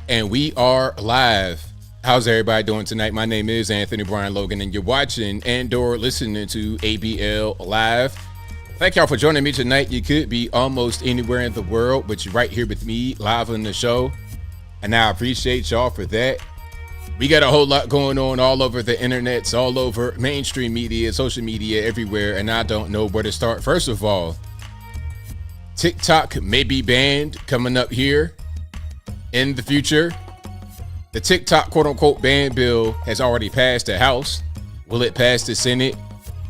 And we are live. How's everybody doing tonight? My name is Anthony Brian Logan, and you're watching and/or listening to ABL Live. Thank y'all for joining me tonight. You could be almost anywhere in the world, but you're right here with me live on the show, and I appreciate y'all for that. We got a whole lot going on all over the internets, all over mainstream media, social media, everywhere, and I don't know where to start. First of all, TikTok may be banned coming up here in the future. The TikTok quote-unquote ban bill has already passed the House. Will it pass the Senate?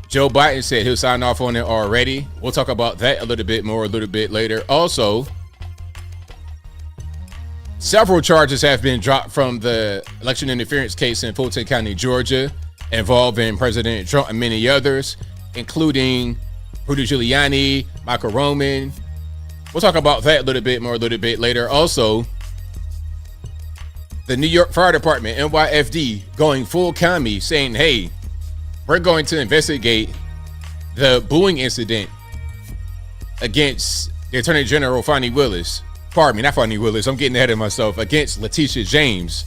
Joe Biden said he'll sign off on it already. We'll talk about that a little bit more a little bit later. Also, several charges have been dropped from the election interference case in Fulton County, Georgia, involving President Trump and many others, including Rudy Giuliani, Michael Roman. We'll talk about that a little bit more a little bit later. Also, the New York Fire Department, NYFD, going full commie, saying, hey, we're going to investigate the booing incident against the Attorney General, Fani Willis. Pardon me, not Fani Willis. I'm getting ahead of myself. Against Letitia James.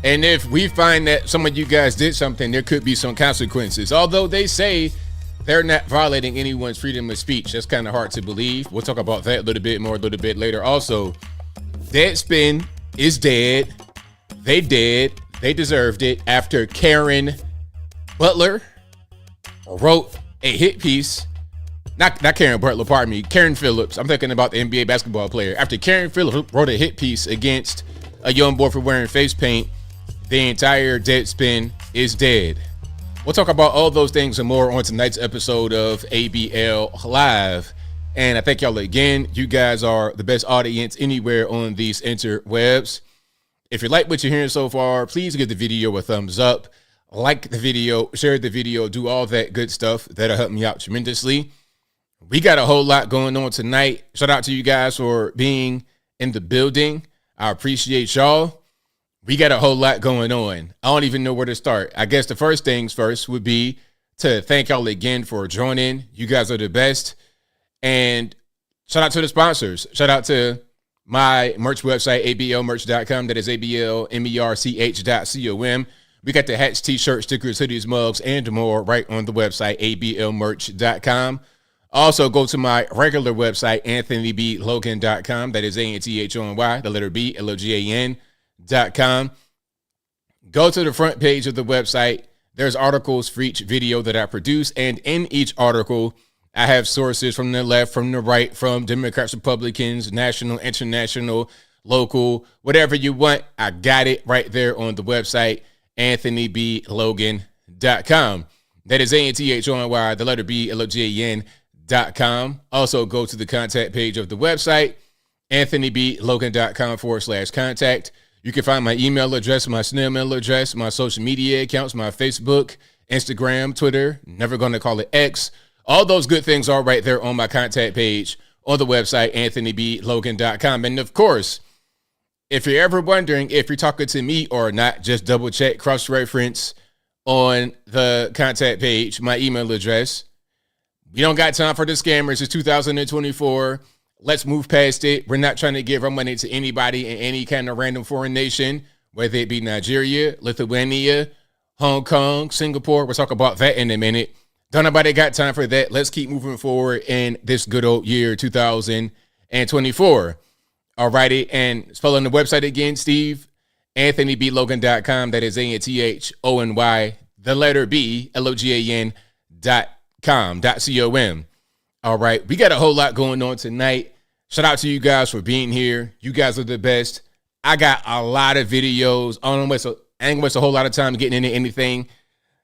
And if we find that some of you guys did something, there could be some consequences. Although they say they're not violating anyone's freedom of speech. That's kind of hard to believe. We'll talk about that a little bit more a little bit later. Also, Deadspin is dead. They did. They deserved it after Karen Butler wrote a hit piece. Not Karen Butler, pardon me. Karen Phillips. I'm thinking about the NBA basketball player. After Karen Phillips wrote a hit piece against a young boy for wearing face paint, the entire Deadspin is dead. We'll talk about all those things and more on tonight's episode of ABL Live. And I thank y'all again. You guys are the best audience anywhere on these interwebs. If you like what you're hearing so far, please give the video a thumbs up, like the video, share the video, do all that good stuff. That'll help me out tremendously. We got a whole lot going on tonight. Shout out to you guys for being in the building. I appreciate y'all. We got a whole lot going on. I don't even know where to start. I guess the first things first would be to thank y'all again for joining. You guys are the best. And shout out to the sponsors. Shout out to my merch website, ablmerch.com. That is ablmerch.com. We got the hats, t-shirts, stickers, hoodies, mugs, and more right on the website, ablmerch.com. Also, go to my regular website, anthonyblogan.com. That is ANTHONY, the letter B, LOGAN.com. Go to the front page of the website. There's articles for each video that I produce, and in each article, I have sources from the left, from the right, from Democrats, Republicans, national, international, local, whatever you want. I got it right there on the website, anthonyblogan.com. That is ANTHONY, the letter B, LOGAN.com. Also, go to the contact page of the website, anthonyblogan.com/contact. You can find my email address, my snail mail address, my social media accounts, my Facebook, Instagram, Twitter, never going to call it X. All those good things are right there on my contact page on the website, anthonyblogan.com. And of course, if you're ever wondering if you're talking to me or not, just double check, cross-reference on the contact page, my email address. We don't got time for the scammers. It's 2024. Let's move past it. We're not trying to give our money to anybody in any kind of random foreign nation, whether it be Nigeria, Lithuania, Hong Kong, Singapore. We'll talk about that in a minute. Don't nobody got time for that. Let's keep moving forward in this good old year, 2024. All righty. And spelling the website again, Steve, AnthonyBLogan.com. That is ANTHONY, the letter B, LOGAN.com. All right. We got a whole lot going on tonight. Shout out to you guys for being here. You guys are the best. I got a lot of videos. I ain't gonna waste a whole lot of time getting into anything.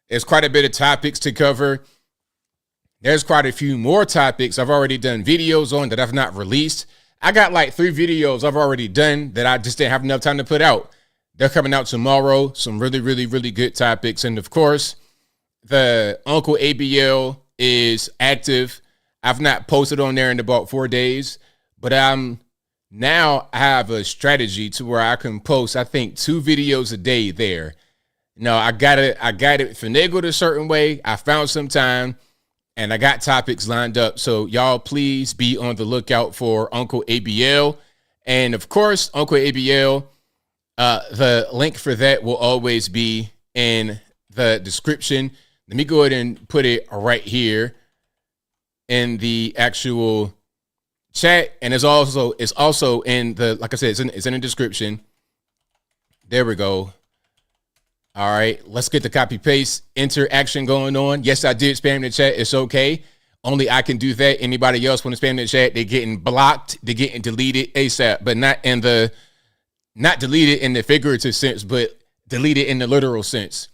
There's quite a bit of topics to cover. There's quite a few more topics I've already done videos on that I've not released. I got like 3 videos I've already done that I just didn't have enough time to put out. They're coming out tomorrow. Some really, really, really good topics. And of course, the Uncle ABL is active. I've not posted on there in about 4 days, but now I have a strategy to where I can post, I think, 2 videos a day there. No, I got it finagled a certain way. I found some time and I got topics lined up. So y'all please be on the lookout for Uncle ABL. And of course, Uncle ABL, The link for that will always be in the description. Let me go ahead and put it right here in the actual chat, and it's also in the, like I said, it's in the description. There we go. All right, let's get the copy paste interaction going on. Yes, I did spam the chat. It's okay. Only I can do that. Anybody else want to spam the chat, they're getting blocked. They're getting deleted ASAP, but not deleted in the figurative sense, but deleted in the literal sense.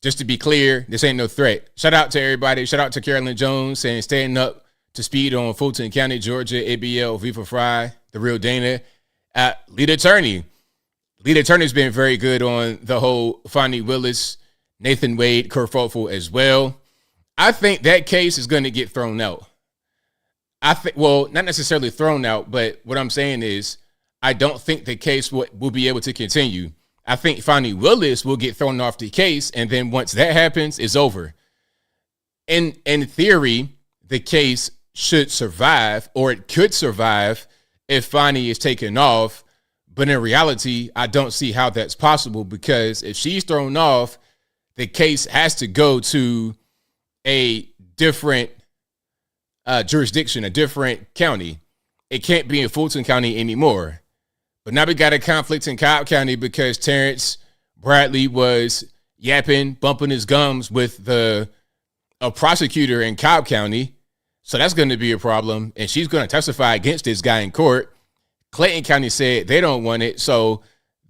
Just to be clear, this ain't no threat. Shout out to everybody. Shout out to Carolyn Jones saying staying up to speed on Fulton County, Georgia, ABL, Viva Fry, The Real Dana. Lead attorney. Lead attorney's been very good on the whole Fonnie Willis, Nathan Wade, kerfuffle as well. I think that case is going to get thrown out. Well, not necessarily thrown out, but what I'm saying is I don't think the case will be able to continue. I think Fonnie Willis will get thrown off the case, and then once that happens, it's over. In theory, the case should survive, or it could survive if Fonnie is taken off. But in reality, I don't see how that's possible, because if she's thrown off, the case has to go to a different jurisdiction, a different county. It can't be in Fulton County anymore. But now we got a conflict in Cobb County because Terrence Bradley was yapping, bumping his gums with a prosecutor in Cobb County. So that's going to be a problem. And she's going to testify against this guy in court. Clayton County said they don't want it. So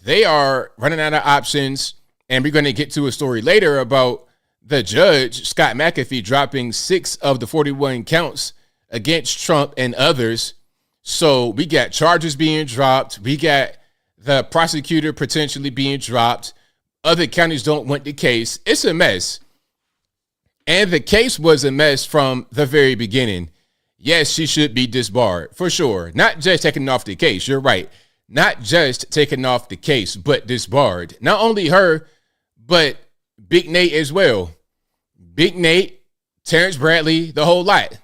they are running out of options. And we're going to get to a story later about the judge, Scott McAfee, dropping 6 of the 41 counts against Trump and others. So we got charges being dropped. We got the prosecutor potentially being dropped. Other counties don't want the case. It's a mess. And the case was a mess from the very beginning. Yes, she should be disbarred for sure. Not just taken off the case. You're right. Not just taken off the case, but disbarred. Not only her, but Big Nate as well. Big Nate, Terrence Bradley, the whole lot.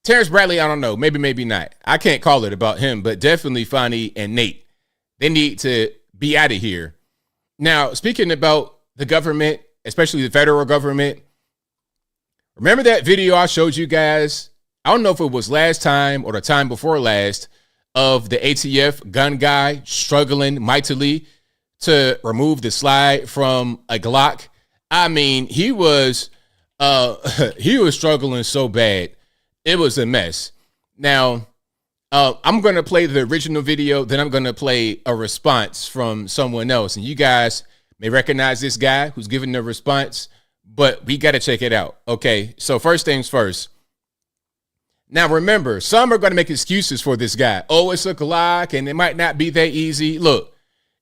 Terrence Bradley, I don't know. Maybe, maybe not. I can't call it about him, but definitely Fonnie and Nate. They need to be out of here. Now, speaking about the government, especially the federal government, remember that video I showed you guys? I don't know if it was last time or the time before last, of the ATF gun guy struggling mightily to remove the slide from a Glock. I mean, he was struggling so bad. It was a mess. Now, I'm going to play the original video, then I'm going to play a response from someone else. And you guys may recognize this guy who's giving the response, but we got to check it out. Okay, so first things first. Now, remember, some are going to make excuses for this guy. Oh, it's a Glock, and it might not be that easy. Look,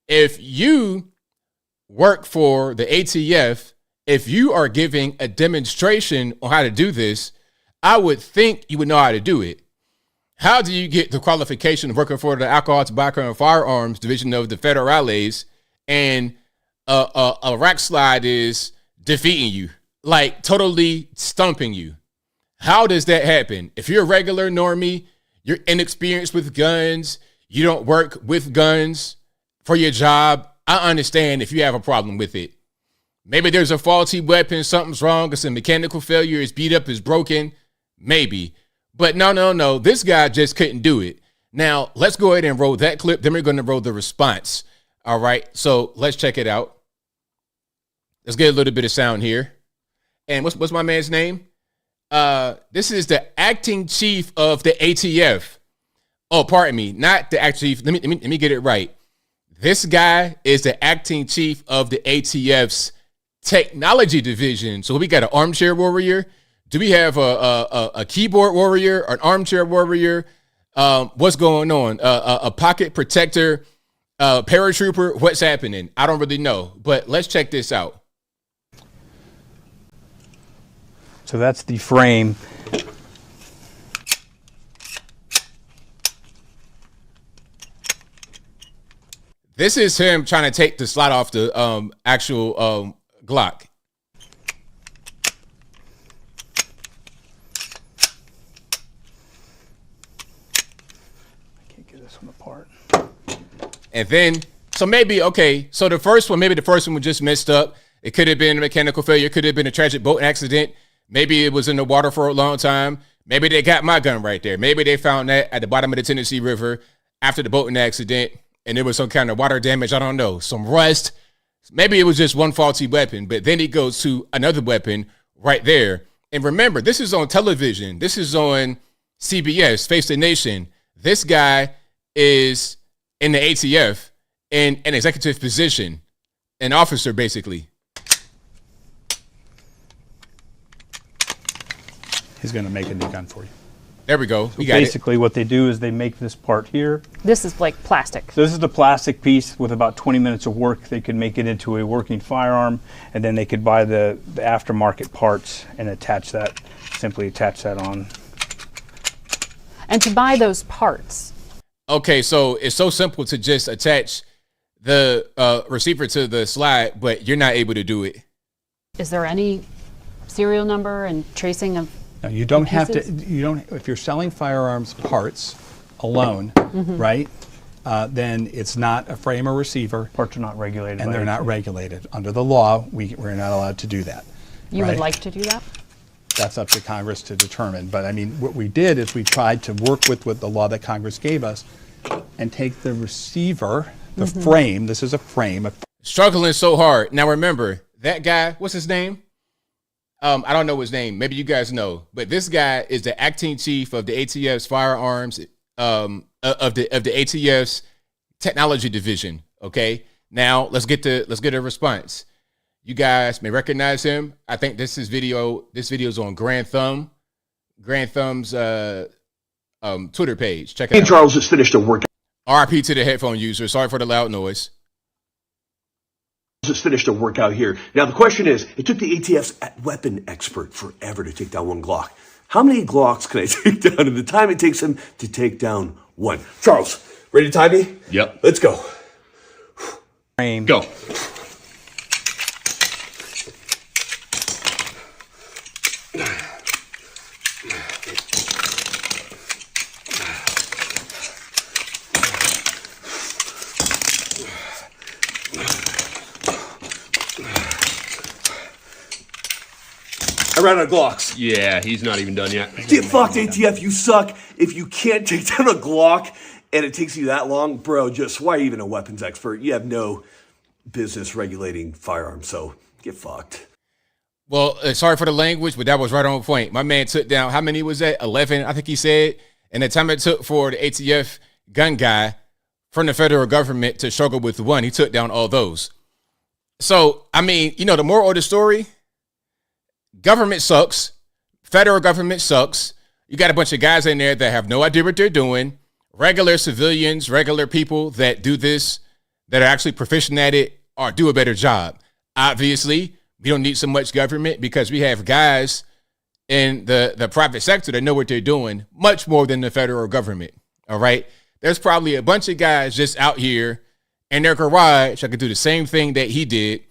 if you work for the ATF, if you are giving a demonstration on how to do this, I would think you would know how to do it. How do you get the qualification of working for the Alcohol, Tobacco, and Firearms Division of the Federales, and a rack slide is defeating you, like totally stumping you? How does that happen? If you're a regular normie, you're inexperienced with guns, you don't work with guns for your job, I understand if you have a problem with it. Maybe there's a faulty weapon, something's wrong, it's a mechanical failure, it's beat up, it's broken, maybe. But no, this guy just couldn't do it. Now, let's go ahead and roll that clip, then we're going to roll the response. All right, so let's check it out. Let's get a little bit of sound here. And what's my man's name? This is the acting chief of the ATF. Oh, pardon me, not the acting chief. Let me get it right. This guy is the acting chief of the ATF's technology division. So we got an armchair warrior. Do we have a keyboard warrior, an armchair warrior? What's going on? A pocket protector, paratrooper? What's happening? I don't really know, but let's check this out. So that's the frame. This is him trying to take the slide off the actual Glock. I can't get this one apart. And then So maybe, okay, so the first one was just messed up. It could have been a mechanical failure. It could have been a tragic boat accident. Maybe it was in the water for a long time. Maybe they got my gun right there. Maybe they found that at the bottom of the Tennessee River after the boating accident, and there was some kind of water damage. I don't know, some rust. Maybe it was just one faulty weapon, but then he goes to another weapon right there. And remember, this is on television. This is on CBS, Face the Nation. This guy is in the ATF in an executive position, an officer, basically. He's going to make a new gun for you. There we go. So basically, what they do is they make this part here. This is like plastic. So this is the plastic piece. With about 20 minutes of work, they could make it into a working firearm, and then they could buy the aftermarket parts and attach that, simply attach that on. And to buy those parts. Okay, so it's so simple to just attach the receiver to the slide, but you're not able to do it. Is there any serial number and tracing of? No, you don't have to. You don't. If you're selling firearms parts alone, right? Then it's not a frame or receiver. Parts are not regulated, and they're not regulated under the law. We're not allowed to do that. You would like to do that? That's up to Congress to determine. But I mean, what we did is we tried to work with the law that Congress gave us, and take the receiver, the frame. This is a frame. Struggling so hard. Now remember that guy. What's his name? I don't know his name. Maybe you guys know, but this guy is the acting chief of the ATF's firearms, of the ATF's technology division. Okay, now let's get a response. You guys may recognize him. I think this is video. This video is on Grand Thumb's Twitter page. Check it out. Charles just finished a workout. RIP to the headphone user. Sorry for the loud noise. Just finished a workout here. Now the question is, it took the ATF's weapon expert forever to take down one Glock. How many Glocks can I take down in the time it takes him to take down one? Charles, ready to tie me? Yep. Let's go. Frame. Go. I ran out of Glocks. Yeah, he's not even done yet. Get fucked, ATF. You suck. If you can't take down a Glock and it takes you that long, bro, just why are you even a weapons expert? You have no business regulating firearms, so get fucked. Well, sorry for the language, but that was right on point. My man took down, how many was that? 11, I think he said. And the time it took for the ATF gun guy from the federal government to struggle with one, he took down all those. So, I mean, the moral of the story, government sucks. Federal government sucks. You got a bunch of guys in there that have no idea what they're doing. Regular civilians, regular people that do this, that are actually proficient at it, or do a better job. Obviously, we don't need so much government because we have guys in the private sector that know what they're doing much more than the federal government. All right. There's probably a bunch of guys just out here in their garage that could do the same thing that he did,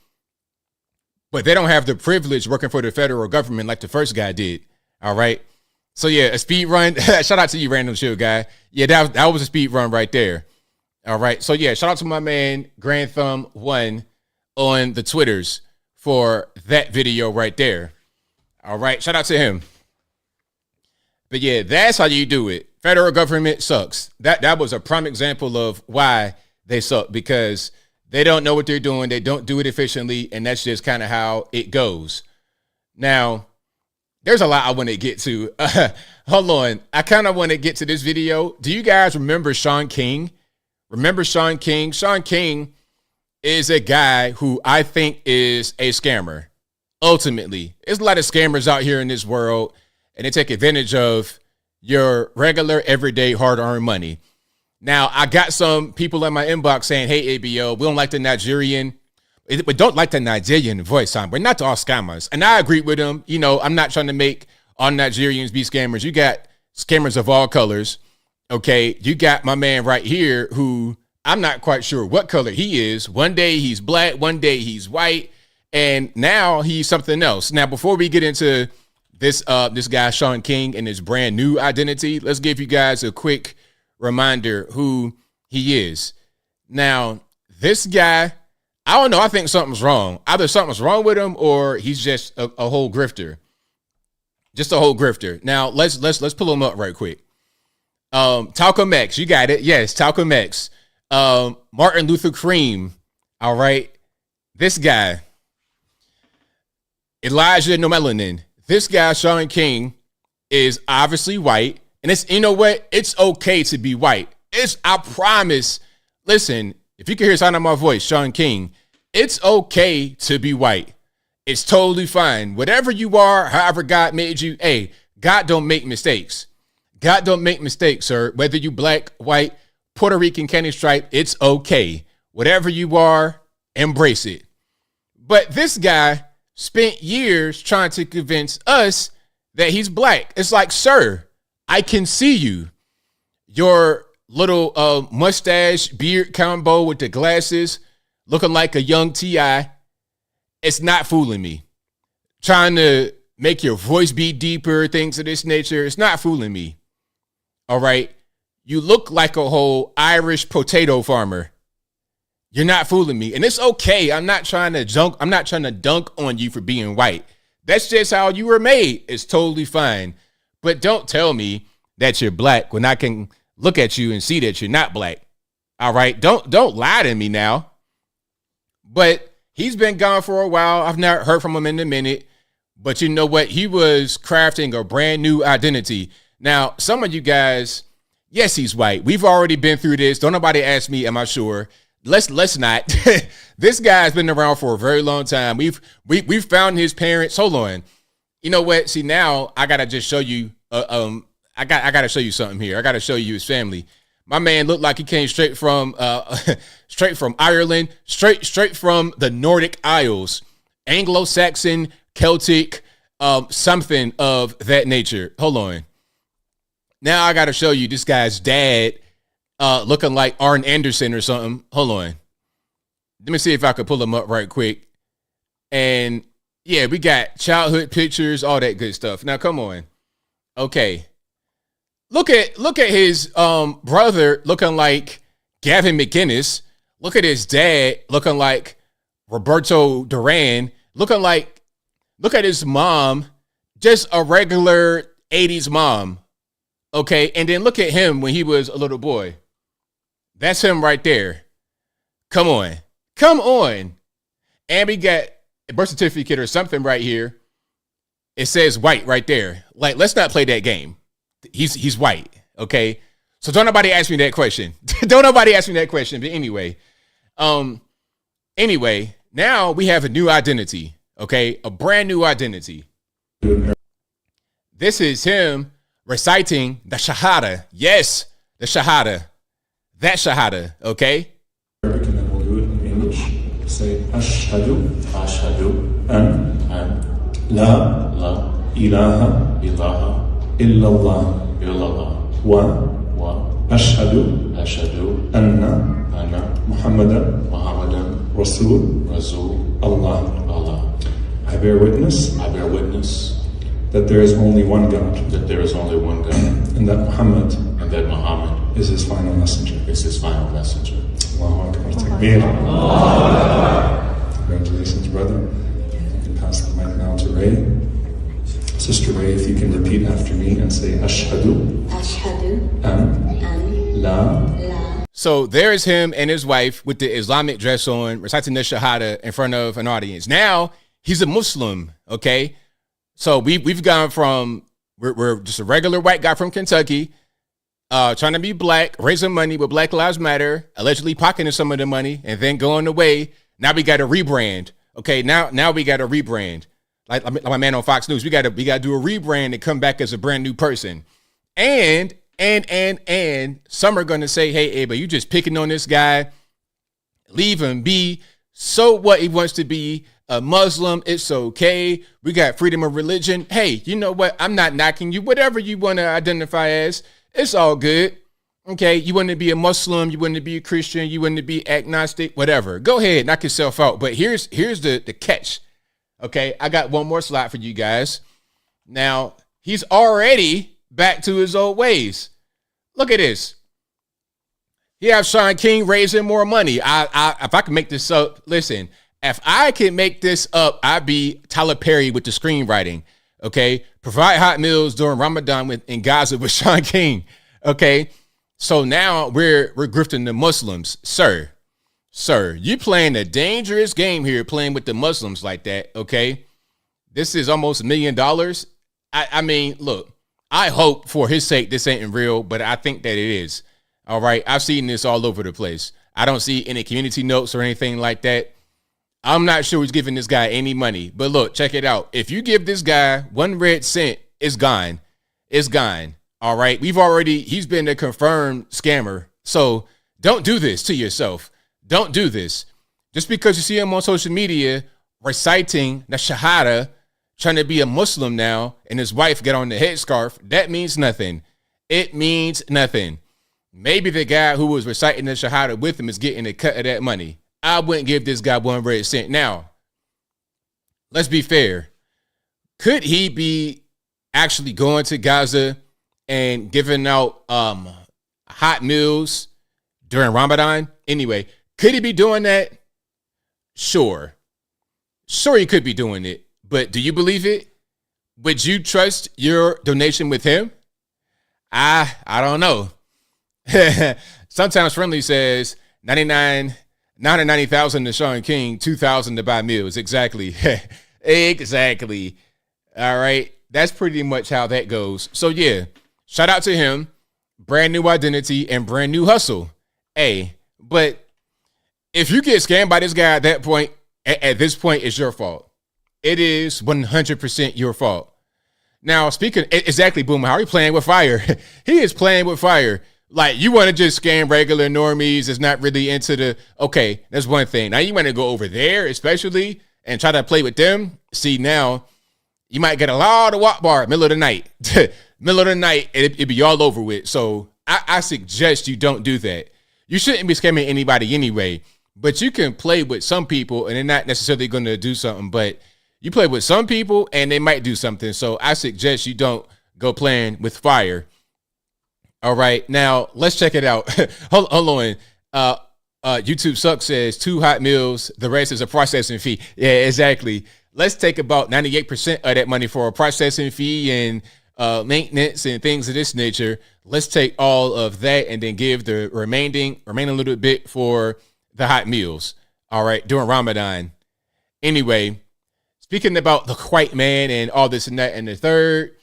but they don't have the privilege working for the federal government like the first guy did. All right. So yeah, a speed run. Shout out to you, random chill guy. Yeah, that was a speed run right there. All right. So yeah, shout out to my man Grand Thumb 1 on the Twitters for that video right there. All right. Shout out to him. But yeah, that's how you do it. Federal government sucks. That was a prime example of why they suck, because they don't know what they're doing. They don't do it efficiently. And that's just kind of how it goes. Now, there's a lot I want to get to. Hold on. I kind of want to get to this video. Do you guys remember Sean King? Remember Sean King? Sean King is a guy who I think is a scammer. Ultimately, there's a lot of scammers out here in this world, and they take advantage of your regular, everyday, hard-earned money. Now, I got some people in my inbox saying, hey, ABL, we don't like the Nigerian. We don't like the Nigerian voice sound. We're not all scammers. And I agree with them. I'm not trying to make all Nigerians be scammers. You got scammers of all colors. Okay. You got my man right here who I'm not quite sure what color he is. One day he's black. One day he's white. And now he's something else. Now, before we get into this guy, Sean King, and his brand new identity, let's give you guys a quick reminder who he is. Now, this guy, I don't know. I think something's wrong. Either something's wrong with him or he's just a whole grifter. Just a whole grifter. Now let's pull him up right quick. Talcum X, you got it. Yes, Talcum X. Martin Luther Cream. All right. This guy, Elijah No Melanin. This guy, Sean King, is obviously white. And it's, you know what? It's okay to be white. I promise. Listen, if you can hear the sound of my voice, Sean King, it's okay to be white. It's totally fine. Whatever you are, however God made you, hey, God don't make mistakes. God don't make mistakes, sir. Whether you black, white, Puerto Rican, candy stripe, it's okay. Whatever you are, embrace it. But this guy spent years trying to convince us that he's black. It's like, sir, I can see you. Your little mustache, beard combo with the glasses, looking like a young T.I., it's not fooling me. Trying to make your voice be deeper, things of this nature, it's not fooling me. All right? You look like a whole Irish potato farmer. You're not fooling me. And it's okay. I'm not trying to dunk on you for being white. That's just how you were made. It's totally fine. But don't tell me that you're black when I can look at you and see that you're not black. All right? Don't lie to me now. But he's been gone for a while. I've not heard from him in a minute. But you know what? He was crafting a brand new identity. Now, some of you guys, yes, he's white. We've already been through this. Don't nobody ask me, am I sure? Let's not. This guy's been around for a very long time. We've found his parents. Hold on. You know what? See, now I gotta just show you. I gotta show you something here. I gotta show you his family. My man looked like he came straight from Ireland, straight from the Nordic Isles, Anglo-Saxon, Celtic, something of that nature. Hold on. Now I gotta show you this guy's dad. Looking like Arn Anderson or something. Hold on. Let me see if I could pull him up right quick. And yeah, we got childhood pictures, all that good stuff. Now, come on. Okay. Look at his brother looking like Gavin McInnes. Look at his dad looking like Roberto Duran. Look at his mom, just a regular 80s mom. Okay, and then look at him when he was a little boy. That's him right there. Come on. And we got a birth certificate or something right here. It says white right there. Like, let's not play that game. He's white, okay? So don't nobody ask me that question. But anyway, now we have a new identity, okay? A brand new identity. This is him reciting the Shahada. Yes, the Shahada. That Shahada, okay? American, and we'll do it in English. Say, Ashhadu an la ilaha illallah wa ashhadu anna Muhammadan Rasul Allah. I bear witness that there is only one God. And that Muhammad is his final messenger. Allahu Akbar. Takbir. Congratulations, brother. You can pass the mic now to Ray. Sister Ray, if you can repeat after me and say Ashhadu an la. So there's him and his wife with the Islamic dress on, reciting the Shahada in front of an audience. Now he's a Muslim, okay? So we've gone from we're just a regular white guy from Kentucky, trying to be black, raising money with Black Lives Matter, allegedly pocketing some of the money, and then going away. Now we got to rebrand. Okay, now we got to rebrand. Like my man on Fox News, we got to do a rebrand and come back as a brand new person. And some are gonna say, hey, but you just picking on this guy. Leave him be. So what? He wants to be a Muslim. It's okay. We got freedom of religion. Hey, you know what? I'm not knocking you. Whatever you want to identify as, it's all good. Okay, you want to be a Muslim, you want to be a Christian, you want to be agnostic, whatever. Go ahead, knock yourself out. But here's the catch. Okay, I got one more slide for you guys. Now, he's already back to his old ways. Look at this. He have Sean King raising more money. If I can make this up, listen, if I can make this up, I'd be Tyler Perry with the screenwriting. Okay. Provide hot meals during Ramadan in Gaza with Sean King. Okay. So now we're grifting the Muslims. Sir, you playing a dangerous game here, playing with the Muslims like that. Okay. This is almost $1 million. I mean, look, I hope for his sake this ain't real, but I think that it is. All right. I've seen this all over the place. I don't see any community notes or anything like that. I'm not sure he's giving this guy any money. But look, check it out. If you give this guy 1 red cent, it's gone. It's gone. All right. He's been a confirmed scammer. So don't do this to yourself. Don't do this. Just because you see him on social media reciting the Shahada, trying to be a Muslim now, and his wife get on the headscarf, that means nothing. It means nothing. Maybe the guy who was reciting the Shahada with him is getting a cut of that money. I wouldn't give this guy 1 red cent. Now, let's be fair. Could he be actually going to Gaza and giving out hot meals during Ramadan? Anyway, could he be doing that? Sure, he could be doing it. But do you believe it? Would you trust your donation with him? I don't know. Sometimes Friendly says 990,000 to Sean King, 2,000 to buy meals. Exactly. Exactly. All right. That's pretty much how that goes. So yeah, shout out to him. Brand new identity and brand new hustle. Hey, but if you get scammed by this guy at that point, at this point, it's your fault. It is 100% your fault. Now, speaking exactly, Boomer, how are you playing with fire? He is playing with fire. Like, you want to just scam regular normies. It's not really into the, okay, that's one thing. Now you want to go over there, especially, and try to play with them. See, now you might get a lot of walk bar middle of the night. Middle of the night, it'd be all over with. So I suggest you don't do that. You shouldn't be scamming anybody anyway, but you can play with some people and they're not necessarily going to do something, but you play with some people and they might do something. So I suggest you don't go playing with fire. All right. Now let's check it out. Hold on. YouTube Sucks says 2 hot meals. The rest is a processing fee. Yeah, exactly. Let's take about 98% of that money for a processing fee and maintenance and things of this nature. Let's take all of that and then give the remaining a little bit for the hot meals. All right. During Ramadan. Anyway, speaking about the white man and all this and that and the third,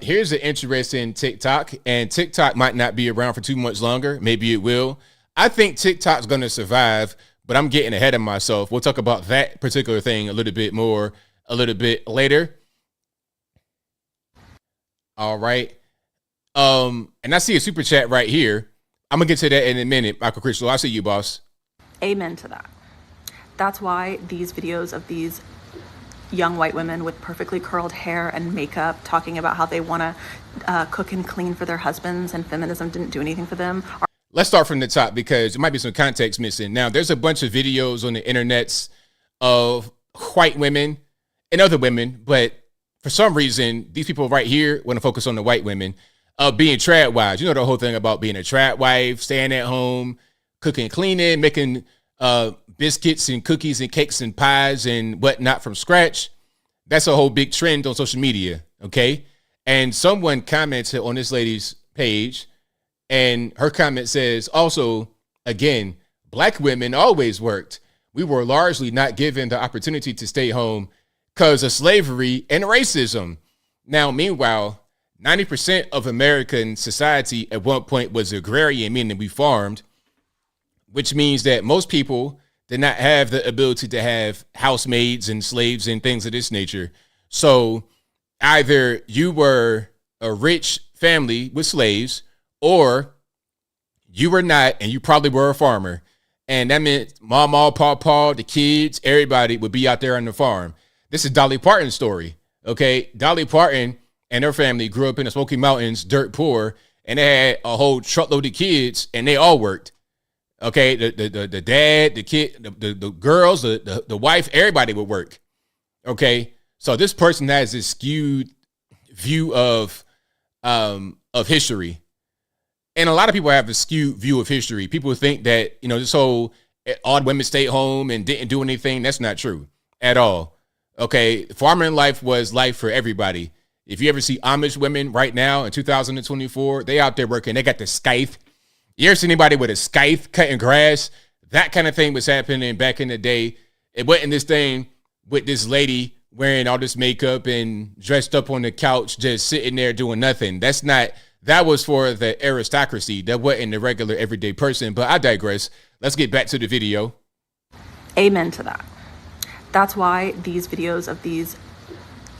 here's an interesting TikTok, and TikTok might not be around for too much longer. Maybe it will. I think TikTok's going to survive, but I'm getting ahead of myself. We'll talk about that particular thing a little bit more a little bit later. All right. And I see a super chat right here. I'm going to get to that in a minute, Michael Crystal. I see you, boss. Amen to that. That's why these videos of these young white women with perfectly curled hair and makeup talking about how they want to cook and clean for their husbands and feminism didn't do anything for them. Let's start from the top because there might be some context missing. Now, there's a bunch of videos on the internets of white women and other women, but for some reason, these people right here want to focus on the white women being trad wives. You know the whole thing about being a trad wife, staying at home, cooking, cleaning, making biscuits and cookies and cakes and pies and whatnot from scratch. That's a whole big trend on social media, okay? And someone commented on this lady's page, and her comment says, also, again, black women always worked. We were largely not given the opportunity to stay home because of slavery and racism. Now, meanwhile, 90% of American society at one point was agrarian, meaning we farmed, which means that most people did not have the ability to have housemaids and slaves and things of this nature. So either you were a rich family with slaves or you were not, and you probably were a farmer. And that meant mama, papa, the kids, everybody would be out there on the farm. This is Dolly Parton's story, okay? Dolly Parton and her family grew up in the Smoky Mountains, dirt poor, and they had a whole truckload of kids, and they all worked. Okay, the dad, the kid, the girls, the wife, everybody would work. Okay, so this person has this skewed view of history. And a lot of people have a skewed view of history. People think that, you know, this whole all women stayed home and didn't do anything. That's not true at all. Okay. Farming life was life for everybody. If you ever see Amish women right now in 2024, they out there working. They got the scythe. You ever see anybody with a scythe cutting grass? That kind of thing was happening back in the day. It wasn't this thing with this lady wearing all this makeup and dressed up on the couch, just sitting there doing nothing. That was for the aristocracy. That wasn't the regular everyday person. But I digress. Let's get back to the video. Amen to that. That's why these videos of these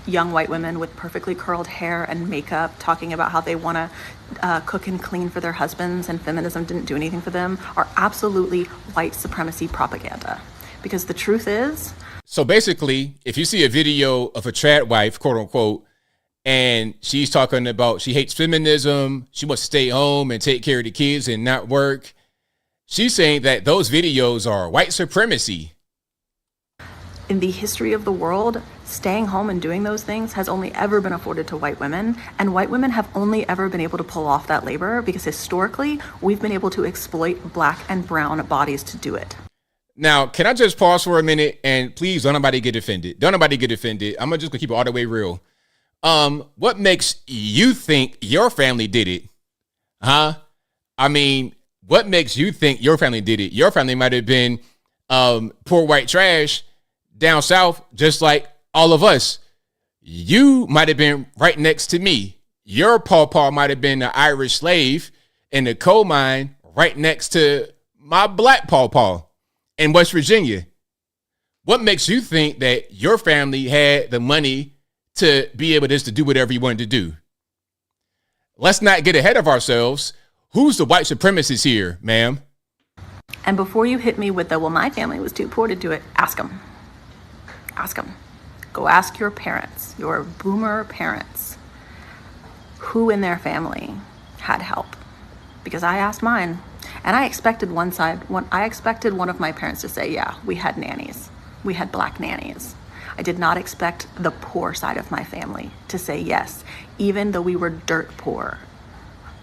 young white women with perfectly curled hair and makeup talking about how they want to cook and clean for their husbands and feminism didn't do anything for them are absolutely white supremacy propaganda. Because the truth is... So basically, if you see a video of a trad wife, quote unquote, and she's talking about she hates feminism, she wants to stay home and take care of the kids and not work, she's saying that those videos are white supremacy. In the history of the world, staying home and doing those things has only ever been afforded to white women, and white women have only ever been able to pull off that labor because historically, we've been able to exploit black and brown bodies to do it. Now, can I just pause for a minute and please don't nobody get offended. Don't nobody get offended. I'm just gonna keep it all the way real. What makes you think your family did it? Huh? I mean, what makes you think your family did it? Your family might have been poor white trash down south, just like all of us. You might have been right next to me. Your pawpaw might have been an Irish slave in the coal mine right next to my black pawpaw in West Virginia. What makes you think that your family had the money to be able just to do whatever you wanted to do? Let's not get ahead of ourselves. Who's the white supremacist here, ma'am? And before you hit me with the, well, my family was too poor to do it, ask them. Ask them. Go ask your parents, your boomer parents, who in their family had help. Because I asked mine, and I expected one of my parents to say, yeah, we had nannies. We had black nannies. I did not expect the poor side of my family to say yes, even though we were dirt poor.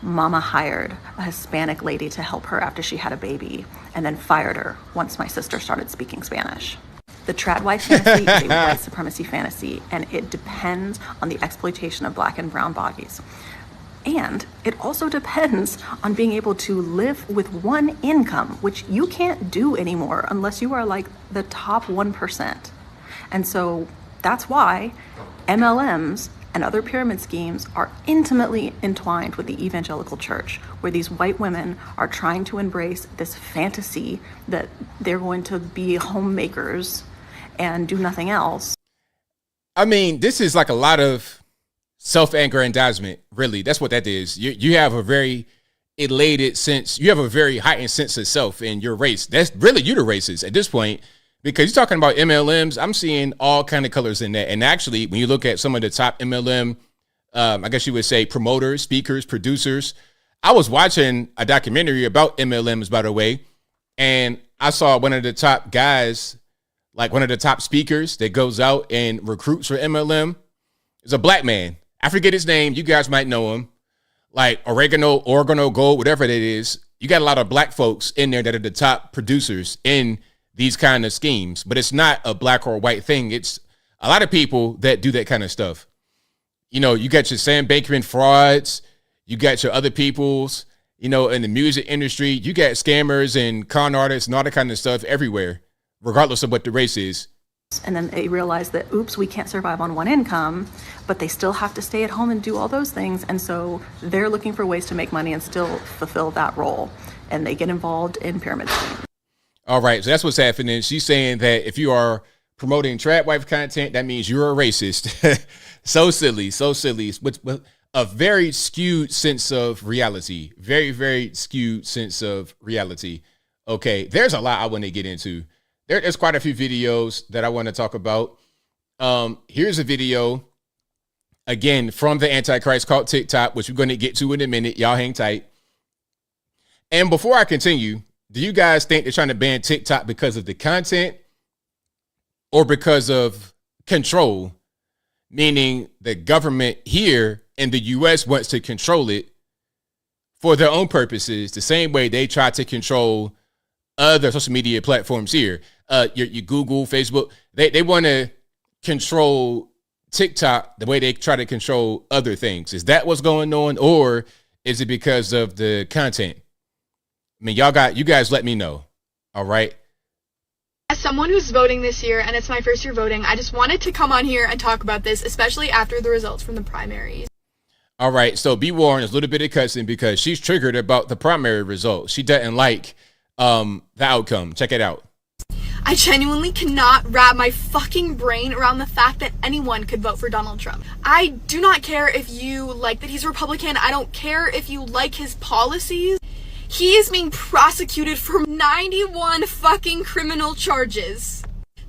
Mama hired a Hispanic lady to help her after she had a baby, and then fired her once my sister started speaking Spanish. The trad wife fantasy is a white supremacy fantasy, and it depends on the exploitation of black and brown bodies. And it also depends on being able to live with one income, which you can't do anymore unless you are like the top 1%. And so that's why MLMs and other pyramid schemes are intimately entwined with the evangelical church, where these white women are trying to embrace this fantasy that they're going to be homemakers and do nothing else. I mean, this is like a lot of self-aggrandizement, really. That's what that is. You have a very elated sense. You have a very heightened sense of self in your race. That's really you the racist at this point, because you're talking about MLMs. I'm seeing all kind of colors in that. And actually, when you look at some of the top MLM, I guess you would say promoters, speakers, producers. I was watching a documentary about MLMs, by the way, and I saw one of the top guys, like one of the top speakers that goes out and recruits for MLM, is a black man. I forget his name. You guys might know him. Like Oregano Gold, whatever it is. You got a lot of black folks in there that are the top producers in these kind of schemes. But it's not a black or white thing. It's a lot of people that do that kind of stuff. You know, you got your Sam Bankman frauds. You got your other peoples, you know, in the music industry. You got scammers and con artists and all that kind of stuff everywhere, regardless of what the race is. And then they realize that, oops, we can't survive on one income, but they still have to stay at home and do all those things. And so they're looking for ways to make money and still fulfill that role. And they get involved in pyramid schemes. All right. So that's what's happening. She's saying that if you are promoting trad wife content, that means you're a racist. So silly, so silly. But a very skewed sense of reality. Very, very skewed sense of reality. Okay. There's a lot I want to get into. There's quite a few videos that I want to talk about. Here's a video, again, from the Antichrist called TikTok, which we're going to get to in a minute. Y'all hang tight. And before I continue, do you guys think they're trying to ban TikTok because of the content or because of control? Meaning the government here in the U.S. wants to control it for their own purposes, the same way they try to control other social media platforms here. Your Google, Facebook, they want to control TikTok the way they try to control other things. Is that what's going on, or is it because of the content? I mean, you guys let me know. All right. As someone who's voting this year, and it's my first year voting, I just wanted to come on here and talk about this, especially after the results from the primaries. All right, so be warned, there's a little bit of cussing because she's triggered about the primary results. She doesn't like the outcome. Check it out. I genuinely cannot wrap my fucking brain around the fact that anyone could vote for Donald Trump. I do not care if you like that he's Republican. I don't care if you like his policies. He is being prosecuted for 91 fucking criminal charges.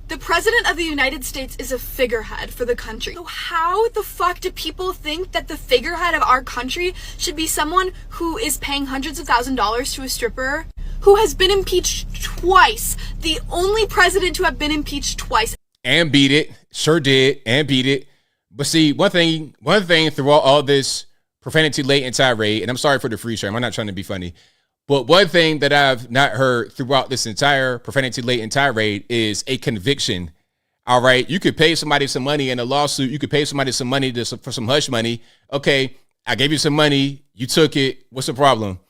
The President of the United States is a figurehead for the country. So how the fuck do people think that the figurehead of our country should be someone who is paying hundreds of $1,000s to a stripper, who has been impeached twice, the only president to have been impeached twice? And beat it. Sure did. And beat it. But see, one thing throughout all this profanity latent tirade, and I'm sorry for the free stream, I'm not trying to be funny, but one thing that I've not heard throughout this entire profanity latent tirade is a conviction. All right. You could pay somebody some money in a lawsuit. You could pay somebody some money for some hush money. Okay. I gave you some money. You took it. What's the problem?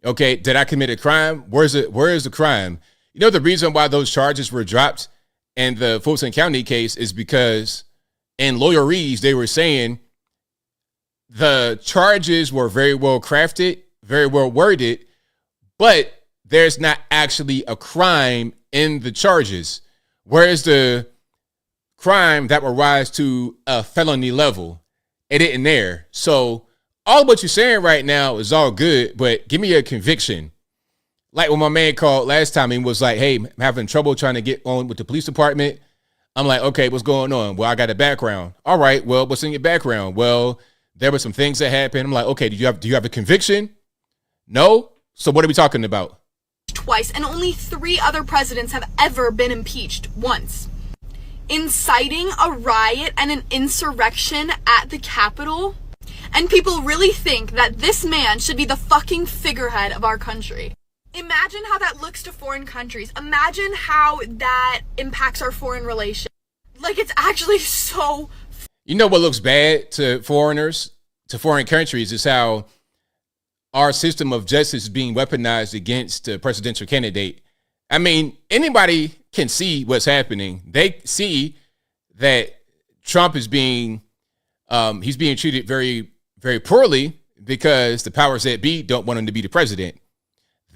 Okay. Did I commit a crime? Where is the crime? You know, the reason why those charges were dropped in the Fulton County case is because in Lawyer Reeves, they were saying the charges were very well crafted, very well worded, but there's not actually a crime in the charges. Whereas the crime that will rise to a felony level, it isn't there. So all what you're saying right now is all good, but give me a conviction. Like when my man called last time and was like, hey, I'm having trouble trying to get on with the police department. I'm like, okay, what's going on? Well, I got a background. All right, well, what's in your background? Well, there were some things that happened. I'm like, okay, do you have a conviction? No? So what are we talking about? Twice, and only 3 other presidents have ever been impeached once. Inciting a riot and an insurrection at the Capitol? And people really think that this man should be the fucking figurehead of our country. Imagine how that looks to foreign countries. Imagine how that impacts our foreign relations. Like, it's actually so... You know what looks bad to foreigners, to foreign countries, is how our system of justice is being weaponized against a presidential candidate. I mean, anybody can see what's happening. They see that Trump is he's being treated very, very poorly because the powers that be don't want him to be the president.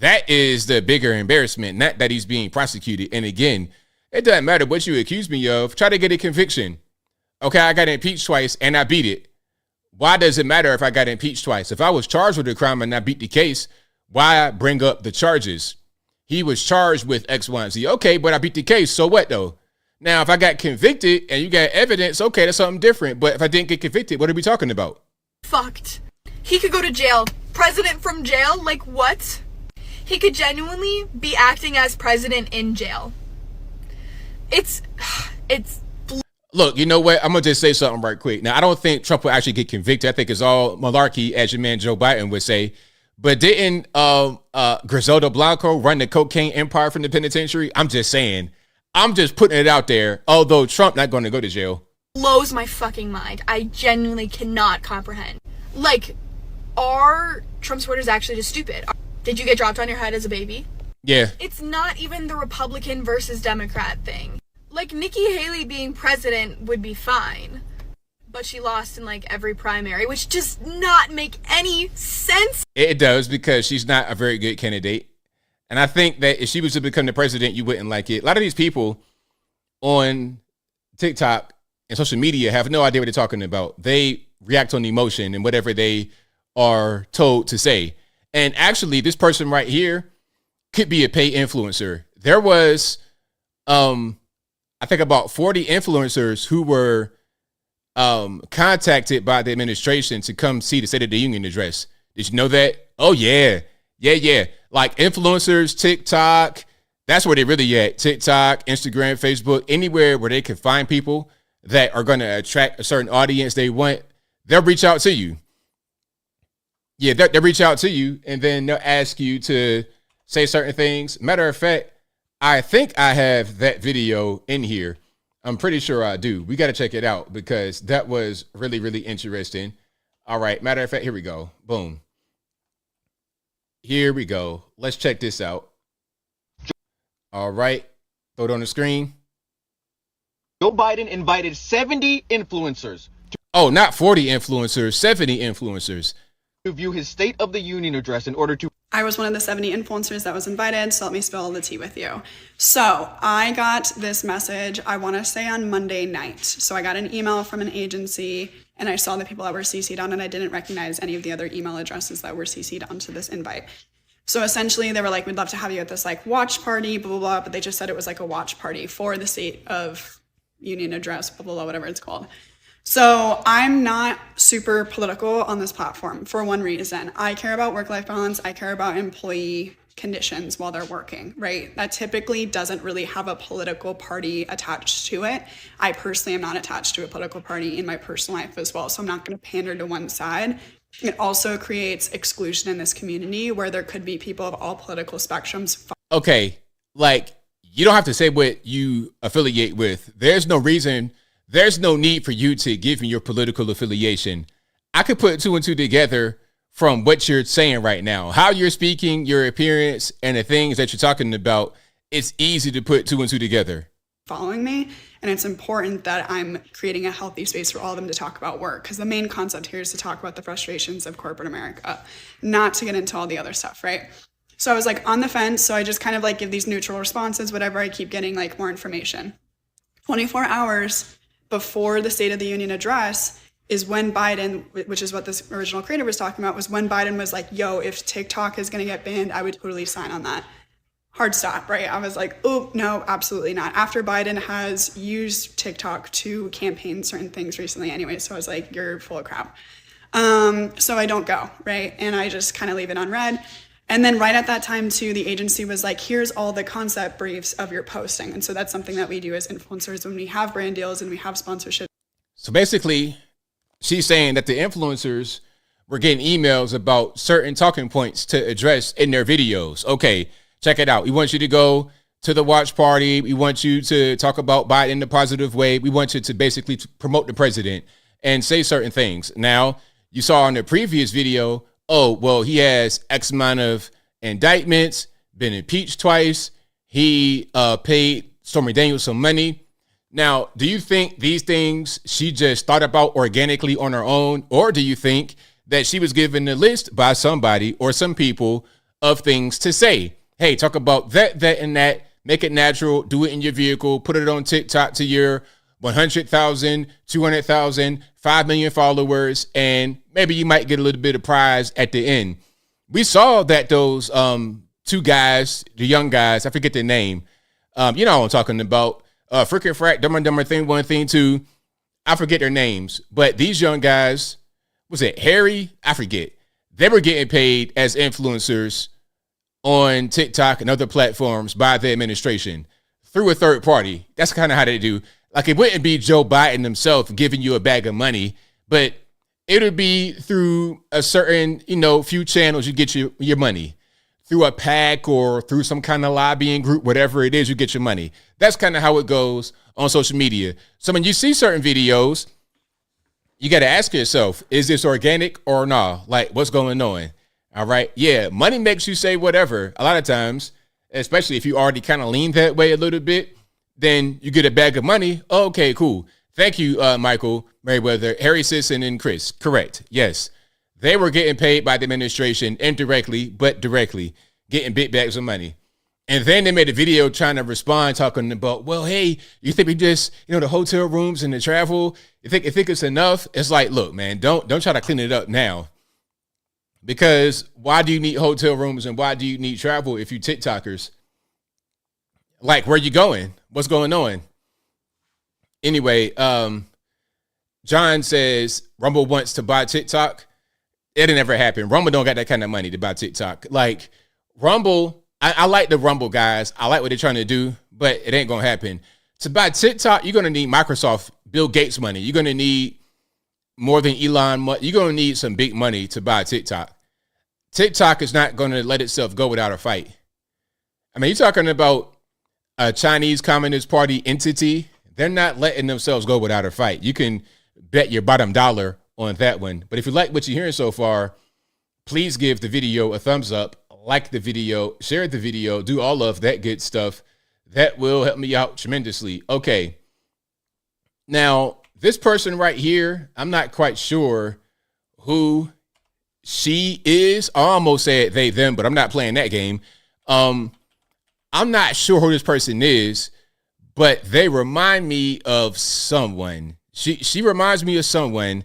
That is the bigger embarrassment, not that he's being prosecuted. And again, it doesn't matter what you accuse me of. Try to get a conviction. Okay, I got impeached twice and I beat it. Why does it matter if I got impeached twice? If I was charged with a crime and I beat the case, why bring up the charges? He was charged with X, Y, and Z. Okay, but I beat the case. So what though? Now, if I got convicted and you got evidence, okay, that's something different. But if I didn't get convicted, what are we talking about? Fucked. He could go to jail. President from jail? Like what? He could genuinely be acting as president in jail. It's Look, you know what? I'm going to just say something right quick. Now, I don't think Trump will actually get convicted. I think it's all malarkey, as your man Joe Biden would say. But didn't Griselda Blanco run the cocaine empire from the penitentiary? I'm just saying. I'm just putting it out there. Although Trump not going to go to jail. Blows my fucking mind. I genuinely cannot comprehend. Like, are Trump supporters actually just stupid? Did you get dropped on your head as a baby? Yeah. It's not even the Republican versus Democrat thing. Like, Nikki Haley being president would be fine, but she lost in like every primary, which does not make any sense. It does, because she's not a very good candidate. And I think that if she was to become the president, you wouldn't like it. A lot of these people on TikTok and social media have no idea what they're talking about. They react on emotion and whatever they are told to say. And actually, this person right here could be a paid influencer. There was, I think about 40 influencers who were contacted by the administration to come see the State of the Union address. Did you know that? Oh, yeah. Yeah. Like influencers, TikTok, that's where they really at. TikTok, Instagram, Facebook, anywhere where they can find people that are going to attract a certain audience they want, they'll reach out to you. Yeah, they reach out to you and then they'll ask you to say certain things. Matter of fact, I think I have that video in here. I'm pretty sure I do. We got to check it out because that was really, really interesting. All right. Matter of fact, here we go. Boom. Here we go. Let's check this out. All right. Throw it on the screen. Joe Biden invited 70 influencers Oh, not 40 influencers, 70 influencers. to view his State of the Union address in order to I was one of the 70 influencers that was invited, so let me spill the tea with you. So I got this message, I want to say on Monday night. So I got an email from an agency and I saw the people that were CC'd on, and I didn't recognize any of the other email addresses that were CC'd onto this invite. So essentially they were like, we'd love to have you at this like watch party, blah, blah, blah. But they just said it was like a watch party for the State of Union address, blah, blah, blah, whatever it's called. So I'm not super political on this platform for one reason. I care about work-life balance. I care about employee conditions while they're working, right? That typically doesn't really have a political party attached to it. I personally am not attached to a political party in my personal life as well, so I'm not going to pander to one side. It also creates exclusion in this community where there could be people of all political spectrums. Okay, like you don't have to say what you affiliate with. There's no reason. There's no need for you to give me your political affiliation. I could put two and two together from what you're saying right now. How you're speaking, your appearance, and the things that you're talking about, it's easy to put two and two together. Following me, and it's important that I'm creating a healthy space for all of them to talk about work, because the main concept here is to talk about the frustrations of corporate America, not to get into all the other stuff, right? So I was like on the fence, so I just kind of like give these neutral responses, whatever. I keep getting like more information. 24 hours before the State of the Union address is when Biden, which is what this original creator was talking about, was when Biden was like, yo, if TikTok is going to get banned, I would totally sign on that. Hard stop, right? I was like, oh, no, absolutely not. After Biden has used TikTok to campaign certain things recently anyway, so I was like, you're full of crap. So I don't go, right? And I just kind of leave it unread. And then right at that time too, the agency was like, here's all the concept briefs of your posting. And so that's something that we do as influencers when we have brand deals and we have sponsorship. So basically, she's saying that the influencers were getting emails about certain talking points to address in their videos. Okay, check it out. We want you to go to the watch party. We want you to talk about Biden in a positive way. We want you to basically promote the president and say certain things. Now, you saw in the previous video, oh, well, he has X amount of indictments, been impeached twice. He paid Stormy Daniels some money. Now, do you think these things she just thought about organically on her own? Or do you think that she was given a list by somebody or some people of things to say? Hey, talk about that, and that. Make it natural. Do it in your vehicle. Put it on TikTok to your 100,000, 200,000, 5 million followers, and maybe you might get a little bit of prize at the end. We saw that those two guys, the young guys, I forget their name. You know what I'm talking about. Freaking Frack, Dumber and Dumber Thing 1, Thing 2. I forget their names, but these young guys, was it Harry? I forget. They were getting paid as influencers on TikTok and other platforms by the administration through a third party. That's kind of how they do. Like, it wouldn't be Joe Biden himself giving you a bag of money, but it would be through a certain, few channels you get your money. Through a PAC or through some kind of lobbying group, whatever it is, you get your money. That's kind of how it goes on social media. So when you see certain videos, you got to ask yourself, is this organic or not? Like, what's going on? All right. Yeah, money makes you say whatever. A lot of times, especially if you already kind of lean that way a little bit, then you get a bag of money. Oh, okay, cool. Thank you, Michael, Merriweather, Harry Sisson, and Chris. Correct. Yes. They were getting paid by the administration indirectly, but directly, getting big bags of money. And then they made a video trying to respond, talking about, well, hey, you think we just, the hotel rooms and the travel, you think it's enough? It's like, look, man, don't try to clean it up now. Because why do you need hotel rooms and why do you need travel if you TikTokers? Like, where you going? What's going on? Anyway, John says Rumble wants to buy TikTok. It'll never happen. Rumble don't got that kind of money to buy TikTok. Like, Rumble, I like the Rumble guys. I like what they're trying to do, but it ain't going to happen. To buy TikTok, you're going to need Microsoft, Bill Gates money. You're going to need more than Elon Musk. You're going to need some big money to buy TikTok. TikTok is not going to let itself go without a fight. I mean, you're talking about a Chinese Communist Party entity. They're not letting themselves go without a fight. You can bet your bottom dollar on that one. But if you like what you're hearing so far, please give the video a thumbs up, like the video, share the video, do all of that good stuff. That will help me out tremendously. Okay. Now, this person right here, I'm not quite sure who she is. I almost said they, them, but I'm not playing that game. I'm not sure who this person is, but they remind me of someone. She reminds me of someone.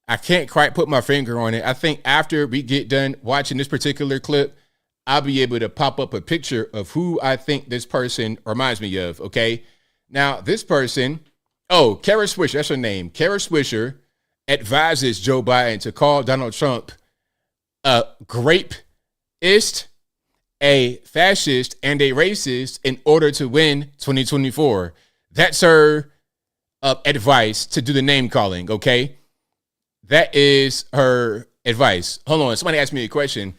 I can't quite put my finger on it. I think after we get done watching this particular clip, I'll be able to pop up a picture of who I think this person reminds me of, okay? Now, this person, Kara Swisher, that's her name. Kara Swisher advises Joe Biden to call Donald Trump a grapeist, a fascist, and a racist in order to win 2024. That's her advice to do the name calling, okay? That is her advice. Hold on, somebody asked me a question.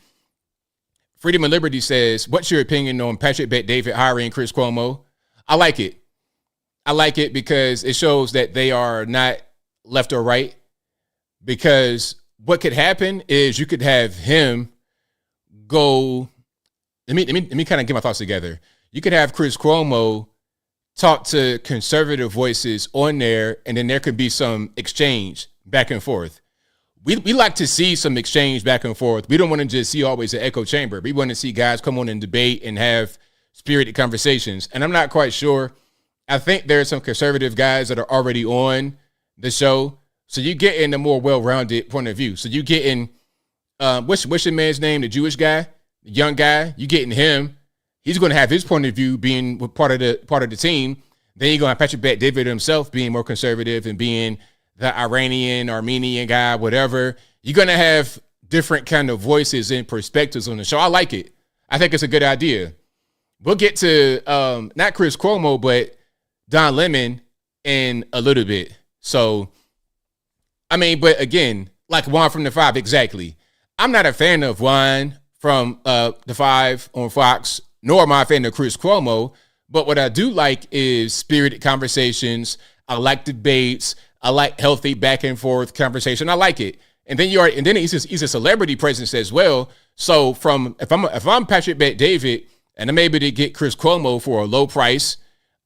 Freedom and Liberty says, what's your opinion on Patrick Bet-David hiring Chris Cuomo? I like it. I like it because it shows that they are not left or right. Because what could happen is you could have him go. Let me kind of get my thoughts together. You could have Chris Cuomo talk to conservative voices on there, and then there could be some exchange back and forth. We like to see some exchange back and forth. We don't want to just see always an echo chamber. We want to see guys come on and debate and have spirited conversations. And I'm not quite sure. I think there are some conservative guys that are already on the show. So you get in a more well-rounded point of view. So you get in, what's your man's name? The Jewish guy, the young guy. You getting him. He's going to have his point of view being part of the team. Then you're going to have Patrick Bet-David himself being more conservative and being the Iranian, Armenian guy, whatever. You're going to have different kind of voices and perspectives on the show. I like it. I think it's a good idea. We'll get to not Chris Cuomo, but Don Lemon in a little bit. So, I mean, but again, like Juan from the Five, exactly. I'm not a fan of Juan from the Five on Fox, nor am I a fan of Chris Cuomo. But what I do like is spirited conversations. I like debates. I like healthy back and forth conversation. I like it. And then he's a celebrity presence as well. So if I'm Patrick Bet-David and I'm able to get Chris Cuomo for a low price,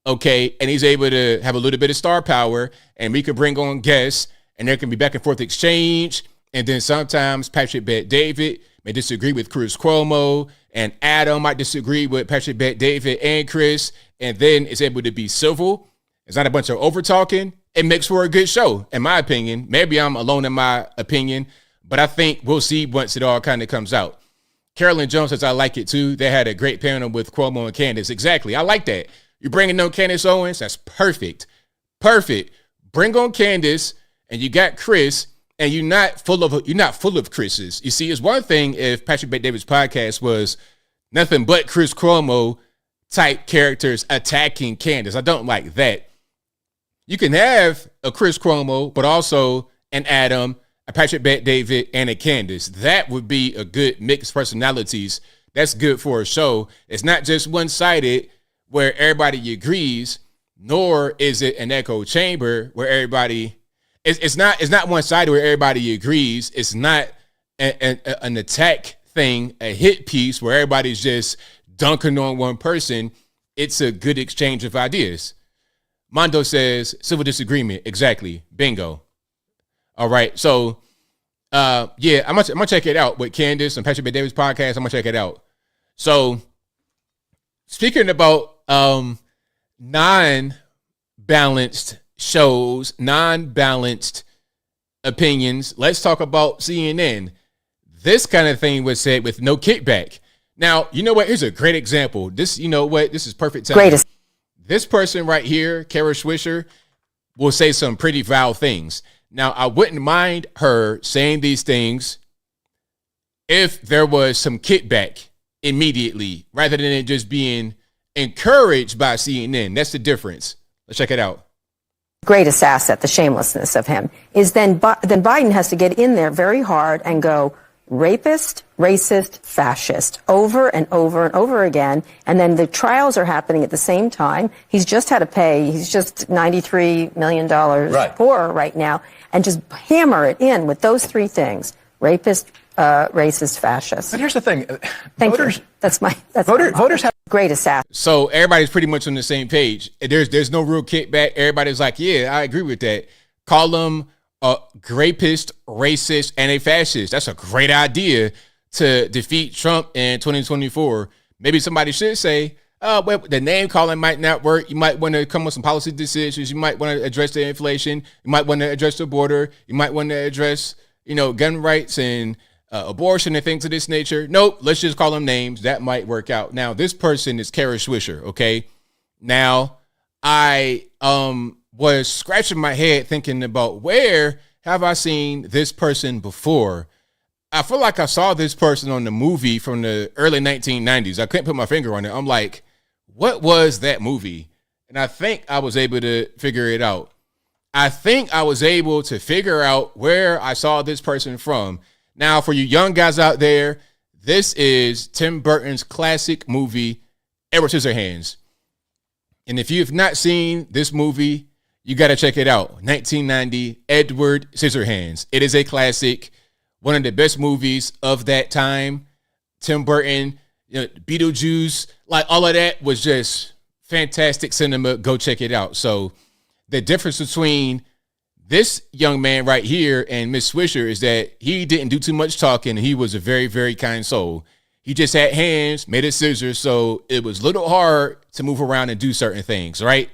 okay, and he's able to have a little bit of star power, and we could bring on guests, and there can be back and forth exchange. And then sometimes Patrick Bet-David may disagree with Chris Cuomo, and Adam might disagree with Patrick Bet-David and Chris, and then it's able to be civil. It's not a bunch of over talking. It makes for a good show, in my opinion. Maybe I'm alone in my opinion, but I think we'll see once it all kind of comes out. Carolyn Jones says, I like it too. They had a great panel with Cuomo and Candace. Exactly. I like that. You're bringing on Candace Owens. That's perfect. Perfect. Bring on Candace, and you got Chris, and you're not full of Chris's. You see, it's one thing if Patrick Bet-David's podcast was nothing but Chris Cuomo type characters attacking Candace. I don't like that. You can have a Chris Cuomo, but also an Adam, a Patrick Bet-David, and a Candace. That would be a good mix of personalities. That's good for a show. It's not just one-sided where everybody agrees, nor is it an echo chamber where everybody. It's not one-sided where everybody agrees. It's not an attack thing, a hit piece where everybody's just dunking on one person. It's a good exchange of ideas. Mondo says civil disagreement. Exactly. Bingo. All right. So, yeah, I'm gonna check it out with Candace and Patrick Bet-David's podcast. I'm gonna check it out. So, speaking about non-balanced shows, non-balanced opinions, let's talk about CNN. This kind of thing was said with no kickback. Now, you know what? Here's a great example. This, you know what? This is perfect time. Greatest. This person right here, Kara Swisher, will say some pretty vile things. Now, I wouldn't mind her saying these things if there was some kickback immediately, rather than it just being encouraged by CNN. That's the difference. Let's check it out. Greatest asset, the shamelessness of him, is then Biden has to get in there very hard and go, rapist, racist, fascist, over and over and over again. And then the trials are happening at the same time. He's just had to pay, he's just $93 million poorer right now. And just hammer it in with those three things: rapist, racist, fascist. But here's the thing. Voters, that's voters have great assassin. So everybody's pretty much on the same page. There's no real kickback. Everybody's like, yeah, I agree with that. Call them a rapist, racist, and a fascist. That's a great idea to defeat Trump in 2024. Maybe somebody should say, well, the name calling might not work. You might want to come with some policy decisions. You might want to address the inflation. You might want to address the border. You might want to address, gun rights and abortion and things of this nature. Nope, let's just call them names. That might work out. Now, this person is Kara Swisher, okay? Now, I was scratching my head thinking about, where have I seen this person before? I feel like I saw this person on the movie from the early 1990s. I couldn't put my finger on it. I'm like, what was that movie? And I think I was able to figure it out. I think I was able to figure out where I saw this person from. Now, for you young guys out there, this is Tim Burton's classic movie, Edward Scissorhands. And if you've not seen this movie, you got to check it out. 1990, Edward Scissorhands. It is a classic, one of the best movies of that time. Tim Burton, Beetlejuice, like all of that was just fantastic cinema. Go check it out. So the difference between this young man right here and Miss Swisher is that he didn't do too much talking. He was a very, very kind soul. He just had hands made of scissors, so it was a little hard to move around and do certain things, right?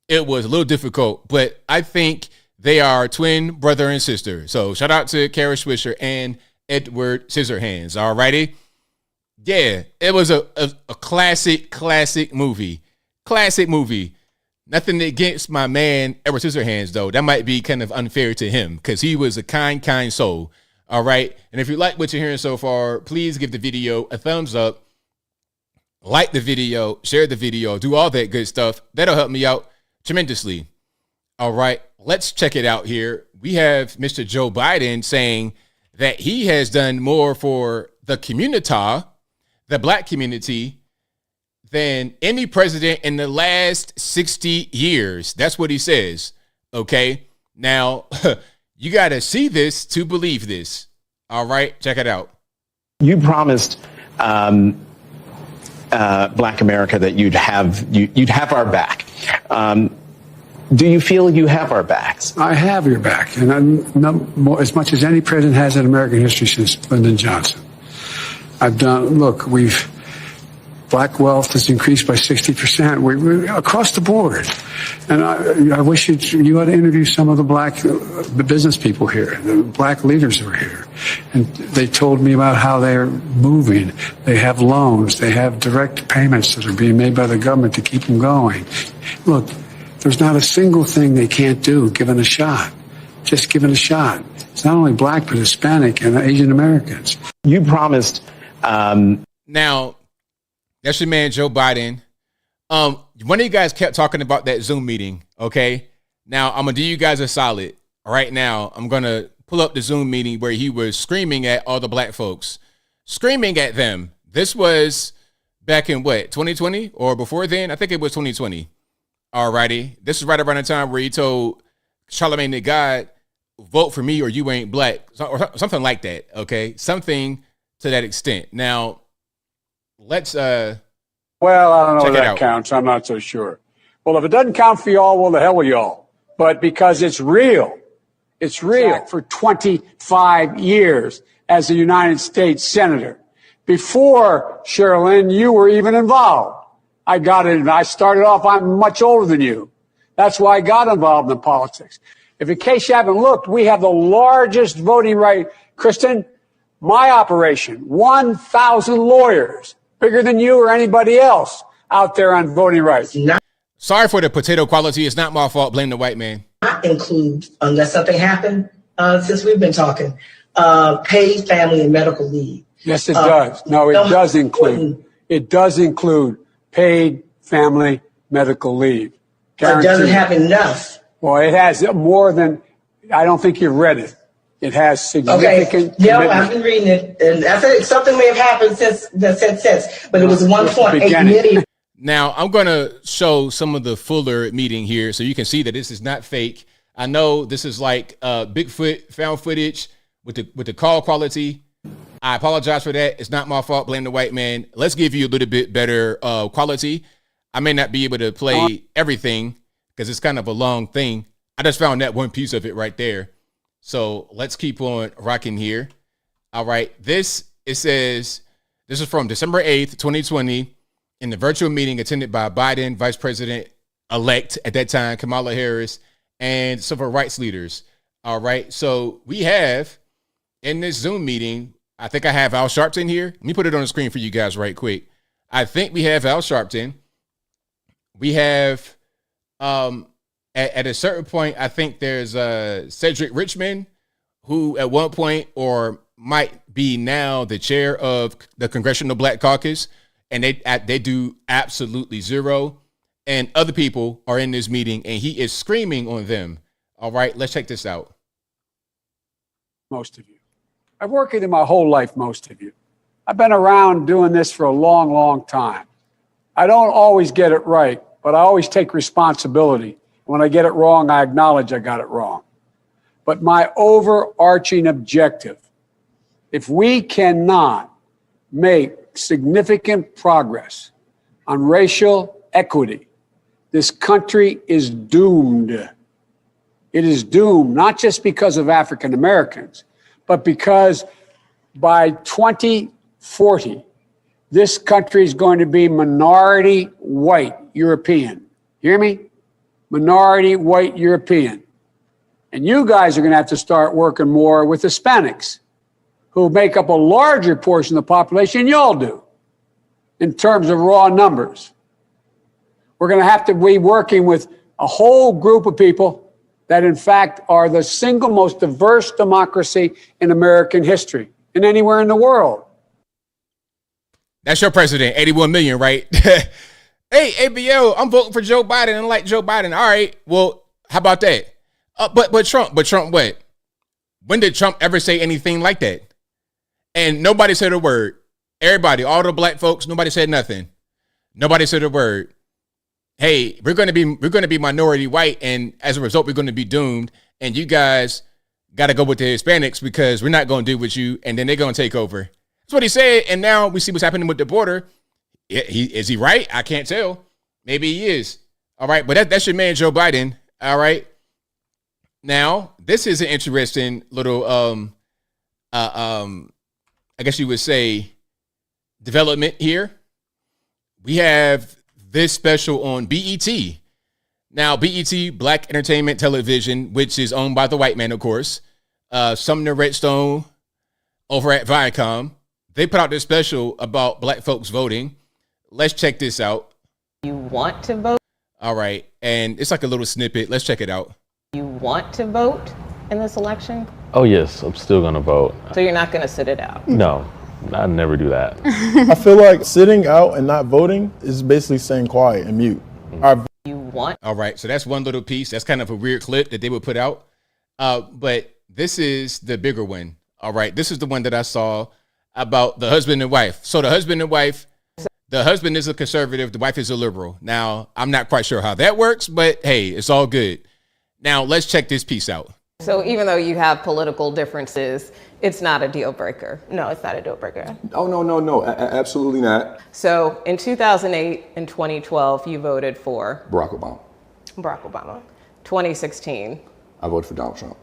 It was a little difficult, but I think they are twin brother and sister. So shout out to Kara Swisher and Edward Scissorhands, all righty? Yeah, it was a classic movie. Classic movie. Nothing against my man, Edward Scissorhands, though. That might be kind of unfair to him because he was a kind soul. All right. And if you like what you're hearing so far, please give the video a thumbs up, like the video, share the video, do all that good stuff. That'll help me out tremendously. All right. Let's check it out here. We have Mr. Joe Biden saying that he has done more for the community, the black community, than any president in the last 60 years. That's what he says. Okay. Now, you got to see this to believe this. All right. Check it out. You promised Black America that you'd have our back. Do you feel you have our backs? I have your back, and I'm not more, as much as any president has in American history since Lyndon Johnson. Black wealth has increased by 60%. We across the board. And I wish you ought to interview some of the business people here, the black leaders who are here. And they told me about how they're moving. They have loans. They have direct payments that are being made by the government to keep them going. Look, there's not a single thing they can't do given a shot. Just given a shot. It's not only black, but Hispanic and Asian Americans. You promised. Now, that's your man, Joe Biden. One of you guys kept talking about that Zoom meeting, okay? Now, I'm going to do you guys a solid. Right now, I'm going to pull up the Zoom meeting where he was screaming at all the black folks. Screaming at them. This was back in what, 2020? Or before then? I think it was 2020. All righty. This is right around the time where he told Charlamagne the God, vote for me or you ain't black. Or something like that, okay? Something to that extent. Now, let's well, I don't know if that counts. I'm not so sure. Well, if it doesn't count for y'all, well, the hell with y'all. But because it's real. It's real. For 25 years as a United States Senator. Before, Sherilyn, you were even involved. I got it. I started off, I'm much older than you. That's why I got involved in politics. If in case you haven't looked, we have the largest voting right. Kristen, my operation, 1,000 lawyers. Bigger than you or anybody else out there on voting rights. Sorry for the potato quality. It's not my fault. Blame the white man. Not include, unless something happened since we've been talking, paid family and medical leave. Yes, it does. No, it does include. It does include paid family medical leave. Guaranteed. It doesn't have enough. Well, it has more than. I don't think you've read it. It has significant. Okay. Yeah, I've been reading it, and I said something may have happened since, but it was 1.8 million. Now, I'm going to show some of the fuller meeting here so you can see that this is not fake. I know this is like Bigfoot found footage with the call quality. I apologize for that. It's not my fault. Blame the white man. Let's give you a little bit better quality. I may not be able to play everything because it's kind of a long thing. I just found that one piece of it right there. So let's keep on rocking here. All right. It says, this is from December 8th, 2020. In the virtual meeting attended by Biden, Vice President-elect at that time, Kamala Harris, and civil rights leaders. All right. So we have in this Zoom meeting, I think I have Al Sharpton here. Let me put it on the screen for you guys right quick. I think we have Al Sharpton. We have, at a certain point, I think there's Cedric Richmond, who at one point or might be now the chair of the Congressional Black Caucus. And they do absolutely zero. And other people are in this meeting and he is screaming on them. All right, let's check this out. Most of you. I've worked with you my whole life, most of you. I've been around doing this for a long, long time. I don't always get it right, but I always take responsibility. When I get it wrong, I acknowledge I got it wrong. But my overarching objective, if we cannot make significant progress on racial equity, this country is doomed. It is doomed, not just because of African Americans, but because by 2040, this country is going to be minority white European. Hear me? Minority white European. And you guys are going to have to start working more with Hispanics, who make up a larger portion of the population than y'all do in terms of raw numbers. We're going to have to be working with a whole group of people that, in fact, are the single most diverse democracy in American history and anywhere in the world. That's your president, 81 million, right? Hey, ABL, I'm voting for Joe Biden and like Joe Biden. All right, well, how about that? But Trump what? When did Trump ever say anything like that? And nobody said a word. Everybody, all the black folks, nobody said nothing. Nobody said a word. Hey, we're going to be minority white, and as a result, we're going to be doomed. And you guys got to go with the Hispanics because we're not going to deal with you, and then they're going to take over. That's what he said. And now we see what's happening with the border. Is he right? I can't tell. Maybe he is. All right, but that's your man, Joe Biden. All right. Now, this is an interesting little I guess you would say development here. We have this special on BET. Now, BET, Black Entertainment Television, which is owned by the white man, of course. Sumner Redstone over at Viacom. They put out this special about black folks voting. Let's check this out. You want to vote? All right. And it's like a little snippet. Let's check it out. You want to vote in this election? Oh, yes. I'm still going to vote. So you're not going to sit it out? No, I'd never do that. I feel like sitting out and not voting is basically staying quiet and mute. You want? All right. So that's one little piece. That's kind of a weird clip that they would put out. But this is the bigger one. All right. This is the one that I saw about the husband and wife. So the husband and wife, the husband is a conservative. The wife is a liberal. Now, I'm not quite sure how that works, but hey, it's all good. Now, let's check this piece out. So even though you have political differences, it's not a deal breaker. No, it's not a deal breaker. Oh, no, absolutely not. So in 2008 and 2012, you voted for? Barack Obama. 2016. I voted for Donald Trump.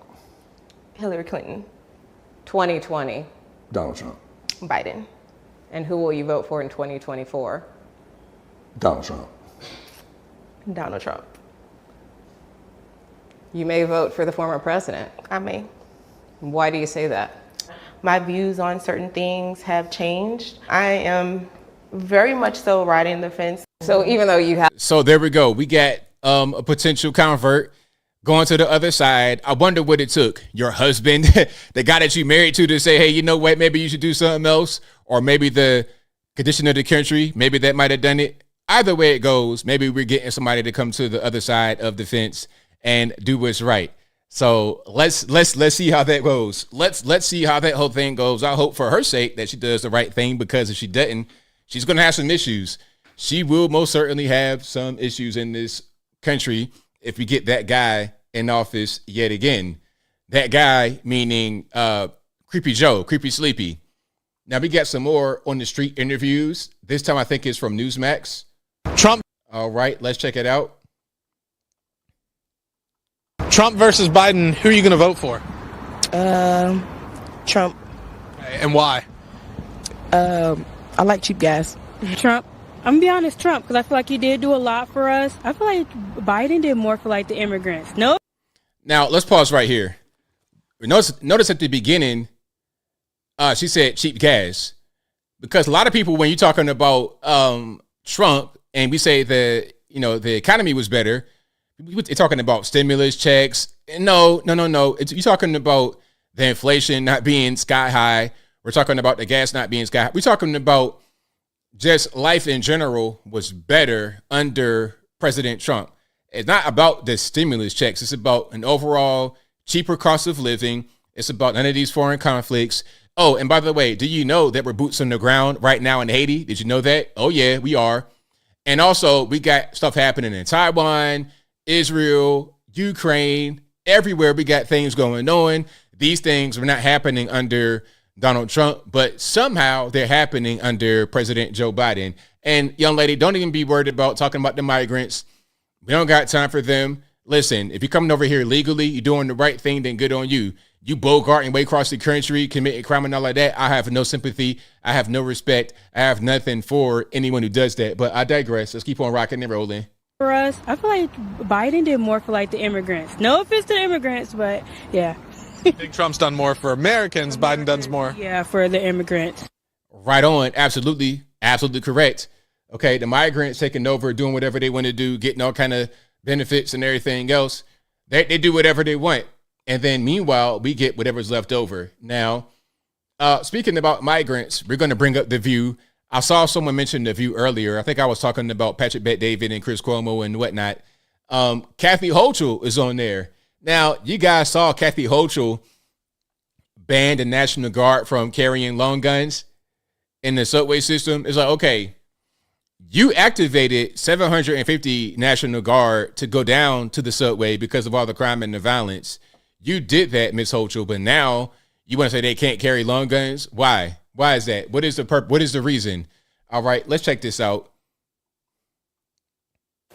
Hillary Clinton. 2020. Donald Trump. Biden. And who will you vote for in 2024? Donald Trump. Donald Trump. You may vote for the former president. I may. Why do you say that? My views on certain things have changed. I am very much so riding the fence. So even though you have... So there we go. We got a potential convert going to the other side. I wonder what it took. Your husband, the guy that you married to say, hey, you know what? Maybe you should do something else. Or maybe the condition of the country, maybe that might have done it. Either way it goes, maybe we're getting somebody to come to the other side of the fence and do what's right. So let's see how that goes. Let's see how that whole thing goes. I hope for her sake that she does the right thing, because if she doesn't, she's going to have some issues. She will most certainly have some issues in this country if we get that guy in office yet again. That guy meaning Creepy Joe, Creepy Sleepy. Now we got some more on the street interviews. This time I think it's from Newsmax. Trump. All right, let's check it out. Trump versus Biden. Who are you going to vote for? Trump. And why? I like cheap gas. Trump. I'm gonna be honest, Trump, because I feel like he did do a lot for us. I feel like Biden did more for like the immigrants. No. Now let's pause right here. Notice at the beginning, she said cheap gas, because a lot of people, when you're talking about Trump and we say that the economy was better, we're talking about stimulus checks. No. You're talking about the inflation not being sky high. We're talking about the gas not being sky high. We're talking about just life in general was better under President Trump. It's not about the stimulus checks. It's about an overall cheaper cost of living. It's about none of these foreign conflicts. Oh, and by the way, do you know that we're boots on the ground right now in Haiti? Did you know that? Oh, yeah, we are. And also, we got stuff happening in Taiwan, Israel, Ukraine, everywhere. We got things going on. These things were not happening under Donald Trump, but somehow they're happening under President Joe Biden. And young lady, don't even be worried about talking about the migrants. We don't got time for them. Listen, if you're coming over here legally, you're doing the right thing, then good on you. You bogarting way across the country, committing crime and all like that, I have no sympathy. I have no respect. I have nothing for anyone who does that. But I digress. Let's keep on rocking and rolling. For us, I feel like Biden did more for like the immigrants. No offense to the immigrants, but yeah. I think Trump's done more for Americans. Biden does more. Yeah, for the immigrants. Right on. Absolutely. Absolutely correct. Okay, the migrants taking over, doing whatever they want to do, getting all kind of benefits and everything else. They do whatever they want. And then meanwhile, we get whatever's left over. Now, speaking about migrants, we're going to bring up The View. I saw someone mention The View earlier. I think I was talking about Patrick Bet-David and Chris Cuomo and whatnot. Kathy Hochul is on there. Now, you guys saw Kathy Hochul ban the National Guard from carrying long guns in the subway system. It's like, okay, you activated 750 National Guard to go down to the subway because of all the crime and the violence. You did that, Ms. Hochul, but now you want to say they can't carry long guns? Why? Why is that? What is the reason? All right, let's check this out.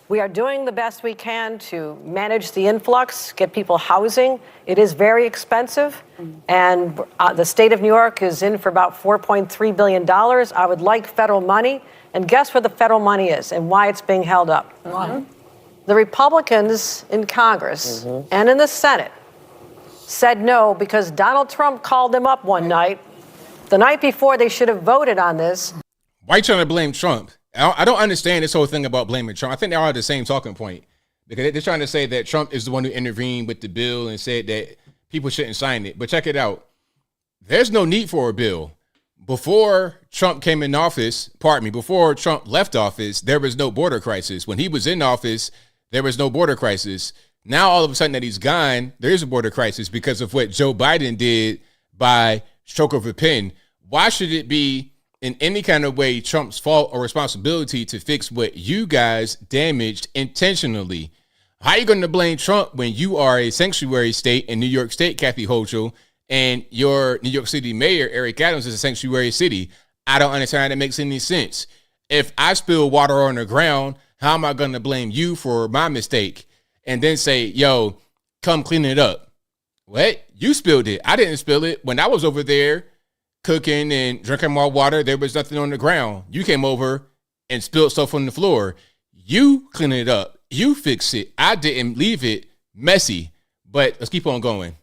We are doing the best we can to manage the influx, get people housing. It is very expensive, and the state of New York is in for about $4.3 billion. I would like federal money, and guess where the federal money is and why it's being held up? Why? The Republicans in Congress and in the Senate said no because Donald Trump called them up one night. The night before they should have voted on this. Why are you trying to blame Trump? I don't understand this whole thing about blaming Trump. I think they all have the same talking point, because they're trying to say that Trump is the one who intervened with the bill and said that people shouldn't sign it. But check it out. There's no need for a bill. Before Trump came in office, before Trump left office, there was no border crisis. When he was in office, there was no border crisis. Now, all of a sudden that he's gone, there is a border crisis because of what Joe Biden did by stroke of a pen. Why should it be in any kind of way Trump's fault or responsibility to fix what you guys damaged intentionally? How are you going to blame Trump when you are a sanctuary state in New York State, Kathy Hochul, and your New York City mayor, Eric Adams, is a sanctuary city? I don't understand how that makes any sense. If I spill water on the ground, how am I going to blame you for my mistake and then say, yo, come clean it up? What? You spilled it. I didn't spill it. When I was over there cooking and drinking more water, there was nothing on the ground. You came over and spilled stuff on the floor. You clean it up. You fix it. I didn't leave it messy. But let's keep on going.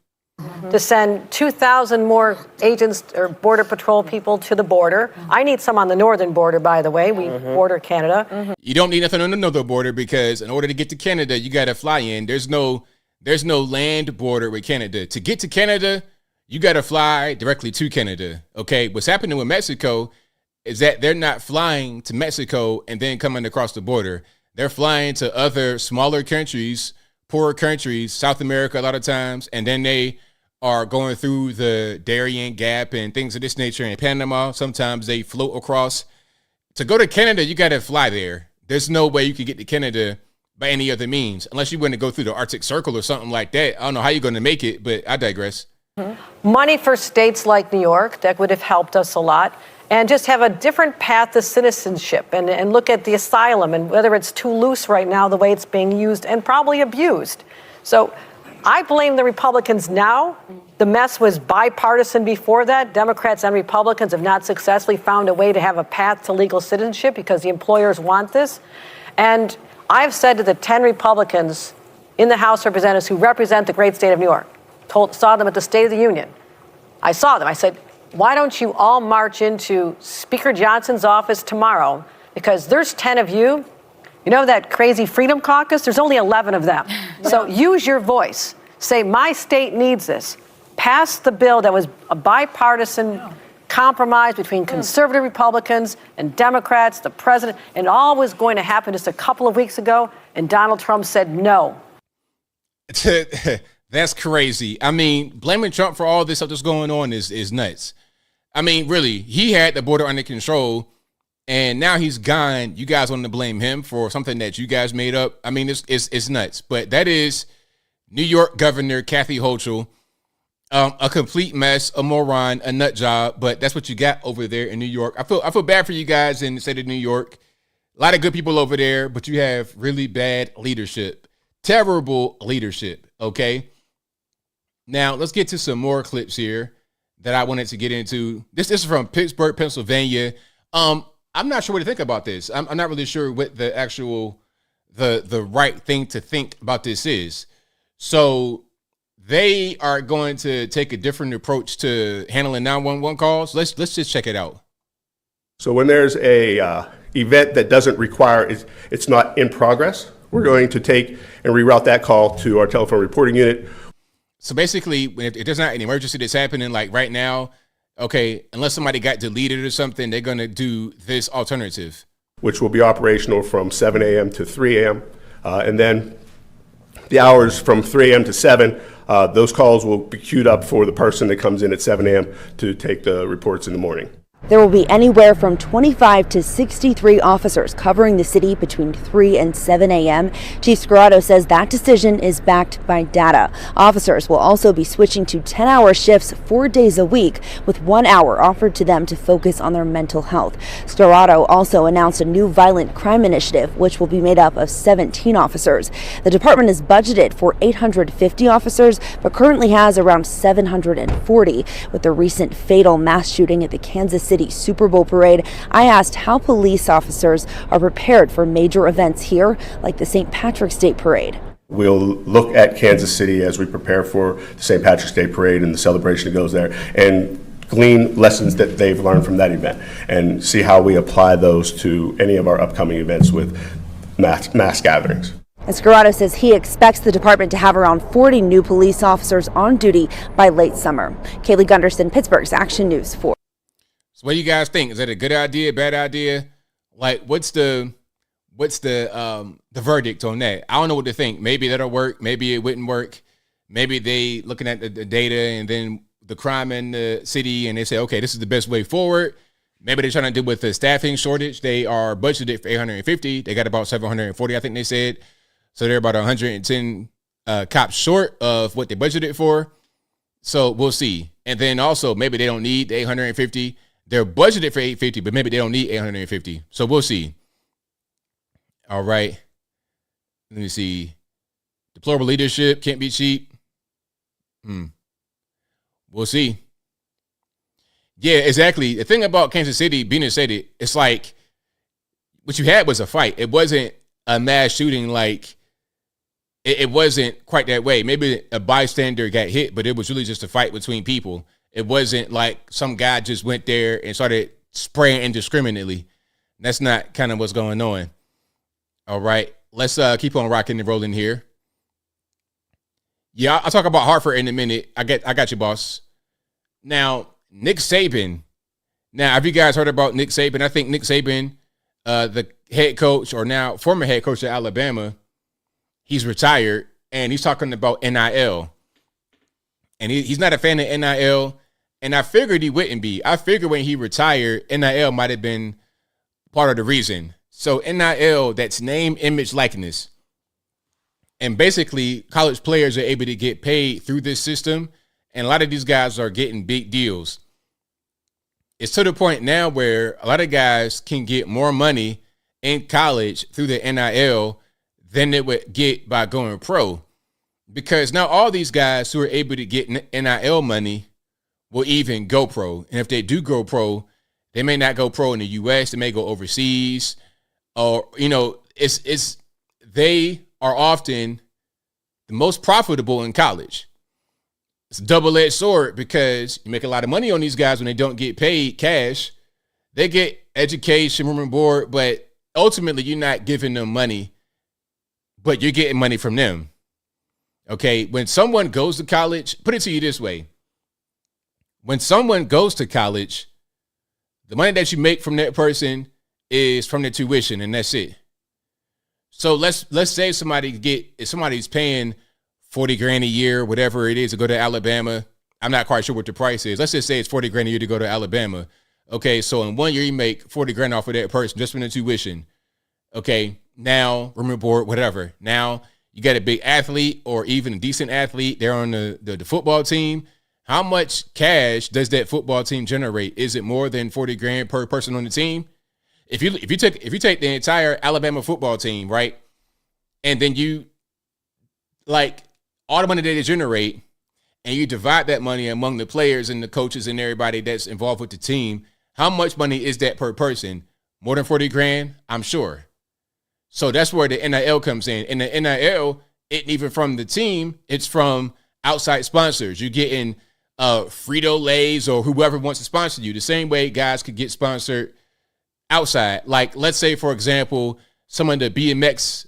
To send 2,000 more agents or Border Patrol people to the border. I need some on the northern border, by the way. We border Canada. You don't need nothing on the northern border, because in order to get to Canada, you got to fly in. There's no land border with Canada. To get to Canada, you got to fly directly to Canada. Okay. What's happening with Mexico is that they're not flying to Mexico and then coming across the border. They're flying to other smaller countries, poorer countries, South America a lot of times, and then they are going through the Darien Gap and things of this nature in Panama. Sometimes they float across. To go to Canada, you got to fly there. There's no way you can get to Canada by any other means, unless you want to go through the Arctic Circle or something like that. I don't know how you're going to make it, but I digress. Money for states like New York, that would have helped us a lot. And just have a different path to citizenship and look at the asylum and whether it's too loose right now, the way it's being used and probably abused. So I blame the Republicans now. The mess was bipartisan before that. Democrats and Republicans have not successfully found a way to have a path to legal citizenship because the employers want this. And I've said to the 10 Republicans in the House of Representatives who represent the great state of New York, saw them at the State of the Union. I saw them. I said, why don't you all march into Speaker Johnson's office tomorrow? Because there's 10 of you. You know that crazy Freedom Caucus? There's only 11 of them. So use your voice. Say, my state needs this. Pass the bill that was a bipartisan compromise between conservative Republicans and Democrats, the president, and all was going to happen just a couple of weeks ago, and Donald Trump said no. That's crazy. I mean, blaming Trump for all this stuff that's going on is nuts. I mean, really, he had the border under control, and now he's gone. You guys want to blame him for something that you guys made up? I mean, it's nuts. But that is New York Governor Kathy Hochul, a complete mess, a moron, a nut job. But that's what you got over there in New York. I feel bad for you guys in the state of New York. A lot of good people over there, but you have really bad leadership, terrible leadership. Okay. Now let's get to some more clips here that I wanted to get into. This is from Pittsburgh, Pennsylvania. I'm not sure what to think about this. I'm not really sure what the actual the right thing to think about this is. So they are going to take a different approach to handling 911 calls. Let's just check it out. So when there's a event that doesn't require, it's not in progress, we're going to take and reroute that call to our telephone reporting unit. So basically, if there's not an emergency that's happening like right now, okay, unless somebody got deleted or something, they're going to do this alternative. Which will be operational from 7 a.m. to 3 a.m. And then the hours from 3 a.m. to 7, those calls will be queued up for the person that comes in at 7 a.m. to take the reports in the morning. There will be anywhere from 25 to 63 officers covering the city between 3 and 7 a.m. Chief Scarrato says that decision is backed by data. Officers will also be switching to 10-hour shifts 4 days a week, with 1 hour offered to them to focus on their mental health. Scarrato also announced a new violent crime initiative, which will be made up of 17 officers. The department is budgeted for 850 officers, but currently has around 740. With the recent fatal mass shooting at the Kansas City Super Bowl parade, I asked how police officers are prepared for major events here, like the St. Patrick's Day parade. We'll look at Kansas City as we prepare for the St. Patrick's Day parade and the celebration that goes there, and glean lessons that they've learned from that event and see how we apply those to any of our upcoming events with mass gatherings. And Scarrato says he expects the department to have around 40 new police officers on duty by late summer. Kaylee Gunderson, Pittsburgh's Action News 4. So what do you guys think? Is that a good idea, bad idea? Like, what's the verdict on that? I don't know what to think. Maybe that'll work. Maybe it wouldn't work. Maybe they looking at the data and then the crime in the city and they say, okay, this is the best way forward. Maybe they're trying to deal with the staffing shortage. They are budgeted for 850. They got about 740, I think they said. So they're about 110 cops short of what they budgeted for. So we'll see. And then also maybe they don't need the 850. They're budgeted for 850, but maybe they don't need 850. So we'll see. All right. Let me see. Deplorable leadership can't be cheap. We'll see. Yeah, exactly. The thing about Kansas City, Bina said it, it's like what you had was a fight. It wasn't a mass shooting. Like it wasn't quite that way. Maybe a bystander got hit, but it was really just a fight between people. It wasn't like some guy just went there and started spraying indiscriminately. That's not kind of what's going on. All right. Let's keep on rocking and rolling here. Yeah, I'll talk about Hartford in a minute. I got you, boss. Now, Nick Saban. Now, have you guys heard about Nick Saban? I think Nick Saban, the head coach or now former head coach of Alabama, he's retired. and he's talking about NIL. And he's not a fan of NIL, and I figured he wouldn't be. I figured when he retired, NIL might have been part of the reason. So NIL, that's name, image, likeness. And basically, college players are able to get paid through this system, and a lot of these guys are getting big deals. It's to the point now where a lot of guys can get more money in college through the NIL than they would get by going pro. Because now all these guys who are able to get NIL money will even go pro. And if they do go pro, they may not go pro in the US, they may go overseas. Or, they are often the most profitable in college. It's a double-edged sword because you make a lot of money on these guys when they don't get paid cash. They get education, room and board, but ultimately you're not giving them money, but you're getting money from them. Okay, when someone goes to college, put it to you this way. When someone goes to college, the money that you make from that person is from their tuition, and that's it. So let's say if somebody's paying $40,000 a year, whatever it is, to go to Alabama. I'm not quite sure what the price is. Let's just say it's $40,000 a year to go to Alabama. Okay, so in 1 year you make $40,000 off of that person just from the tuition. Okay, now room and board, whatever. Now you got a big athlete or even a decent athlete. They're on the football team. How much cash does that football team generate? Is it more than $40,000 per person on the team? If you take the entire Alabama football team, right, and then you like all the money that they generate, and you divide that money among the players and the coaches and everybody that's involved with the team, how much money is that per person? More than $40,000, I'm sure. So that's where the NIL comes in. And the NIL isn't even from the team; it's from outside sponsors. You're getting Frito-Lays or whoever wants to sponsor you. The same way guys could get sponsored outside. Like, let's say, for example, some of the BMX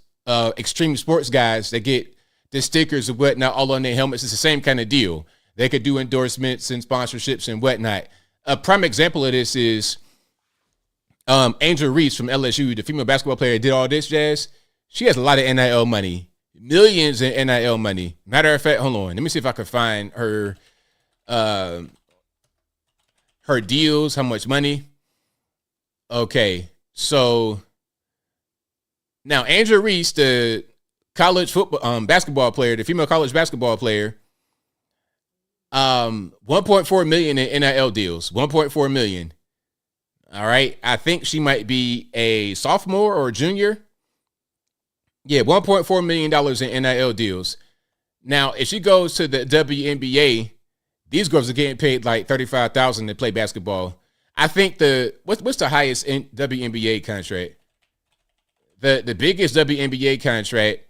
extreme sports guys that get the stickers and whatnot all on their helmets. It's the same kind of deal. They could do endorsements and sponsorships and whatnot. A prime example of this is Angel Reese from LSU, the female basketball player that did all this jazz. She has a lot of NIL money, millions in NIL money. Matter of fact, hold on. Let me see if I can find her deals, how much money. Okay, so now Angel Reese, the college football basketball player, the female college basketball player, $1.4 million in NIL deals. $1.4 million. All right, I think she might be a sophomore or a junior. Yeah, $1.4 million in NIL deals. Now, if she goes to the WNBA, these girls are getting paid like $35,000 to play basketball. I think what's the highest in WNBA contract? The biggest WNBA contract,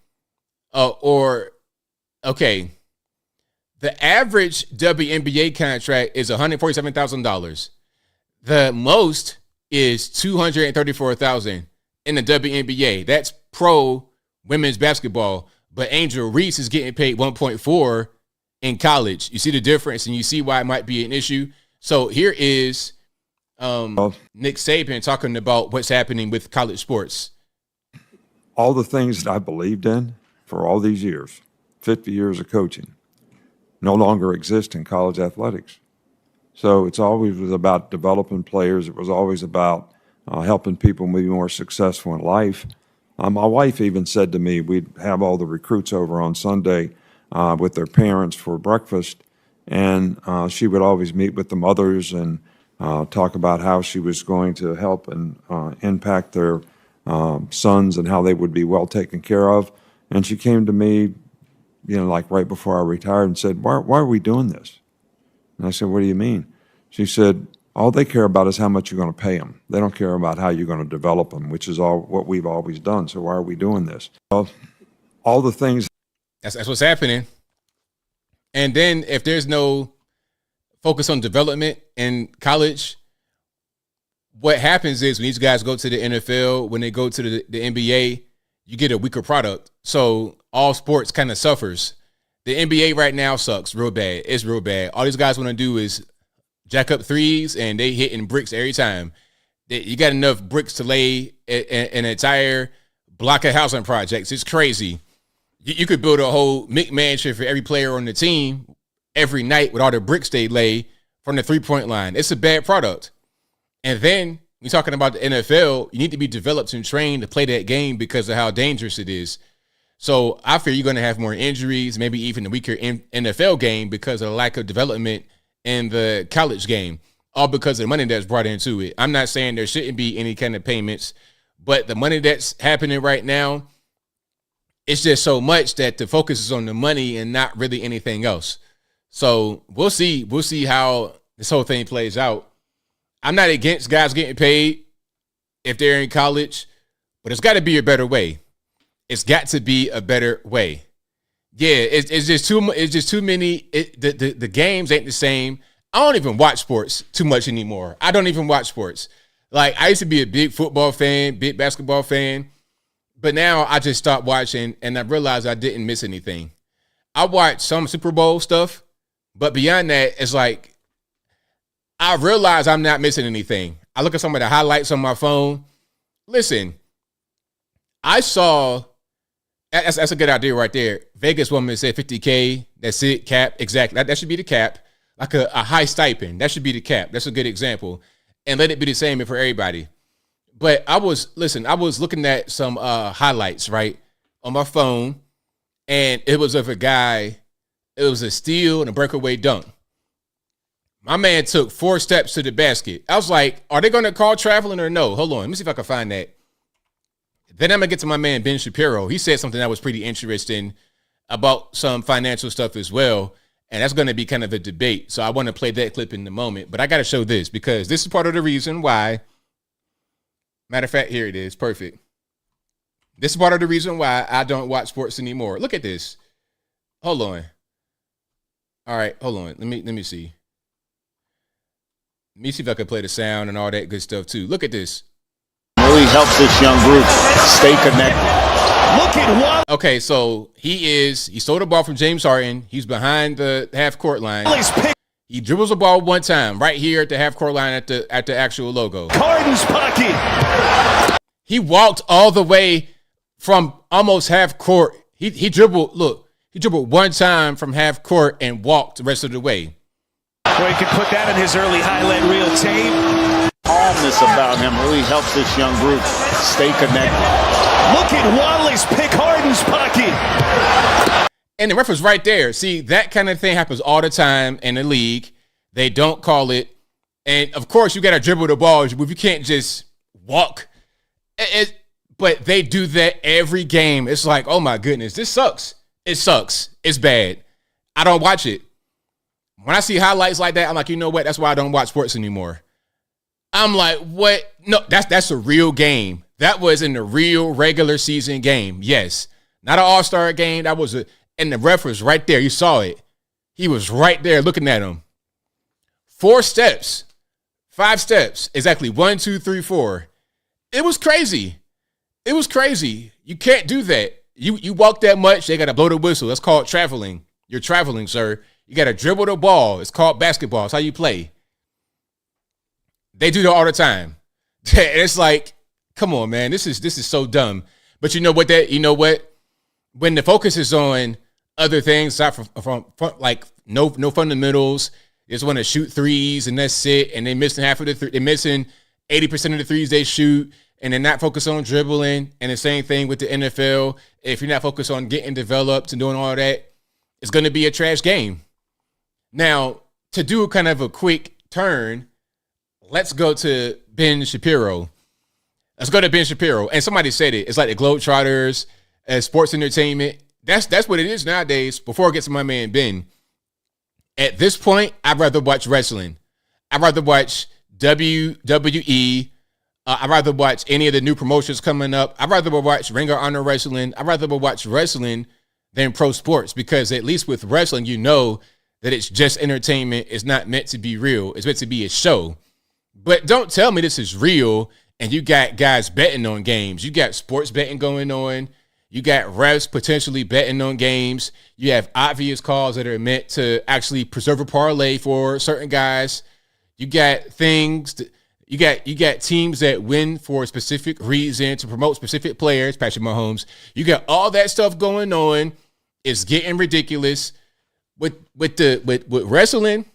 the average WNBA contract is $147,000. The most is $234,000 in the WNBA. That's pro women's basketball. But Angel Reese is getting paid $1.4 in college. You see the difference, and you see why it might be an issue. So here is Nick Saban talking about what's happening with college sports. All the things that I believed in for all these years, 50 years of coaching, no longer exist in college athletics. So it's always was about developing players. It was always about helping people be more successful in life. My wife even said to me, we'd have all the recruits over on Sunday with their parents for breakfast, and she would always meet with the mothers and talk about how she was going to help and impact their sons and how they would be well taken care of. And she came to me, like right before I retired and said, why are we doing this? And I said, what do you mean? She said, all they care about is how much you're going to pay them. They don't care about how you're going to develop them, which is all what we've always done. So why are we doing this? All the things. That's what's happening. And then if there's no focus on development in college, what happens is when these guys go to the NFL, when they go to the NBA, you get a weaker product. So all sports kind of suffers. The NBA right now sucks real bad. It's real bad. All these guys want to do is jack up threes, and they hitting bricks every time. You got enough bricks to lay an entire block of housing projects. It's crazy. You could build a whole McMansion for every player on the team every night with all the bricks they lay from the 3-point line. It's a bad product. And then we're talking about the NFL. You need to be developed and trained to play that game because of how dangerous it is. So I fear you're going to have more injuries, maybe even a weaker NFL game because of the lack of development in the college game, all because of the money that's brought into it. I'm not saying there shouldn't be any kind of payments, but the money that's happening right now, it's just so much that the focus is on the money and not really anything else. So we'll see. We'll see how this whole thing plays out. I'm not against guys getting paid if they're in college, but it's got to be a better way. It's got to be a better way. Yeah, it's just too many. The games ain't the same. I don't even watch sports too much anymore. I don't even watch sports. Like, I used to be a big football fan, big basketball fan, but now I just stopped watching, and I realized I didn't miss anything. I watch some Super Bowl stuff, but beyond that, it's like I realize I'm not missing anything. I look at some of the highlights on my phone. Listen, I saw that's a good idea right there. Vegas woman said $50K. That's it, cap. Exactly. That should be the cap. Like a high stipend. That should be the cap. That's a good example. And let it be the same for everybody. But I was looking at some highlights, right, on my phone, and it was of a guy. It was a steal and a breakaway dunk. My man took 4 steps to the basket. I was like, are they going to call traveling or no? Hold on. Let me see if I can find that. Then I'm going to get to my man, Ben Shapiro. He said something that was pretty interesting about some financial stuff as well. And that's going to be kind of a debate. So I want to play that clip in a moment. But I got to show this because this is part of the reason why. Matter of fact, here it is. Perfect. This is part of the reason why I don't watch sports anymore. Look at this. Hold on. All right, hold on. Let me see. Let me see if I can play the sound and all that good stuff too. Look at this. Really helps this young group stay connected. Look at what. Okay, so he stole the ball from James Harden. He's behind the half court line. He dribbles the ball one time right here at the half court line at the actual logo. Harden's pocket. He walked all the way from almost half court. He dribbled one time from half court and walked the rest of the way. Well, he can put that in his early highlight reel tape. Calmness about him really helps this young group stay connected. Look at Wallace pick Harden's pocket. And the reference right there. See, that kind of thing happens all the time in the league. They don't call it. And, of course, you got to dribble the ball. You can't just walk. But they do that every game. It's like, oh, my goodness, this sucks. It sucks. It's bad. I don't watch it. When I see highlights like that, I'm like, you know what? That's why I don't watch sports anymore. I'm like, what? No, that's a real game. That was in the real regular season game. Yes. Not an all-star game. That was and the ref was right there. You saw it. He was right there looking at him. 4 steps. 5 steps. Exactly. 1, 2, 3, 4. It was crazy. It was crazy. You can't do that. You walk that much, they got to blow the whistle. That's called traveling. You're traveling, sir. You got to dribble the ball. It's called basketball. It's how you play. They do that all the time. It's like, come on, man. This is so dumb. But you know what? When the focus is on other things, aside from like no fundamentals, they just want to shoot threes and that's it. And they're missing half of the they're missing 80% of the threes they shoot, and they're not focused on dribbling. And the same thing with the NFL. If you're not focused on getting developed and doing all that, it's going to be a trash game. Now, to do kind of a quick turn, let's go to Ben Shapiro. Let's go to Ben Shapiro. And somebody said it. It's like the Globetrotters, sports entertainment. That's what it is nowadays. Before I get to my man Ben, at this point, I'd rather watch wrestling. I'd rather watch WWE. I'd rather watch any of the new promotions coming up. I'd rather watch Ring of Honor wrestling. I'd rather watch wrestling than pro sports, because at least with wrestling, you know that it's just entertainment. It's not meant to be real. It's meant to be a show. But don't tell me this is real and you got guys betting on games. You got sports betting going on. You got refs potentially betting on games. You have obvious calls that are meant to actually preserve a parlay for certain guys. You got things You got teams that win for a specific reason to promote specific players, Patrick Mahomes. You got all that stuff going on. It's getting ridiculous. With wrestling,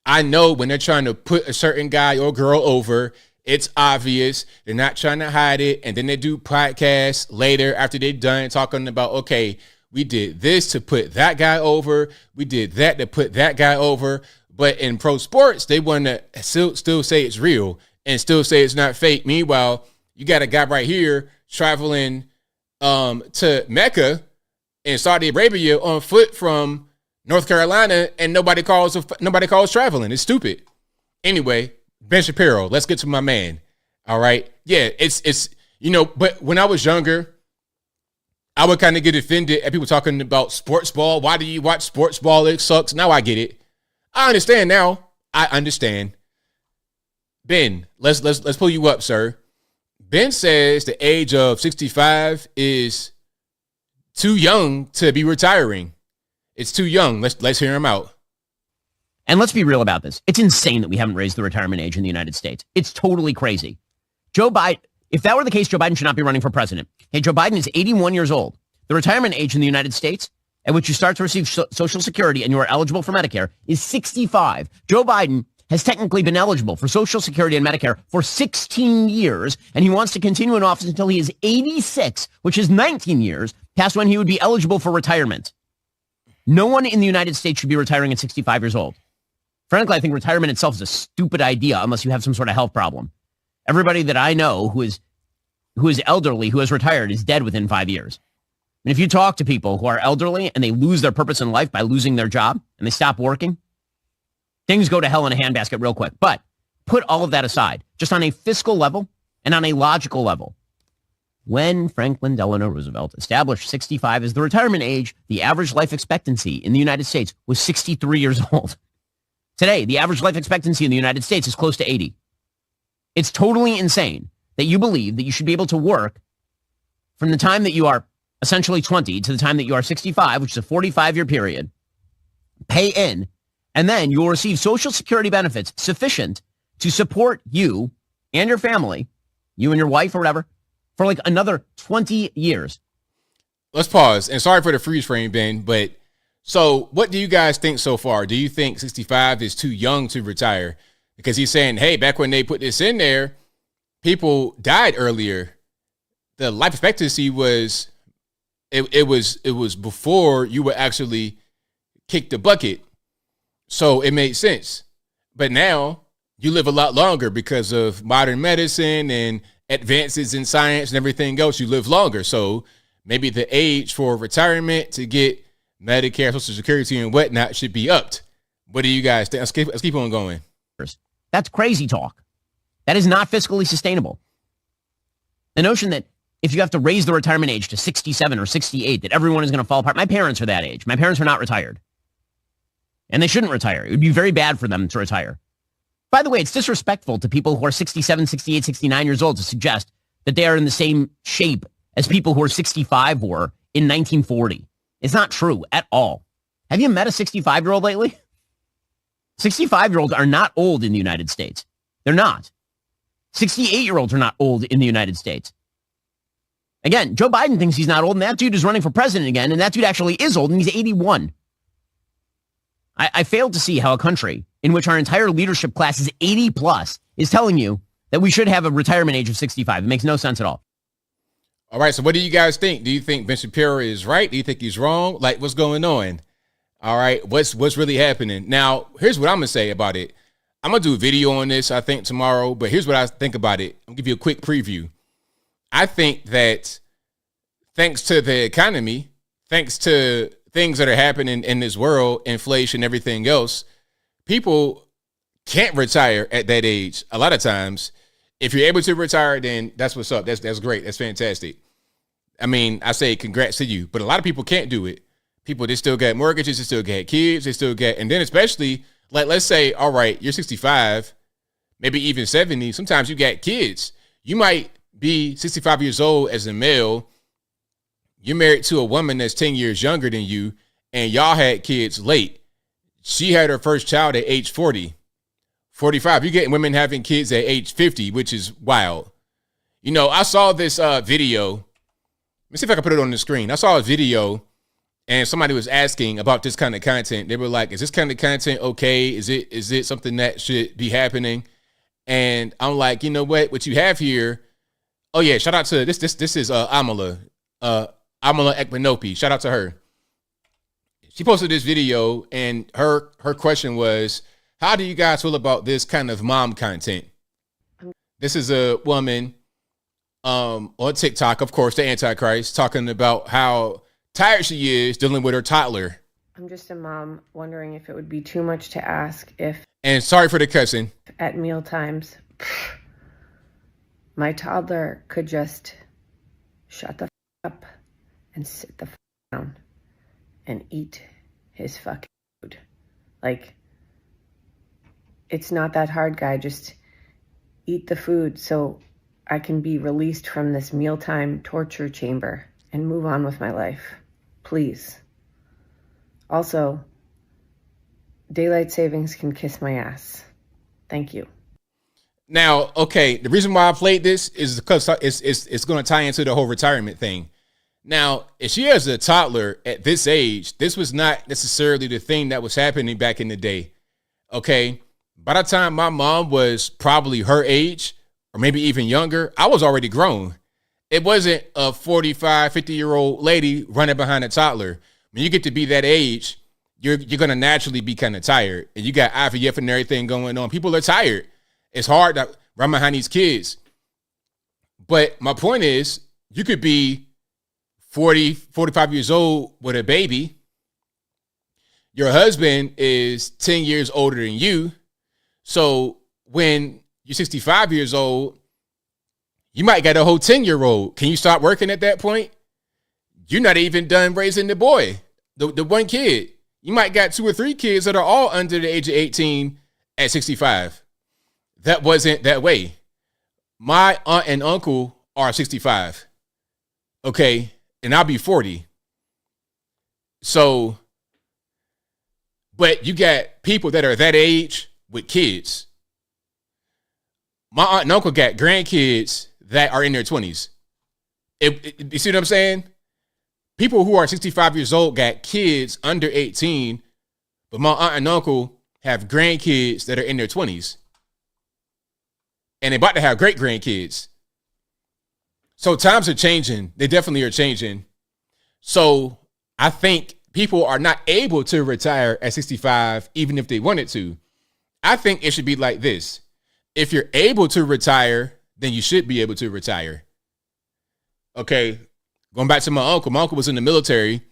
I know when they're trying to put a certain guy or girl over, it's obvious. They're not trying to hide it. And then they do podcasts later after they're done talking about, okay, we did this to put that guy over. We did that to put that guy over. But in pro sports, they want to still say it's real and still say it's not fake. Meanwhile, you got a guy right here traveling to Mecca in Saudi Arabia on foot from North Carolina, and nobody calls traveling. It's stupid. Anyway, Ben Shapiro, let's get to my man. All right. Yeah, it's but when I was younger, I would kind of get offended at people talking about sports ball. Why do you watch sports ball? It sucks. Now I get it. I understand now. I understand. Ben, let's pull you up, sir. Ben says the age of 65 is too young to be retiring. It's too young. Let's hear him out. And let's be real about this. It's insane that we haven't raised the retirement age in the United States. It's totally crazy. Joe Biden, if that were the case, Joe Biden should not be running for president. Hey, Joe Biden is 81 years old. The retirement age in the United States at which you start to receive Social Security and you are eligible for Medicare is 65. Joe Biden has technically been eligible for Social Security and Medicare for 16 years, and he wants to continue in office until he is 86, which is 19 years past when he would be eligible for retirement. No one in the United States should be retiring at 65 years old. Frankly, I think retirement itself is a stupid idea unless you have some sort of health problem. Everybody that I know who is elderly, who has retired, is dead within 5 years. And if you talk to people who are elderly and they lose their purpose in life by losing their job and they stop working, things go to hell in a handbasket real quick. But put all of that aside, just on a fiscal level and on a logical level. When Franklin Delano Roosevelt established 65 as the retirement age, the average life expectancy in the United States was 63 years old. Today, the average life expectancy in the United States is close to 80. It's totally insane that you believe that you should be able to work from the time that you are essentially 20 to the time that you are 65, which is a 45-year period, pay in, and then you will receive Social Security benefits sufficient to support you and your family, you and your wife or whatever, for like another 20 years. Let's pause. And sorry for the freeze frame, Ben, but so what do you guys think so far? Do you think 65 is too young to retire? Because he's saying, hey, back when they put this in there, people died earlier. The life expectancy was, it was before you would actually kick the bucket. So it made sense. But now you live a lot longer because of modern medicine and advances in science and everything else. You live longer. So maybe the age for retirement to get Medicare, Social Security, and whatnot should be upped. What do you guys think? Let's keep on going. That's crazy talk. That is not fiscally sustainable. The notion that if you have to raise the retirement age to 67 or 68, that everyone is going to fall apart. My parents are that age. My parents are not retired. And they shouldn't retire. It would be very bad for them to retire. By the way, it's disrespectful to people who are 67, 68, 69 years old to suggest that they are in the same shape as people who are 65 were in 1940. It's not true at all. Have you met a 65-year-old lately? 65-year-olds are not old in the United States. They're not. 68-year-olds are not old in the United States. Again, Joe Biden thinks he's not old, and that dude is running for president again, and that dude actually is old, and he's 81. I failed to see how a country in which our entire leadership class is 80 plus is telling you that we should have a retirement age of 65. It makes no sense at all. All right, so what do you guys think? Do you think Ben Shapiro is right? Do you think he's wrong? Like, what's going on? All right, what's really happening? Now, here's what I'm going to say about it. I'm going to do a video on this, I think, tomorrow, but here's what I think about it. I'll give you a quick preview. I think that thanks to the economy, thanks to things that are happening in this world, inflation, everything else, people can't retire at that age. A lot of times, if you're able to retire, then that's what's up. That's great. That's fantastic. I mean, I say congrats to you, but a lot of people can't do it. People, they still got mortgages, they still got kids, they still got, and then especially, like, let's say, all right, you're 65, maybe even 70. Sometimes you got kids. You might be 65 years old as a male. You're married to a woman that's 10 years younger than you, and y'all had kids late. She had her first child at age 40. 45. You're getting women having kids at age 50, which is wild. You know, I saw this video. Let me see if I can put it on the screen. I saw a video and somebody was asking about this kind of content. They were like, is this kind of content okay? Is it something that should be happening? And I'm like, you know what you have here. Oh yeah, shout out to this is Amala. Amala Ekmanopi. Shout out to her. She posted this video and her question was, how do you guys feel about this kind of mom content? This is a woman on TikTok, of course, the Antichrist, talking about how tired she is dealing with her toddler. I'm just a mom wondering if it would be too much to ask if, and sorry for the cussing, at meal times, my toddler could just shut the up and sit the down and eat his fucking food. Like, it's not that hard, guy. Just eat the food so I can be released from this mealtime torture chamber and move on with my life. Please. Also, daylight savings can kiss my ass. Thank you. Now, okay, the reason why I played this is because it's going to tie into the whole retirement thing. Now, if she has a toddler at this age, this was not necessarily the thing that was happening back in the day. Okay, by the time my mom was probably her age, or maybe even younger, I was already grown. It wasn't a 45, 50-year-old lady running behind a toddler. When you get to be that age, you're going to naturally be kind of tired. And you got IVF and everything going on. People are tired. It's hard to run behind these kids. But my point is, you could be 40, 45 years old with a baby. Your husband is 10 years older than you. So when you're 65 years old, you might get a whole 10-year-old. Can you start working at that point? You're not even done raising the boy, the one kid. You might got 2 or 3 kids that are all under the age of 18 at 65. That wasn't that way. My aunt and uncle are 65. Okay, and I'll be 40. So, but you got people that are that age with kids. My aunt and uncle got grandkids that are in their 20s. You see what I'm saying? People who are 65 years old got kids under 18, but my aunt and uncle have grandkids that are in their 20s. And they're about to have great grandkids. So times are changing. They definitely are changing. So I think people are not able to retire at 65, even if they wanted to. I think it should be like this. If you're able to retire, then you should be able to retire. Okay, going back to my uncle was in the military.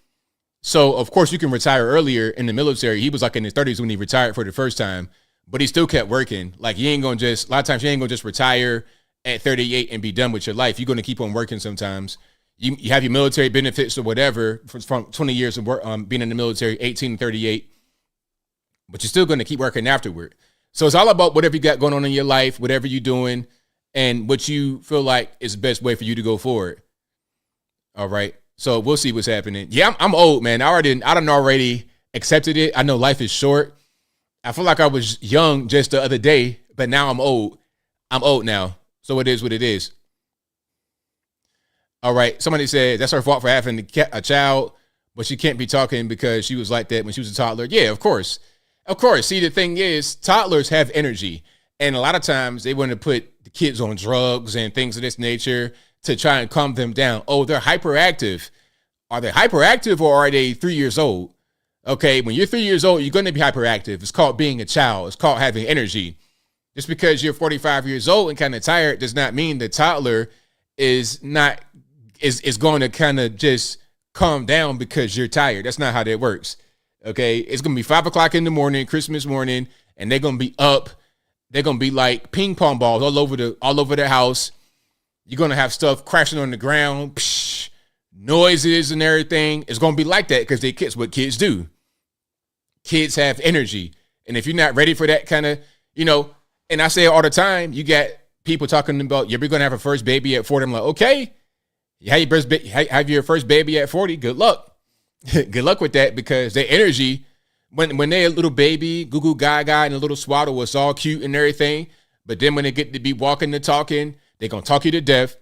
So, of course, you can retire earlier in the military. He was like in his 30s when he retired for the first time, but he still kept working. Like, a lot of times you ain't going to just retire at 38 and be done with your life. You're going to keep on working sometimes. You have your military benefits or whatever from 20 years of work, being in the military, 18 and 38, but you're still going to keep working afterward. So it's all about whatever you got going on in your life, whatever you're doing, and what you feel like is the best way for you to go forward. All right. So we'll see what's happening. Yeah, I'm old, man. I done already accepted it. I know life is short. I feel like I was young just the other day, but now I'm old. I'm old now. So it is what it is. All right. Somebody said that's her fault for having a child, but she can't be talking because she was like that when she was a toddler. Yeah, of course. Of course. See, the thing is, toddlers have energy. And a lot of times they want to put the kids on drugs and things of this nature to try and calm them down. Oh, they're hyperactive. Are they hyperactive or are they 3 years old? Okay, when you're 3 years old, you're going to be hyperactive. It's called being a child. It's called having energy. Just because you're 45 years old and kind of tired does not mean the toddler is going to kind of just calm down because you're tired. That's not how that works. Okay, it's going to be 5 o'clock in the morning, Christmas morning, and they're going to be up. They're going to be like ping pong balls all over the house. You're going to have stuff crashing on the ground, noises and everything. It's going to be like that because kids, what kids do. Kids have energy. And if you're not ready for that kind of, and I say it all the time, you got people talking about, you're going to have a first baby at 40. I'm like, okay, have your first baby at 40. Good luck. Good luck with that because their energy, when they're a little baby, goo goo gaga and a little swaddle, it's all cute and everything. But then when they get to be walking and talking, they're going to talk you to death.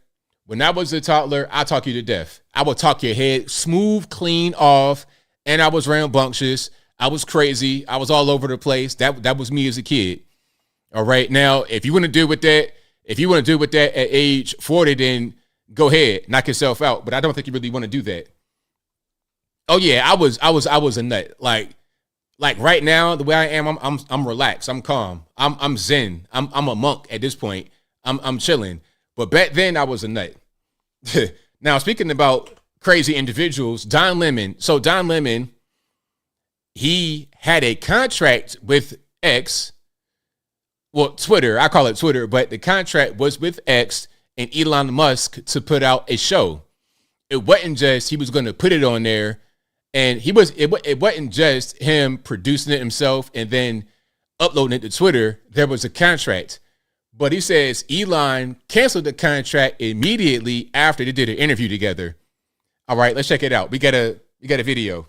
When I was a toddler, I talk you to death. I would talk your head smooth, clean off, and I was rambunctious. I was crazy. I was all over the place. That was me as a kid. All right. Now, if you want to deal with that, at age 40, then go ahead, knock yourself out. But I don't think you really want to do that. Oh yeah, I was a nut. Like right now, the way I am, I'm relaxed. I'm calm. I'm zen. I'm a monk at this point. I'm chilling. But back then, I was a nut. Now, speaking about crazy individuals, Don Lemon. So Don Lemon, he had a contract with X. Well, Twitter. I call it Twitter, but the contract was with X and Elon Musk to put out a show. It wasn't just he was going to put it on there, and it wasn't just him producing it himself and then uploading it to Twitter. There was a contract. But he says Elon canceled the contract immediately after they did an interview together. All right, let's check it out. We got a video.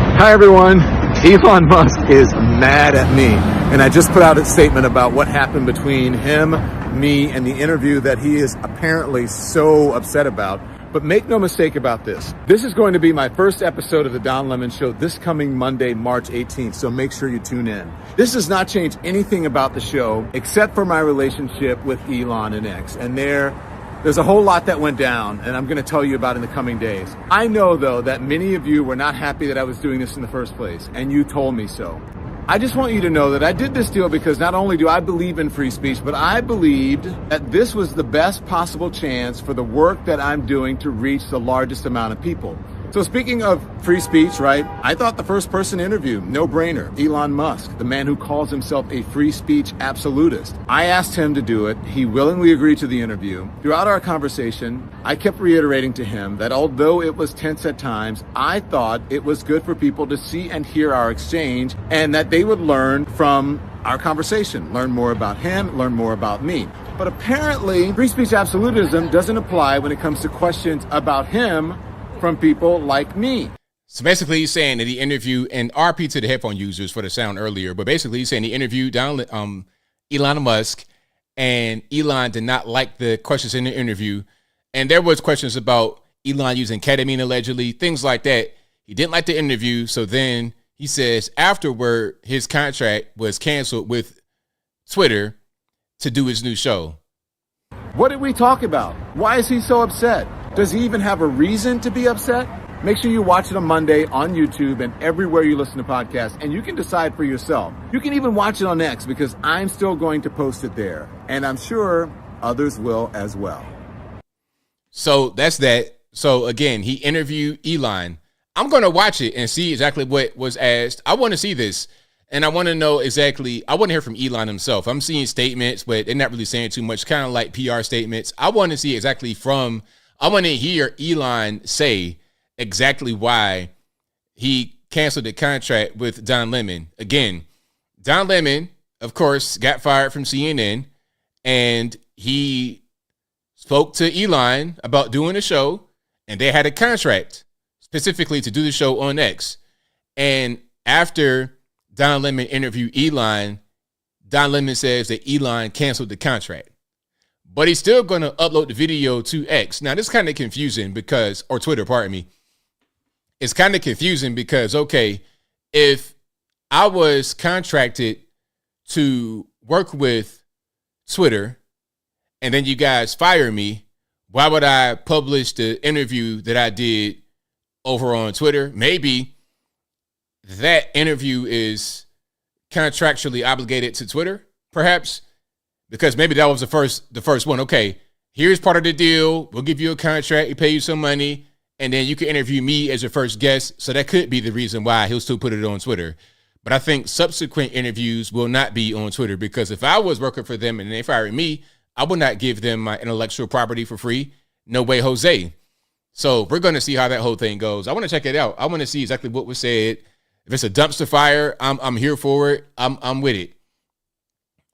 Hi, everyone. Elon Musk is mad at me. And I just put out a statement about what happened between him, me, and the interview that he is apparently so upset about. But make no mistake about this. This is going to be my first episode of the Don Lemon Show this coming Monday, March 18th. So make sure you tune in. This does not change anything about the show except for my relationship with Elon and X. And there's a whole lot that went down, and I'm going to tell you about in the coming days. I know, though, that many of you were not happy that I was doing this in the first place, and you told me so. I just want you to know that I did this deal because not only do I believe in free speech, but I believed that this was the best possible chance for the work that I'm doing to reach the largest amount of people. So speaking of free speech, right, I thought the first person interview, no brainer, Elon Musk, the man who calls himself a free speech absolutist. I asked him to do it. He willingly agreed to the interview. Throughout our conversation, I kept reiterating to him that although it was tense at times, I thought it was good for people to see and hear our exchange and that they would learn from our conversation, learn more about him, learn more about me. But apparently, free speech absolutism doesn't apply when it comes to questions about him from people like me. So basically he's saying that he interviewed, and RP to the headphone users for the sound earlier, but basically he's saying he interviewed Elon Musk, and Elon did not like the questions in the interview. And there was questions about Elon using ketamine allegedly, things like that. He didn't like the interview. So then he says afterward, his contract was canceled with Twitter to do his new show. What did we talk about? Why is he so upset? Does he even have a reason to be upset? Make sure you watch it on Monday on YouTube and everywhere you listen to podcasts, and you can decide for yourself. You can even watch it on X because I'm still going to post it there, and I'm sure others will as well. So that's that. So again, he interviewed Elon. I'm going to watch it and see exactly what was asked. I want to see this, and I want to know exactly. I want to hear from Elon himself. I'm seeing statements, but they're not really saying too much, kind of like PR statements. I want to see exactly I want to hear Elon say exactly why he canceled the contract with Don Lemon. Again, Don Lemon, of course, got fired from CNN, and he spoke to Elon about doing a show, and they had a contract specifically to do the show on X. And after Don Lemon interviewed Elon, Don Lemon says that Elon canceled the contract. But he's still going to upload the video to X. Now, this is kind of confusing or Twitter, pardon me. It's kind of confusing because, okay, if I was contracted to work with Twitter and then you guys fire me, why would I publish the interview that I did over on Twitter? Maybe that interview is contractually obligated to Twitter, perhaps. Because maybe that was the first one. Okay, here's part of the deal. We'll give you a contract, we pay you some money, and then you can interview me as your first guest. So that could be the reason why he'll still put it on Twitter. But I think subsequent interviews will not be on Twitter, because if I was working for them and they fired me, I would not give them my intellectual property for free. No way, Jose. So we're going to see how that whole thing goes. I want to check it out. I want to see exactly what was said. If it's a dumpster fire, I'm here for it. I'm with it.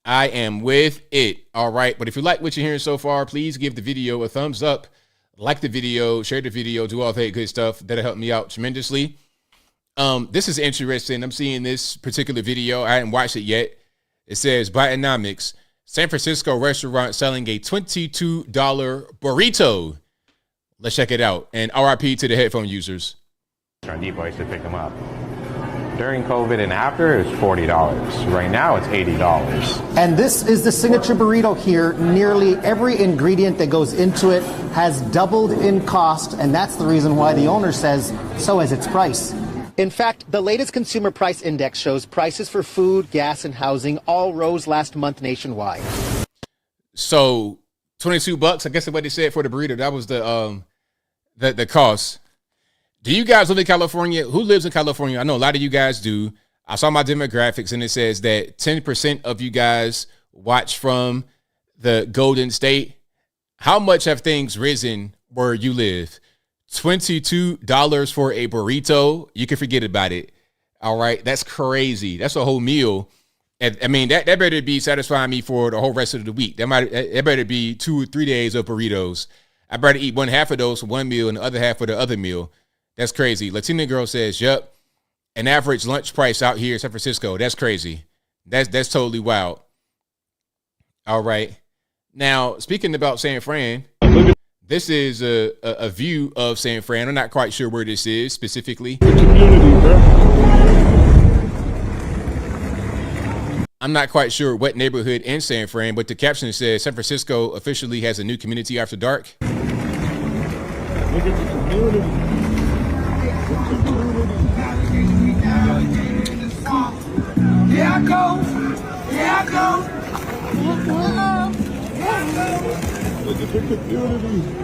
I am with it. All right. But if you like what you're hearing so far, please give the video a thumbs up, like the video, share the video, do all that good stuff. That'll help me out tremendously. This is interesting. I'm seeing this particular video. I hadn't watched it yet. It says Bidenomics, San Francisco restaurant selling a $22 burrito. Let's check it out. And RIP to the headphone users. Depot used to pick them up. During COVID and after, it was $40. Right now, it's $80. And this is the signature burrito here. Nearly every ingredient that goes into it has doubled in cost, and that's the reason why the owner says so has its price. In fact, the latest consumer price index shows prices for food, gas, and housing all rose last month nationwide. So $22, I guess is what they said for the burrito. That was the cost. Do you guys live in California? Who lives in California? I know a lot of you guys do. I saw my demographics and it says that 10% of you guys watch from the Golden State. How much have things risen where you live? $22 for a burrito. You can forget about it. All right. That's crazy. That's a whole meal. And I mean, that better be satisfying me for the whole rest of the week. That better be 2 or 3 days of burritos. I better eat one half of those for one meal and the other half for the other meal. That's crazy. Latina girl says, yep. An average lunch price out here in San Francisco. That's crazy. That's totally wild. All right. Now, speaking about San Fran, this is a view of San Fran. I'm not quite sure where this is specifically. I'm not quite sure what neighborhood in San Fran, but the caption says San Francisco officially has a new community after dark. Look at the community. Here I go. Here I go. Look at the community.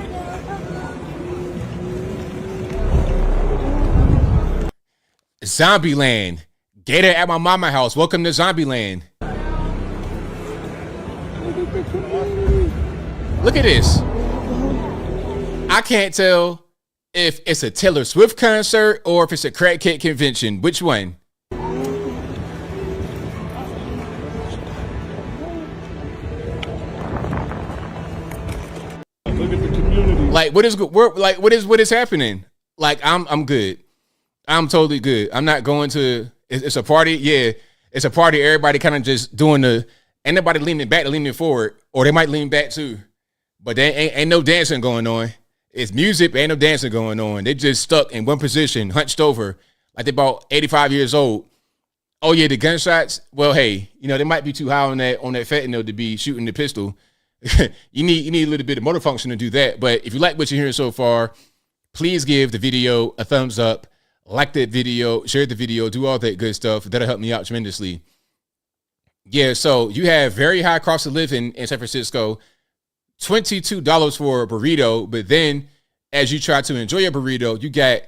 Zombieland. Gator at my mama house. Welcome to Zombieland. Look at this. I can't tell if it's a Taylor Swift concert or if it's a crackhead convention. Which one? Look at the community. Like what is happening? Like I'm good. I'm totally good. I'm not going to. It's a party. Yeah, it's a party. Everybody kind of just doing the. Ain't nobody leaning back, leaning forward, or they might lean back too. But there ain't no dancing going on. It's music, but ain't no dancing going on. They just stuck in one position, hunched over, like they're about 85 years old. Oh yeah, the gunshots. Well, hey, they might be too high on that fentanyl to be shooting the pistol. you need a little bit of motor function to do that. But if you like what you're hearing so far, please give the video a thumbs up, like that video, share the video, do all that good stuff. That'll help me out tremendously. Yeah, so you have very high cost of living in San Francisco, $22 for a burrito, but then as you try to enjoy your burrito, you got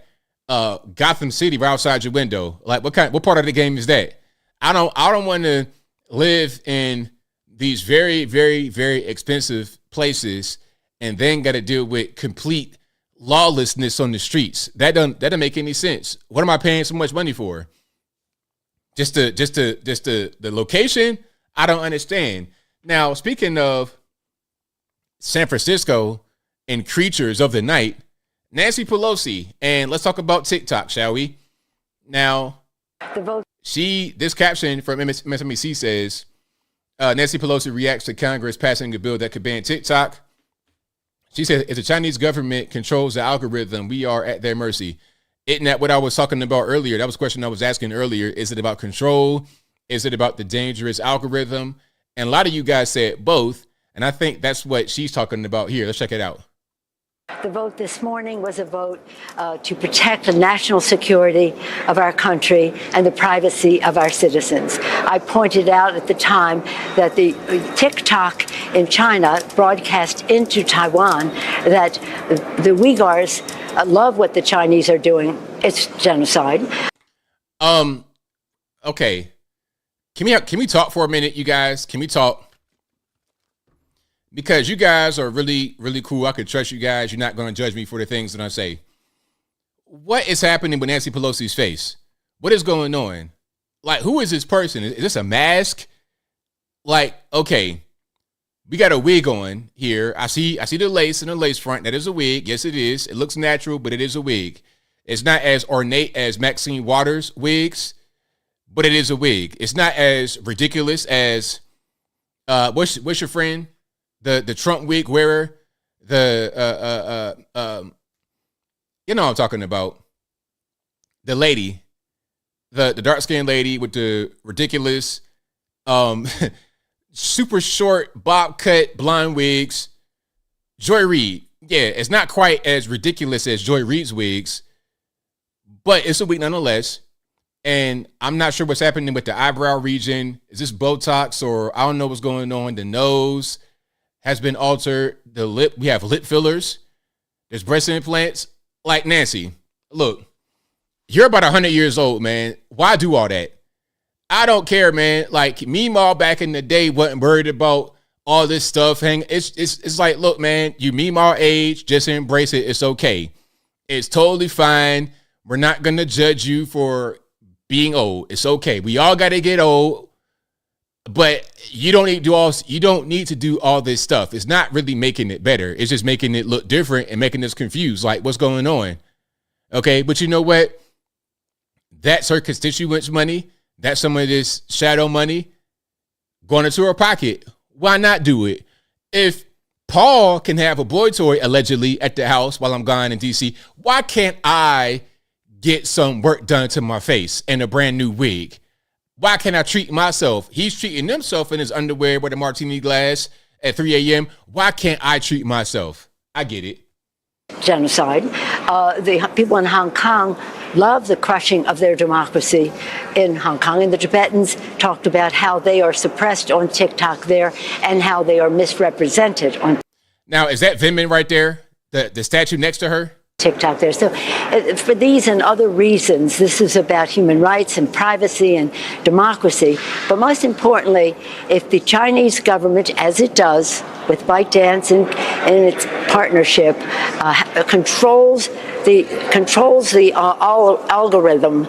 Gotham City right outside your window. Like what part of the game is that? I don't want to live in these very, very, very expensive places and then got to deal with complete lawlessness on the streets. That doesn't make any sense. What am I paying so much money for? Just the location? I don't understand. Now, speaking of San Francisco and creatures of the night, Nancy Pelosi, and let's talk about TikTok, shall we? Now, this caption from MSNBC says, Nancy Pelosi reacts to Congress passing a bill that could ban TikTok. She said, if the Chinese government controls the algorithm, we are at their mercy. Isn't that what I was talking about earlier? That was a question I was asking earlier. Is it about control? Is it about the dangerous algorithm? And a lot of you guys said both. And I think that's what she's talking about here. Let's check it out. The vote this morning was a vote to protect the national security of our country and the privacy of our citizens. I pointed out at the time that the TikTok in China broadcast into Taiwan that the Uyghurs love what the Chinese are doing. It's genocide. Okay. Can we talk for a minute, you guys? Can we talk? Because you guys are really, really cool. I could trust you guys. You're not going to judge me for the things that I say. What is happening with Nancy Pelosi's face? What is going on? Like, who is this person? Is this a mask? Like, okay, we got a wig on here. I see the lace and the lace front. That is a wig. Yes, it is. It looks natural, but it is a wig. It's not as ornate as Maxine Waters' wigs, but it is a wig. It's not as ridiculous as what's your friend? The Trump wig wearer, you know what I'm talking about. The lady, the dark-skinned lady with the ridiculous super short bob cut blonde wigs. Joy Reid. Yeah, it's not quite as ridiculous as Joy Reid's wigs, but it's a wig nonetheless. And I'm not sure what's happening with the eyebrow region. Is this Botox or I don't know what's going on. The nose has been altered. The lip, we have lip fillers. There's breast implants. Like, Nancy, look, you're about 100 years old, man. Why do all that? I don't care, man. Like, Meemaw back in the day wasn't worried about all this stuff. It's like, look, man, you Meemaw age, just embrace it. It's okay. It's totally fine. We're not going to judge you for being old. It's okay. We all got to get old, but you don't need to do all this stuff. It's not really making it better. It's just making it look different and making us confused. Like, what's going on? Okay. But you know what? That's her constituents' money. That's some of this shadow money going into her pocket. Why not do it? If Paul can have a boy toy allegedly at the house while I'm gone in DC, why can't I get some work done to my face and a brand new wig? Why can't I treat myself? He's treating himself in his underwear with a martini glass at 3 a.m. Why can't I treat myself? I get it. Genocide. The people in Hong Kong love the crushing of their democracy in Hong Kong. And the Tibetans talked about how they are suppressed on TikTok there and how they are misrepresented on. Now, is that Vindman right there? The statue next to her? TikTok there. So for these and other reasons, this is about human rights and privacy and democracy. But most importantly, if the Chinese government, as it does with ByteDance and its partnership, controls the algorithm,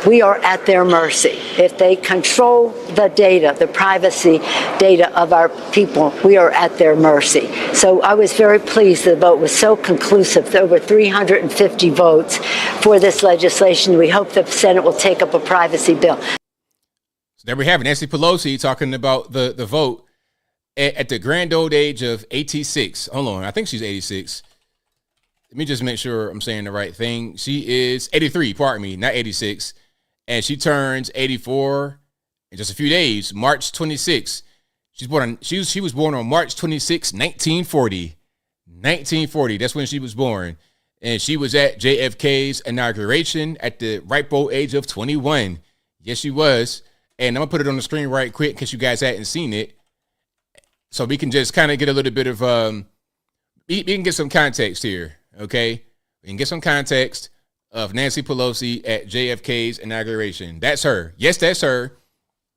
we are at their mercy. If they control the data, the privacy data of our people, we are at their mercy. So I was very pleased the vote was so conclusive, over 350 votes for this legislation. We hope the Senate will take up a privacy bill. So there we have it. Nancy Pelosi talking about the vote at the grand old age of 86. Hold on. I think she's 86. Let me just make sure I'm saying the right thing. She is 83, pardon me, not 86. And she turns 84 in just a few days, March 26. She was born on March 26, 1940. 1940, that's when she was born. And she was at JFK's inauguration at the ripe old age of 21. Yes, she was. And I'm going to put it on the screen right quick in case you guys hadn't seen it. So we can just kind of get a little bit of, we can get some context here, okay? We can get some context of Nancy Pelosi at JFK's inauguration. That's her. Yes, that's her.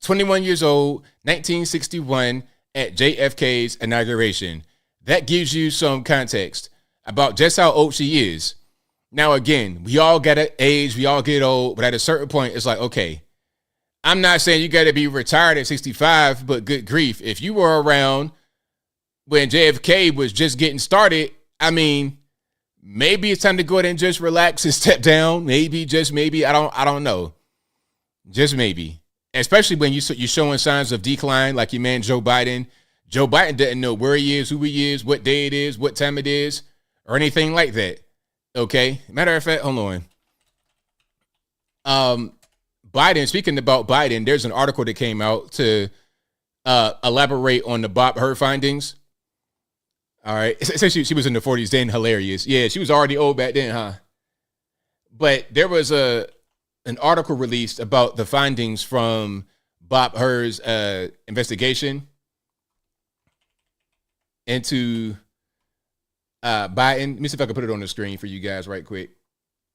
21 years old, 1961 at JFK's inauguration. That gives you some context about just how old she is. Now, again, we all got to age, we all get old, but at a certain point, it's like, okay, I'm not saying you got to be retired at 65, but good grief. If you were around when JFK was just getting started, I mean, maybe it's time to go ahead and just relax and step down. Maybe, just maybe. I don't know. Just maybe. Especially when you're showing signs of decline, like your man Joe Biden. Joe Biden doesn't know where he is, who he is, what day it is, what time it is, or anything like that. Okay? Matter of fact, hold on. Biden, speaking about Biden, there's an article that came out to elaborate on the Bob Hur findings. All right. Essentially, she was in the 40s then. Hilarious. Yeah, she was already old back then, huh? But there was an article released about the findings from Bob Hur's investigation into Biden. Let me see if I can put it on the screen for you guys right quick.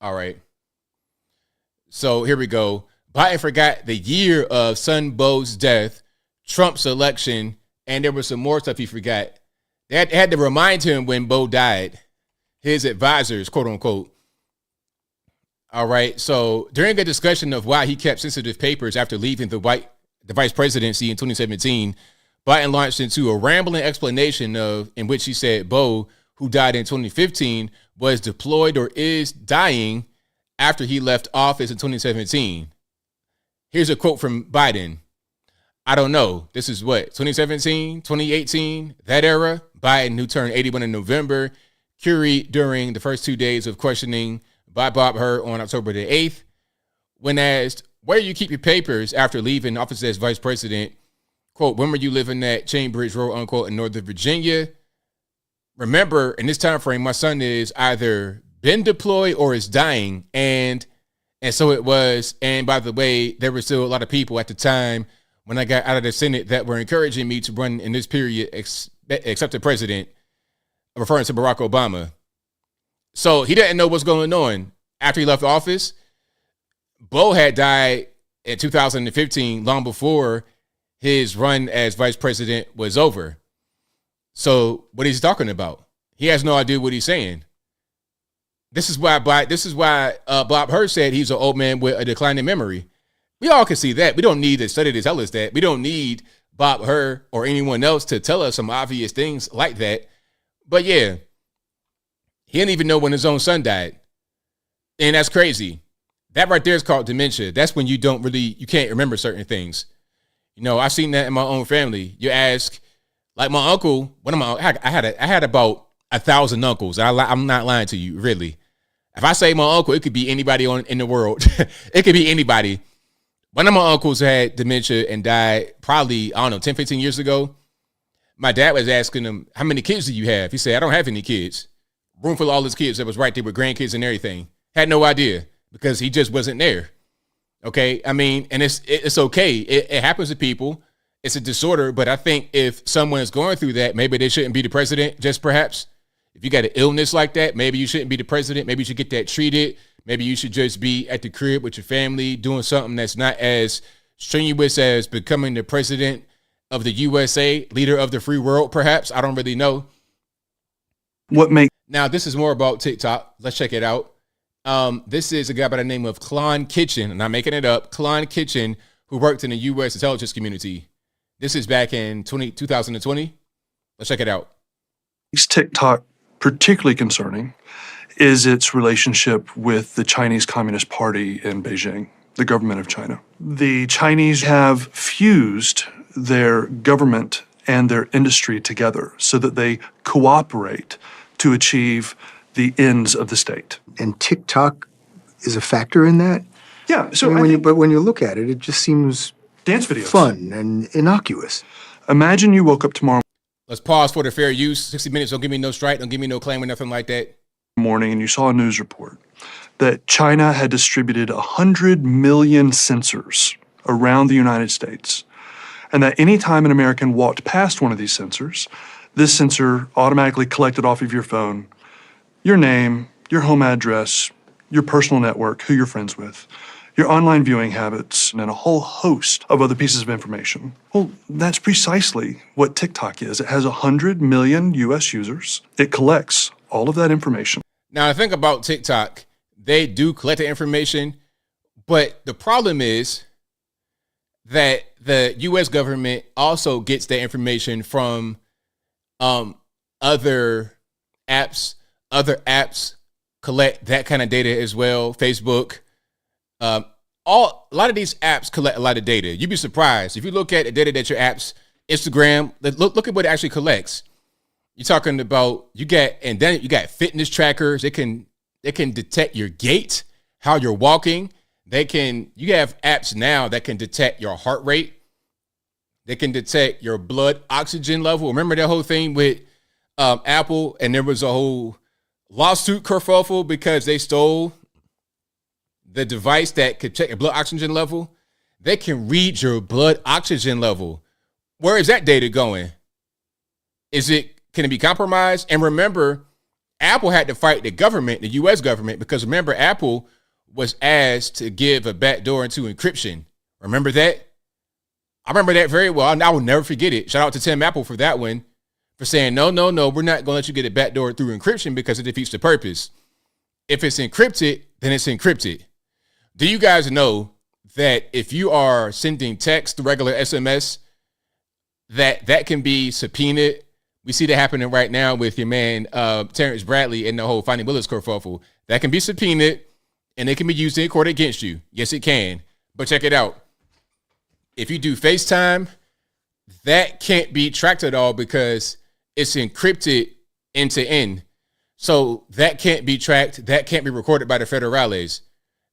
All right. So here we go. Biden forgot the year of son Bo's death, Trump's election, and there was some more stuff he forgot. They had to remind him when Bo died, his advisors, quote unquote. All right. So during a discussion of why he kept sensitive papers after leaving the vice presidency in 2017, Biden launched into a rambling explanation in which he said Bo, who died in 2015, was deployed or is dying after he left office in 2017. Here's a quote from Biden. I don't know. This is what, 2017, 2018, that era? Biden, who turned 81 in November, queried during the first 2 days of questioning by Bob Hur on October the 8th. When asked, where do you keep your papers after leaving office as vice president? Quote, when were you living at Chainbridge Road, unquote, in Northern Virginia? Remember, in this time frame, my son is either been deployed or is dying. And so it was. And by the way, there were still a lot of people at the time when I got out of the Senate that were encouraging me to run in this period, except the president, referring to Barack Obama. So he didn't know what's going on. After he left office, Bo had died in 2015, long before his run as vice president was over. So what he's talking about, he has no idea what he's saying. This is why Bob Hur said he's an old man with a declining memory. We all can see that. We don't need a study to tell us that. We don't need Bob Hur or anyone else to tell us some obvious things like that. But yeah, he didn't even know when his own son died. And that's crazy. That right there is called dementia. That's when you can't remember certain things. You know, I've seen that in my own family. You ask, like my uncle, I had about 1,000 uncles. I'm not lying to you, really. If I say my uncle, it could be anybody in the world. It could be anybody. One of my uncles had dementia and died probably, 10, 15 years ago. My dad was asking him, how many kids do you have? He said, I don't have any kids. Room full of all his kids that was right there with grandkids and everything. Had no idea because he just wasn't there. Okay? I mean, and it's okay. It happens to people. It's a disorder, but I think if someone is going through that, maybe they shouldn't be the president, just perhaps. If you got an illness like that, maybe you shouldn't be the president. Maybe you should get that treated. Maybe you should just be at the crib with your family doing something that's not as strenuous as becoming the president of the USA, leader of the free world, perhaps. I don't really know. Now, this is more about TikTok. Let's check it out. This is a guy by the name of Klon Kitchen, and I'm making it up, Klon Kitchen, who worked in the U.S. intelligence community. This is back in 2020. Let's check it out. TikTok particularly concerning is its relationship with the Chinese Communist Party in Beijing, the government of China. The Chinese have fused their government and their industry together so that they cooperate to achieve the ends of the state. And TikTok is a factor in that? Yeah. So when you look at it, it just seems dance videos, fun and innocuous. Imagine you woke up tomorrow Let's pause for the fair use. 60 minutes. Don't give me no strike. Don't give me no claim or nothing like that. morning and you saw a news report that China had distributed 100 million sensors around the United States, and that any time an American walked past one of these sensors, this sensor automatically collected off of your phone your name, your home address, your personal network, who you're friends with, your online viewing habits, and a whole host of other pieces of information. Well, that's precisely what TikTok is. It has 100 million US users. It collects all of that information. Now, I think about TikTok, they do collect the information, but the problem is that the US government also gets the information from other apps. Other apps collect that kind of data as well. Facebook, a lot of these apps collect a lot of data. You'd be surprised if you look at the data that your apps, Instagram, look at what it actually collects. You're talking about you got fitness trackers. They can detect your gait, how you're walking. You have apps now that can detect your heart rate. They can detect your blood oxygen level. Remember that whole thing with Apple, and there was a whole lawsuit kerfuffle because they stole the device that could check your blood oxygen level. They can read your blood oxygen level. Where is that data going? Can it be compromised? And remember, Apple had to fight the government, the US government, because remember, Apple was asked to give a backdoor into encryption. Remember that? I remember that very well. And I will never forget it. Shout out to Tim Apple for that one, for saying, no, we're not going to let you get a backdoor through encryption because it defeats the purpose. If it's encrypted, then it's encrypted. Do you guys know that if you are sending text, regular SMS, that can be subpoenaed? We see that happening right now with your man, Terrence Bradley, and the whole Finding Willis kerfuffle. That can be subpoenaed, and it can be used in court against you. Yes, it can. But check it out. If you do FaceTime, that can't be tracked at all because it's encrypted end to end. So that can't be tracked. That can't be recorded by the federales.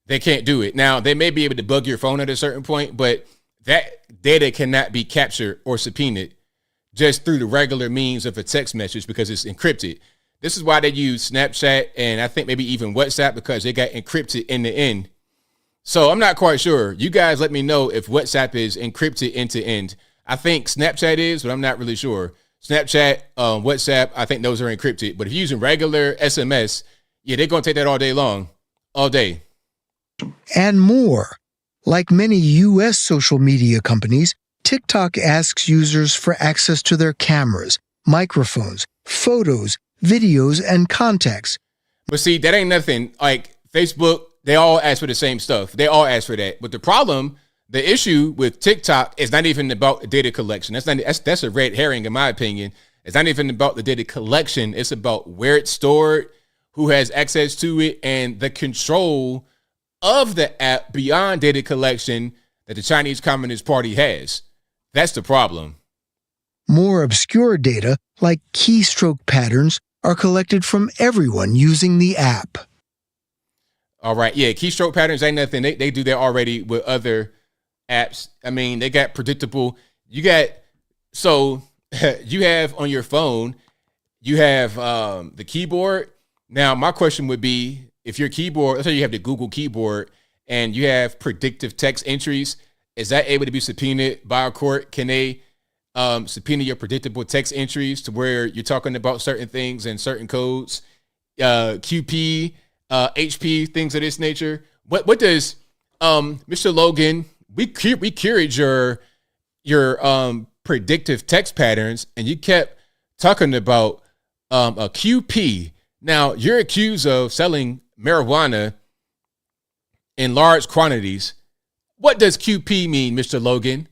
They can't do it. Now, they may be able to bug your phone at a certain point, but that data cannot be captured or subpoenaed just through the regular means of a text message because it's encrypted. This is why they use Snapchat and I think maybe even WhatsApp because they got encrypted in the end. So I'm not quite sure. You guys let me know if WhatsApp is encrypted end to end. I think Snapchat is, but I'm not really sure. Snapchat, WhatsApp, I think those are encrypted. But if you're using regular SMS, yeah, they're going to take that all day long, all day. And more. Like many U.S. social media companies, TikTok asks users for access to their cameras, microphones, photos, videos, and contacts. But see, that ain't nothing. Like Facebook, they all ask for the same stuff. They all ask for that. But the problem, the issue with TikTok is not even about data collection. That's a red herring, in my opinion. It's not even about the data collection. It's about where it's stored, who has access to it, and the control of the app beyond data collection that the Chinese Communist Party has. That's the problem. More obscure data, like keystroke patterns, are collected from everyone using the app. All right. Yeah, keystroke patterns ain't nothing. They do that already with other apps. I mean, they got predictable. You have on your phone, you have the keyboard. Now, my question would be, if your keyboard, let's say you have the Google keyboard and you have predictive text entries, is that able to be subpoenaed by a court? Can they subpoena your predictable text entries to where you're talking about certain things and certain codes, QP, HP, things of this nature? What does Mr. Logan? We queried your predictive text patterns, and you kept talking about a QP. Now you're accused of selling marijuana in large quantities. What does QP mean, Mr. Logan?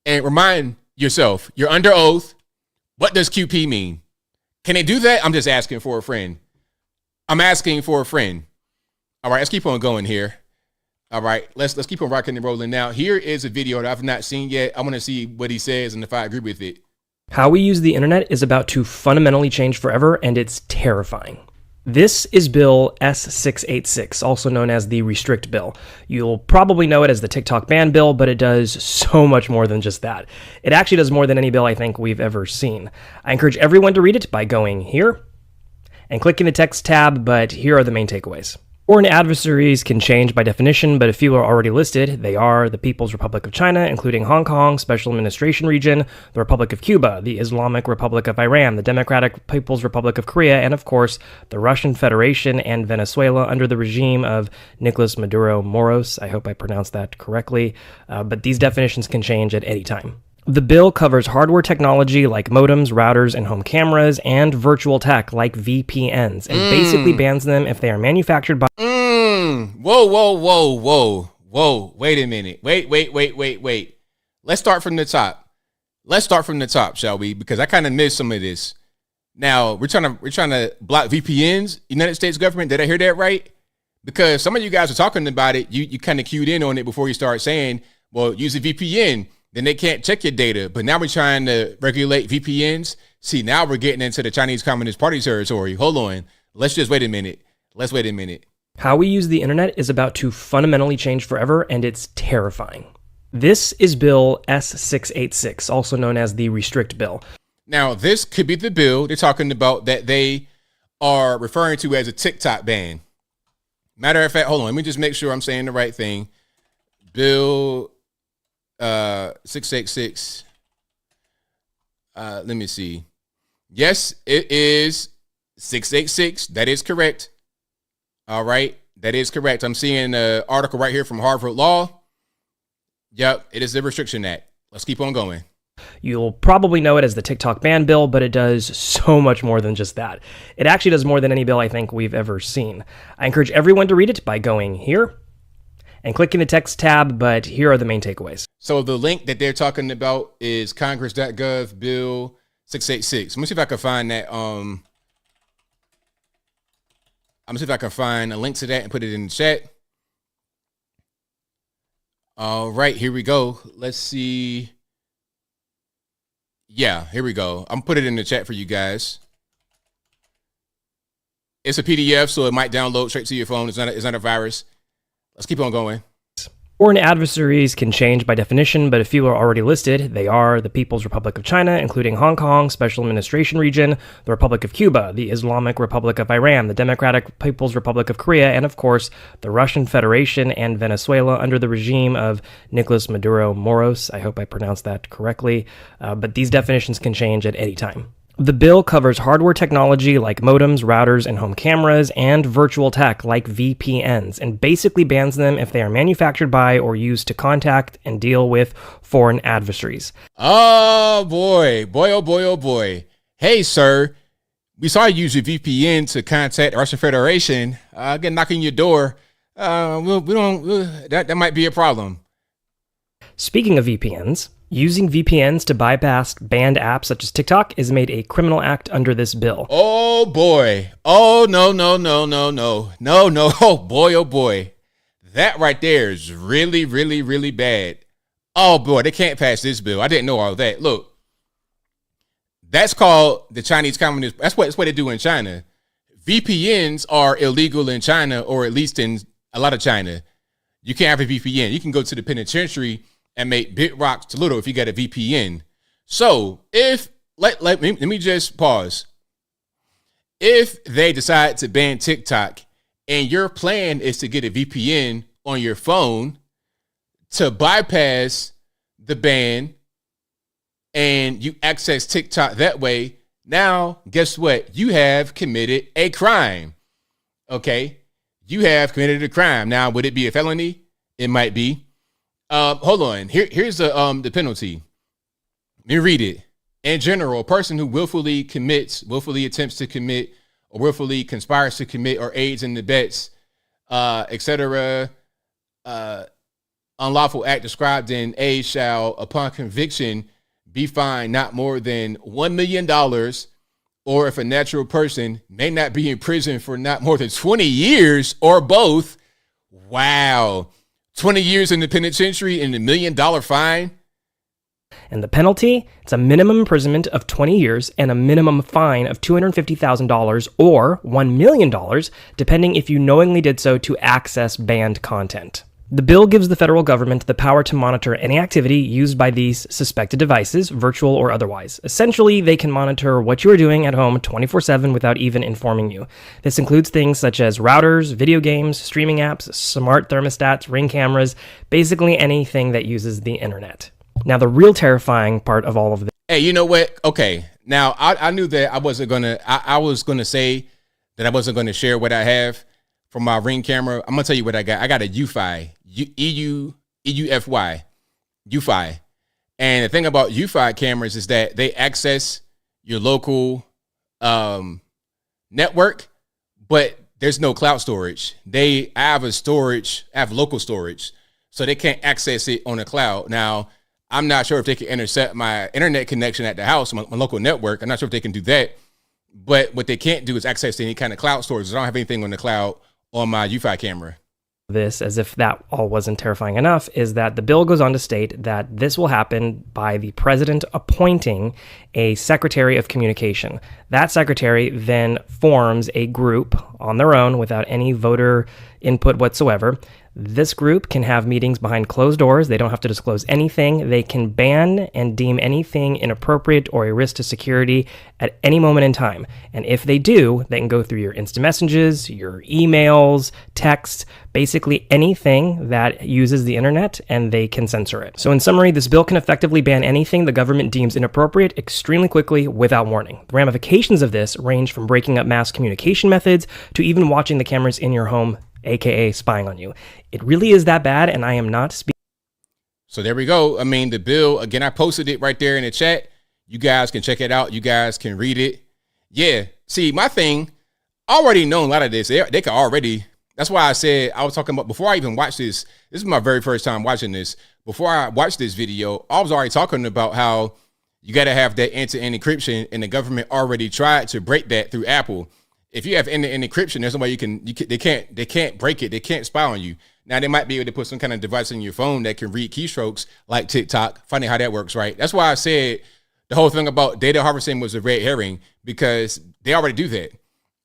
And remind yourself, you're under oath. What does QP mean? Can they do that? I'm just asking for a friend. I'm asking for a friend. All right, let's keep on going here. All right, let's keep on rocking and rolling. Now, here is a video that I've not seen yet. I want to see what he says and if I agree with it. How we use the internet is about to fundamentally change forever, and it's terrifying. This is Bill S686, also known as the Restrict Bill. You'll probably know it as the TikTok ban bill, but it does so much more than just that. It actually does more than any bill I think we've ever seen. I encourage everyone to read it by going here and clicking the text tab, but here are the main takeaways. Foreign adversaries can change by definition, but a few are already listed. They are the People's Republic of China, including Hong Kong, Special Administration Region, the Republic of Cuba, the Islamic Republic of Iran, the Democratic People's Republic of Korea, and of course, the Russian Federation and Venezuela under the regime of Nicolas Maduro Moros. I hope I pronounced that correctly, but these definitions can change at any time. The bill covers hardware technology like modems, routers, and home cameras, and virtual tech like VPNs, and basically bans them if they are manufactured by... Whoa. Wait a minute. Wait. Let's start from the top. Shall we? Because I kind of missed some of this. Now, we're trying to block VPNs, United States government. Did I hear that right? Because some of you guys are talking about it. You kind of cued in on it before you start saying, well, use a VPN. Then they can't check your data. But now we're trying to regulate VPNs. See, now we're getting into the Chinese Communist Party territory. Hold on. Let's wait a minute. How we use the internet is about to fundamentally change forever, and it's terrifying. This is Bill S686, also known as the Restrict Bill. Now, this could be the bill they're talking about that they are referring to as a TikTok ban. Matter of fact, hold on. Let me just make sure I'm saying the right thing. Bill 686. Let me see. Yes, it is 686. That is correct. All right. That is correct. I'm seeing an article right here from Harvard Law. Yep. It is the Restriction Act. Let's keep on going. You'll probably know it as the TikTok ban bill, but it does so much more than just that. It actually does more than any bill I think we've ever seen. I encourage everyone to read it by going here and clicking the text tab, but here are the main takeaways. So the link that they're talking about is congress.gov bill 686. Let me see if I can find that. I'm gonna see if I can find a link to that and put it in the chat. All right, here we go. Let's see. Yeah, here we go. I'm gonna put it in the chat for you guys. It's a PDF, so it might download straight to your phone. It's not a virus. Let's keep on going. Foreign adversaries can change by definition, but a few are already listed. They are the People's Republic of China, including Hong Kong, Special Administration Region, the Republic of Cuba, the Islamic Republic of Iran, the Democratic People's Republic of Korea, and of course, the Russian Federation and Venezuela under the regime of Nicolas Maduro Moros. I hope I pronounced that correctly, but these definitions can change at any time. The bill covers hardware technology like modems, routers, and home cameras, and virtual tech like VPNs, and basically bans them if they are manufactured by or used to contact and deal with foreign adversaries. Oh boy, oh boy. Hey, sir, we saw you use your VPN to contact the Russian Federation. Get knocking your door. That might be a problem. Speaking of VPNs, using VPNs to bypass banned apps such as TikTok is made a criminal act under this bill. Oh boy. Oh no. Oh boy. That right there is really bad. Oh boy, they can't pass this bill. I didn't know all that. Look, that's called the Chinese Communist. That's what they do in China. VPNs are illegal in China, or at least in a lot of China. You can't have a VPN. You can go to the penitentiary and make big rocks to little if you got a VPN. So if let me just pause. If they decide to ban TikTok and your plan is to get a VPN on your phone to bypass the ban and you access TikTok that way, now guess what? You have committed a crime. Okay? You have committed a crime. Now, would it be a felony? It might be. Hold on. Here's the penalty. Let me read it. In general, a person who willfully attempts to commit, or willfully conspires to commit, or aids in the bets, etc., unlawful act described in A shall, upon conviction, be fined not more than $1 million, or if a natural person may not be in prison for not more than 20 years, or both. Wow. 20 years in the penitentiary and $1 million fine. And the penalty, it's a minimum imprisonment of 20 years and a minimum fine of $250,000 or $1 million, depending if you knowingly did so to access banned content. The bill gives the federal government the power to monitor any activity used by these suspected devices, virtual or otherwise. Essentially, they can monitor what you are doing at home 24/7 without even informing you. This includes things such as routers, video games, streaming apps, smart thermostats, Ring cameras, basically anything that uses the internet. Now, the real terrifying part of all of this. Hey, you know what? Okay, now I knew that I was gonna say that I wasn't gonna share what I have from my Ring camera. I'm gonna tell you what I got. I got a UFI, EUFY, UFI. And the thing about UFI cameras is that they access your local network, but there's no cloud storage. I have local storage, so they can't access it on the cloud. Now, I'm not sure if they can intercept my internet connection at the house, my local network. I'm not sure if they can do that. But what they can't do is access any kind of cloud storage. I don't have anything on the cloud on my UFI camera. This, as if that all wasn't terrifying enough, is that the bill goes on to state that this will happen by the president appointing a secretary of communication. That secretary then forms a group on their own without any voter input whatsoever. This group can have meetings behind closed doors. They don't have to disclose anything. They can ban and deem anything inappropriate or a risk to security at any moment in time. And if they do, they can go through your instant messages, your emails, texts, basically anything that uses the internet, and they can censor it. So in summary, this bill can effectively ban anything the government deems inappropriate extremely quickly without warning. The ramifications of this range from breaking up mass communication methods to even watching the cameras in your home, aka spying on you. It really is that bad, and I am not speaking. So there we go. I mean, the bill, again, I posted it right there in the chat. You guys can check it out. You guys can read it. Yeah. See, my thing, I already know a lot of this. They can already, that's why I said, I was talking about, before I even watched this is my very first time watching this. Before I watched this video, I was already talking about how you got to have that end-to-end encryption, and the government already tried to break that through Apple. if you have end-to-end encryption, there's no way they can't break it. They can't spy on you. Now they might be able to put some kind of device in your phone that can read keystrokes like TikTok. Funny how that works, right? That's why I said the whole thing about data harvesting was a red herring, because they already do that,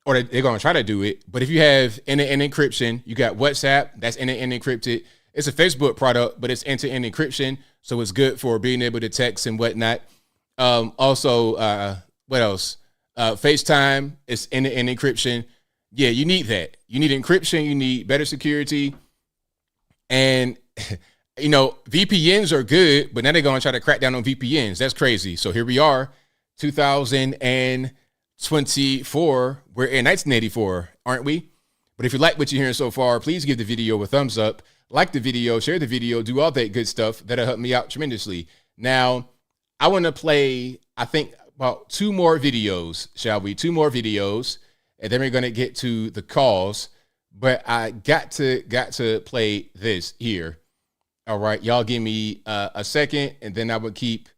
or they're going to try to do it. But if you have end-to-end encryption, you got WhatsApp, that's end-to-end encrypted. It's a Facebook product, but it's end-to-end encryption, so it's good for being able to text and whatnot. Also, what else? FaceTime is end-to-end encryption. Yeah, you need that. You need encryption. You need better security. And, VPNs are good, but now they're going to try to crack down on VPNs. That's crazy. So here we are, 2024. We're in 1984, aren't we? But if you like what you're hearing so far, please give the video a thumbs up. Like the video, share the video, do all that good stuff. That'll help me out tremendously. Now, I want to play, I think, about 2 more videos, shall we? 2 more videos, and then we're going to get to the calls. But I got to play this here. All right, y'all give me a second, and then I would keep.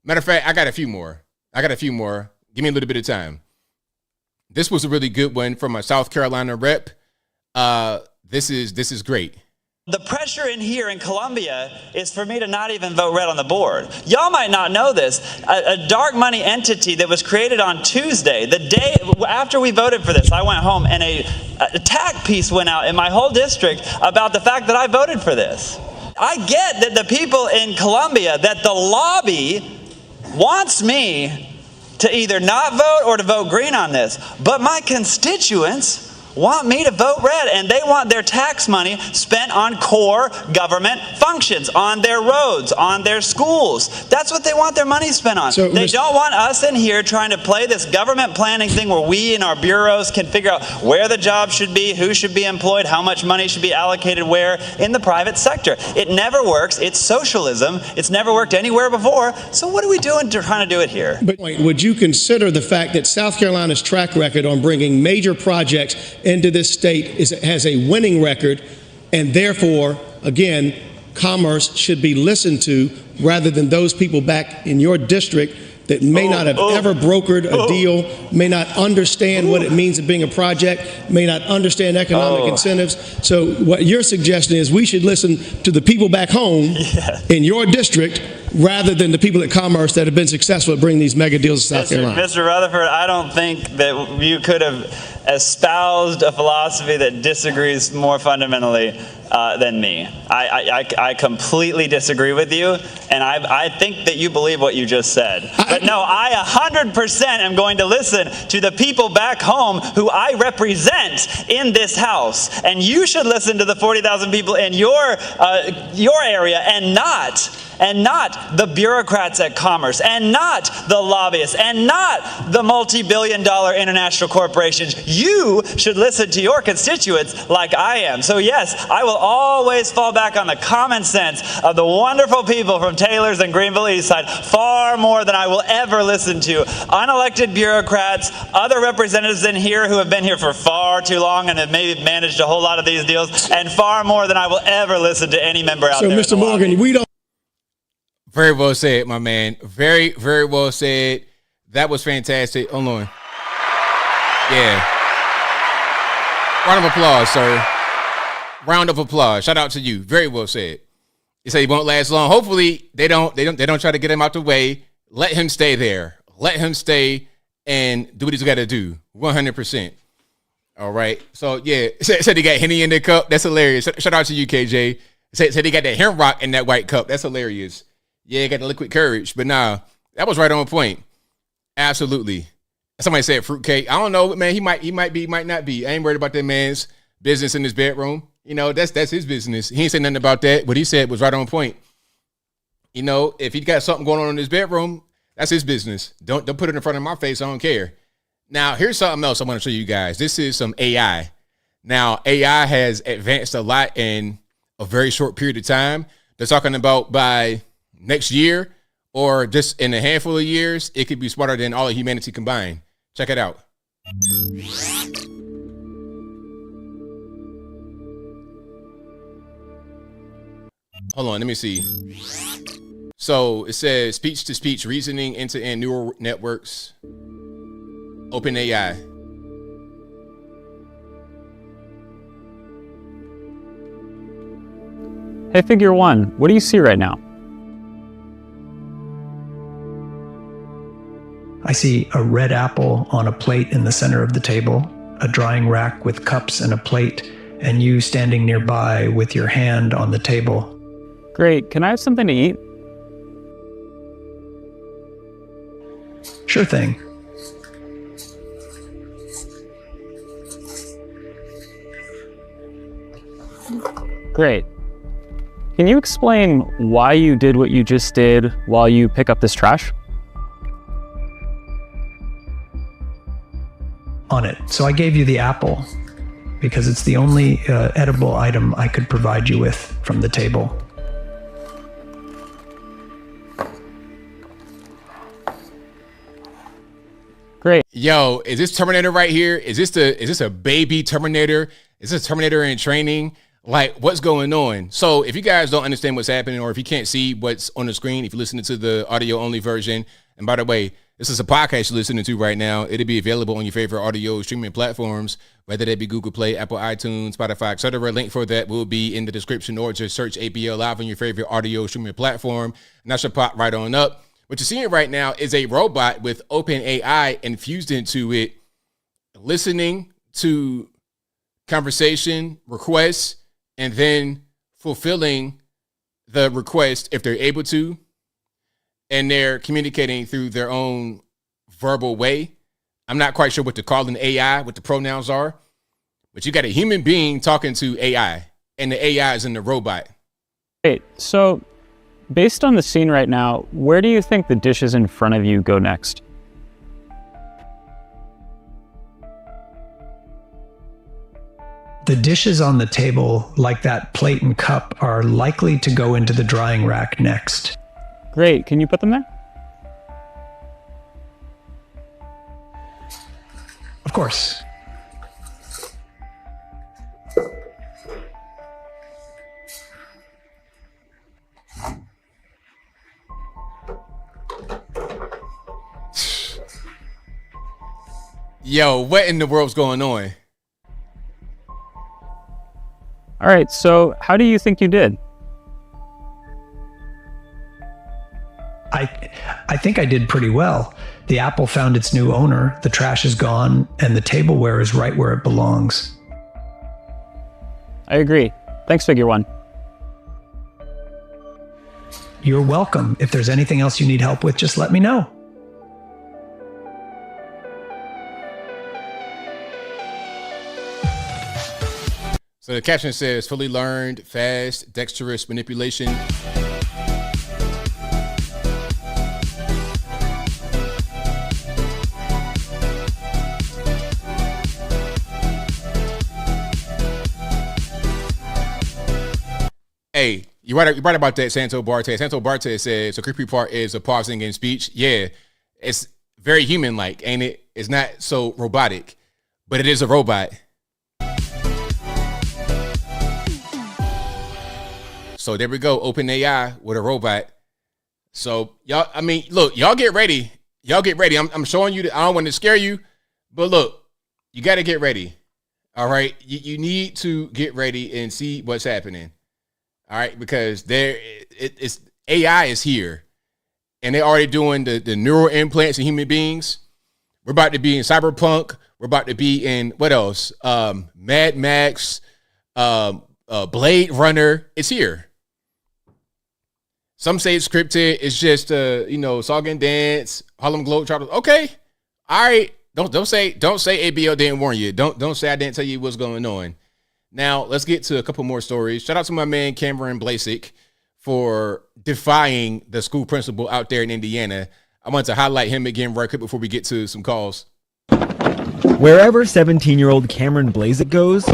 Matter of fact, I got a few more. Give me a little bit of time. This was a really good one from a South Carolina rep. This is great. The pressure in here in Columbia is for me to not even vote red on the board. Y'all might not know this. A dark money entity that was created on Tuesday, the day after we voted for this, I went home and a attack piece went out in my whole district about the fact that I voted for this. I get that the people in Columbia, that the lobby wants me to either not vote or to vote green on this, but my constituents want me to vote red, and they want their tax money spent on core government functions, on their roads, on their schools. That's what they want their money spent on. They don't want us in here trying to play this government planning thing where we in our bureaus can figure out where the job should be, who should be employed, how much money should be allocated where in the private sector. It never works. It's socialism. It's never worked anywhere before. So what are we doing trying to do it here? But would you consider the fact that South Carolina's track record on bringing major projects into this state has a winning record, and therefore, again, commerce should be listened to rather than those people back in your district that may not have ever brokered a deal, may not understand what it means of being a project, may not understand economic incentives. So what you're suggesting is we should listen to the people back home in your district rather than the people at Commerce that have been successful at bringing these mega deals to South Carolina. Mr. Rutherford, I don't think that you could have espoused a philosophy that disagrees more fundamentally than me. I completely disagree with you, and I think that you believe what you just said. But no, I 100% am going to listen to the people back home who I represent in this House, and you should listen to the 40,000 people in your area, and not the bureaucrats at Commerce, and not the lobbyists, and not the multi-billion-dollar international corporations. You should listen to your constituents like I am. So yes, I will always fall back on the common sense of the wonderful people from Taylor's and Greenville Eastside, far more than I will ever listen to unelected bureaucrats, other representatives in here who have been here for far too long and have maybe managed a whole lot of these deals, and far more than I will ever listen to any member out there. So, Mr. Morgan, we don't. Very well said, my man. Very, very well said. That was fantastic. Hold on. Yeah. Round of applause, sir. Round of applause. Shout out to you. Very well said. You say he won't last long. Hopefully they don't try to get him out the way. Let him stay there. Let him stay and do what he's got to do. 100%. All right. So yeah, said he got Henny in the cup. That's hilarious. Shout out to you, KJ. Said he got that Hemp Rock in that white cup. That's hilarious. Yeah, got the liquid courage, but nah, that was right on point. Absolutely. Somebody said fruitcake. I don't know, man. He might be, might not be. I ain't worried about that man's business in his bedroom. You know, that's his business. He ain't said nothing about that. What he said was right on point. You know, if he got something going on in his bedroom, that's his business. Don't put it in front of my face. I don't care. Now, here's something else I want to show you guys. This is some AI. Now, AI has advanced a lot in a very short period of time. They're talking about by next year or just in a handful of years, it could be smarter than all of humanity combined. Check it out. Hold on, let me see. So it says speech-to-speech reasoning, end-to-end neural networks, OpenAI. Hey, Figure One, what do you see right now? I see a red apple on a plate in the center of the table, a drying rack with cups and a plate, and you standing nearby with your hand on the table. Great, can I have something to eat? Sure thing. Great. Can you explain why you did what you just did while you pick up this trash? On it. So I gave you the apple because it's the only edible item I could provide you with from the table. Great. Yo, is this Terminator right here? Is this a baby Terminator? Is this Terminator in training? Like, what's going on? So if you guys don't understand what's happening, or if you can't see what's on the screen, if you're listening to the audio only version, and by the way, this is a podcast you're listening to right now. It'll be available on your favorite audio streaming platforms, whether that be Google Play, Apple, iTunes, Spotify, etc. Link for that will be in the description, or just search ABL Live on your favorite audio streaming platform, and that should pop right on up. What you're seeing right now is a robot with OpenAI infused into it, listening to conversation requests, and then fulfilling the request if they're able to. And they're communicating through their own verbal way. I'm not quite sure what to call an AI, what the pronouns are, but you got a human being talking to AI, and the AI is in the robot. Great. So based on the scene right now, where do you think the dishes in front of you go next? The dishes on the table, like that plate and cup, are likely to go into the drying rack next. Great. Can you put them there? Of course. Yo, what in the world's going on? All right. So how do you think you did? I think I did pretty well. The apple found its new owner, the trash is gone, and the tableware is right where it belongs. I agree. Thanks, Figure One. You're welcome. If there's anything else you need help with, just let me know. So the caption says, fully learned, fast, dexterous manipulation. Hey, you're right about that, Santo Bartes. Santo Bartes says the creepy part is the pausing in speech. Yeah, it's very human-like, ain't it? It's not so robotic, but it is a robot. So there we go, OpenAI with a robot. So y'all, I mean, look, y'all get ready. Y'all get ready. I'm showing you that I don't want to scare you, but look, you got to get ready. All right, you need to get ready and see what's happening. All right, because it's AI is here, and they're already doing the neural implants in human beings. We're about to be in Cyberpunk. We're about to be in what else? Mad Max, Blade Runner. It's here. Some say it's scripted. It's just song and dance, Harlem Globetrotters. Okay, all right. Don't say ABL didn't warn you. Don't say I didn't tell you what's going on. Now, let's get to a couple more stories. Shout out to my man, Cameron Blasek, for defying the school principal out there in Indiana. I want to highlight him again right quick before we get to some calls. Wherever 17-year-old Cameron Blasek goes,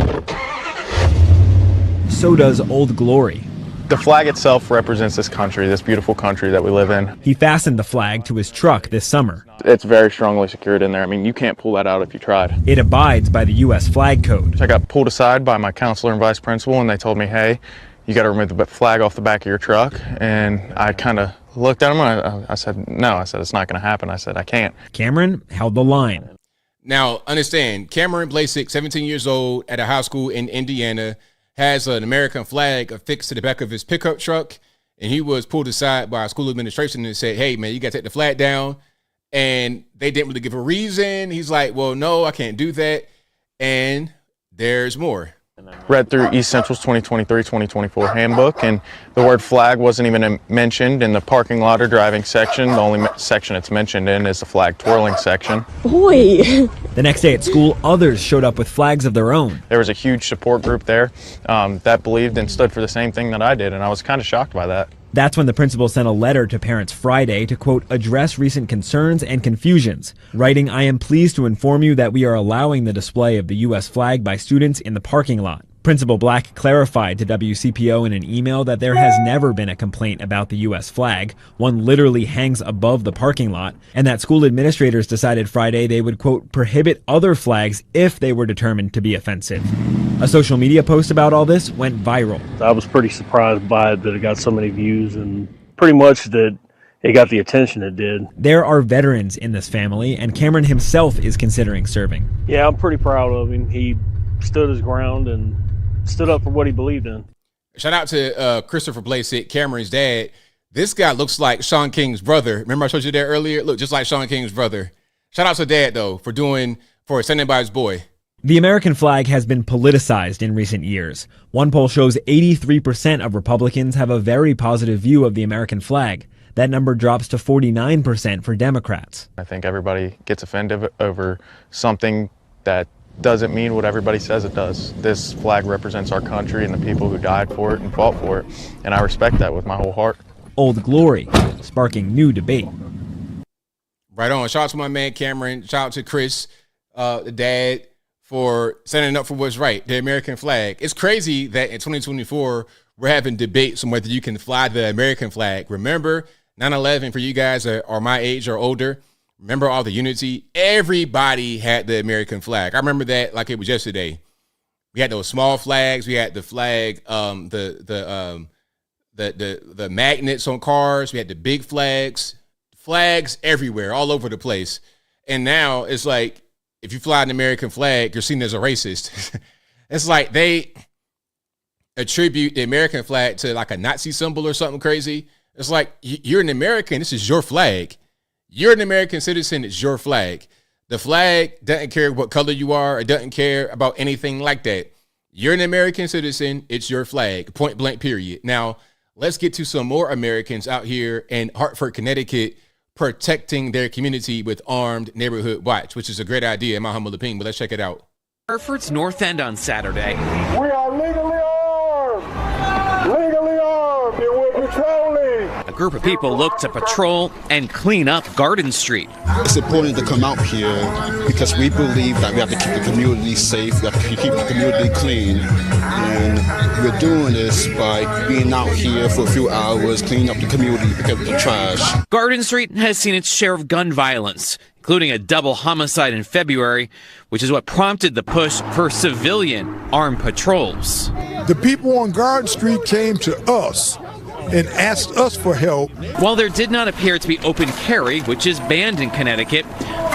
so does Old Glory. The flag itself represents this country, this beautiful country that we live in. He fastened the flag to his truck this summer. It's very strongly secured in there. I mean, you can't pull that out if you tried. It abides by the U.S. flag code. I got pulled aside by my counselor and vice principal, and they told me, hey, you got to remove the flag off the back of your truck. And I kind of looked at him, and I said, no. I said, it's not going to happen. I said, I can't. Cameron held the line. Now, understand, Cameron Blasek, 17 years old, at a high school in Indiana, has an American flag affixed to the back of his pickup truck, and he was pulled aside by school administration and said, hey, man, you got to take the flag down. And they didn't really give a reason. He's like, well, no, I can't do that. And there's more. Read through East Central's 2023-2024 handbook, and the word flag wasn't even mentioned in the parking lot or driving section. The only section it's mentioned in is the flag twirling section. Boy! The next day at school, others showed up with flags of their own. There was a huge support group there that believed and stood for the same thing that I did, and I was kind of shocked by that. That's when the principal sent a letter to parents Friday to, quote, address recent concerns and confusions, writing, I am pleased to inform you that we are allowing the display of the U.S. flag by students in the parking lot. Principal Black clarified to WCPO in an email that there has never been a complaint about the U.S. flag. One literally hangs above the parking lot, and that school administrators decided Friday they would, quote, prohibit other flags if they were determined to be offensive. A social media post about all this went viral. I was pretty surprised by it, that it got so many views, and pretty much that it got the attention it did. There are veterans in this family, and Cameron himself is considering serving. Yeah, I'm pretty proud of him. He stood his ground and stood up for what he believed in. Shout out to Christopher Blasek, Cameron's dad. This guy looks like Sean King's brother. Remember I showed you that earlier? Look, just like Sean King's brother. Shout out to dad, though, for standing by his boy. The American flag has been politicized in recent years. One poll shows 83% of Republicans have a very positive view of the American flag. That number drops to 49% for Democrats. I think everybody gets offended over something that doesn't mean what everybody says it does. This flag represents our country and the people who died for it and fought for it, and I respect that with my whole heart. Old Glory, sparking new debate. Right on. Shout out to my man Cameron. Shout out to Chris, the dad, for standing up for what's right, the American flag. It's crazy that in 2024, we're having debates on whether you can fly the American flag. Remember, 9/11, for you guys that are my age or older, remember all the unity? Everybody had the American flag. I remember that like it was yesterday. We had those small flags. We had the flag, the magnets on cars. We had the big flags everywhere, all over the place. And now it's like, if you fly an American flag, you're seen as a racist. It's like they attribute the American flag to like a Nazi symbol or something crazy. It's like, you're an American. This is your flag. You're an American citizen. It's your flag. The flag doesn't care what color you are. It doesn't care about anything like that. You're an American citizen. It's your flag. Point blank, period. Now, let's get to some more Americans out here in Hartford, Connecticut, protecting their community with armed neighborhood watch, which is a great idea, in my humble opinion, but let's check it out. Hartford's North End on Saturday. We are legally armed! Legally armed, and we're patrolling! A group of people look to patrol and clean up Garden Street. It's important to come out here because we believe that we have to keep the community safe, we have to keep the community clean, and we're doing this by being out here for a few hours, cleaning up the community, picking up the trash. Garden Street has seen its share of gun violence, including a double homicide in February, which is what prompted the push for civilian armed patrols. The people on Garden Street came to us and asked us for help. While there did not appear to be open carry, which is banned in Connecticut,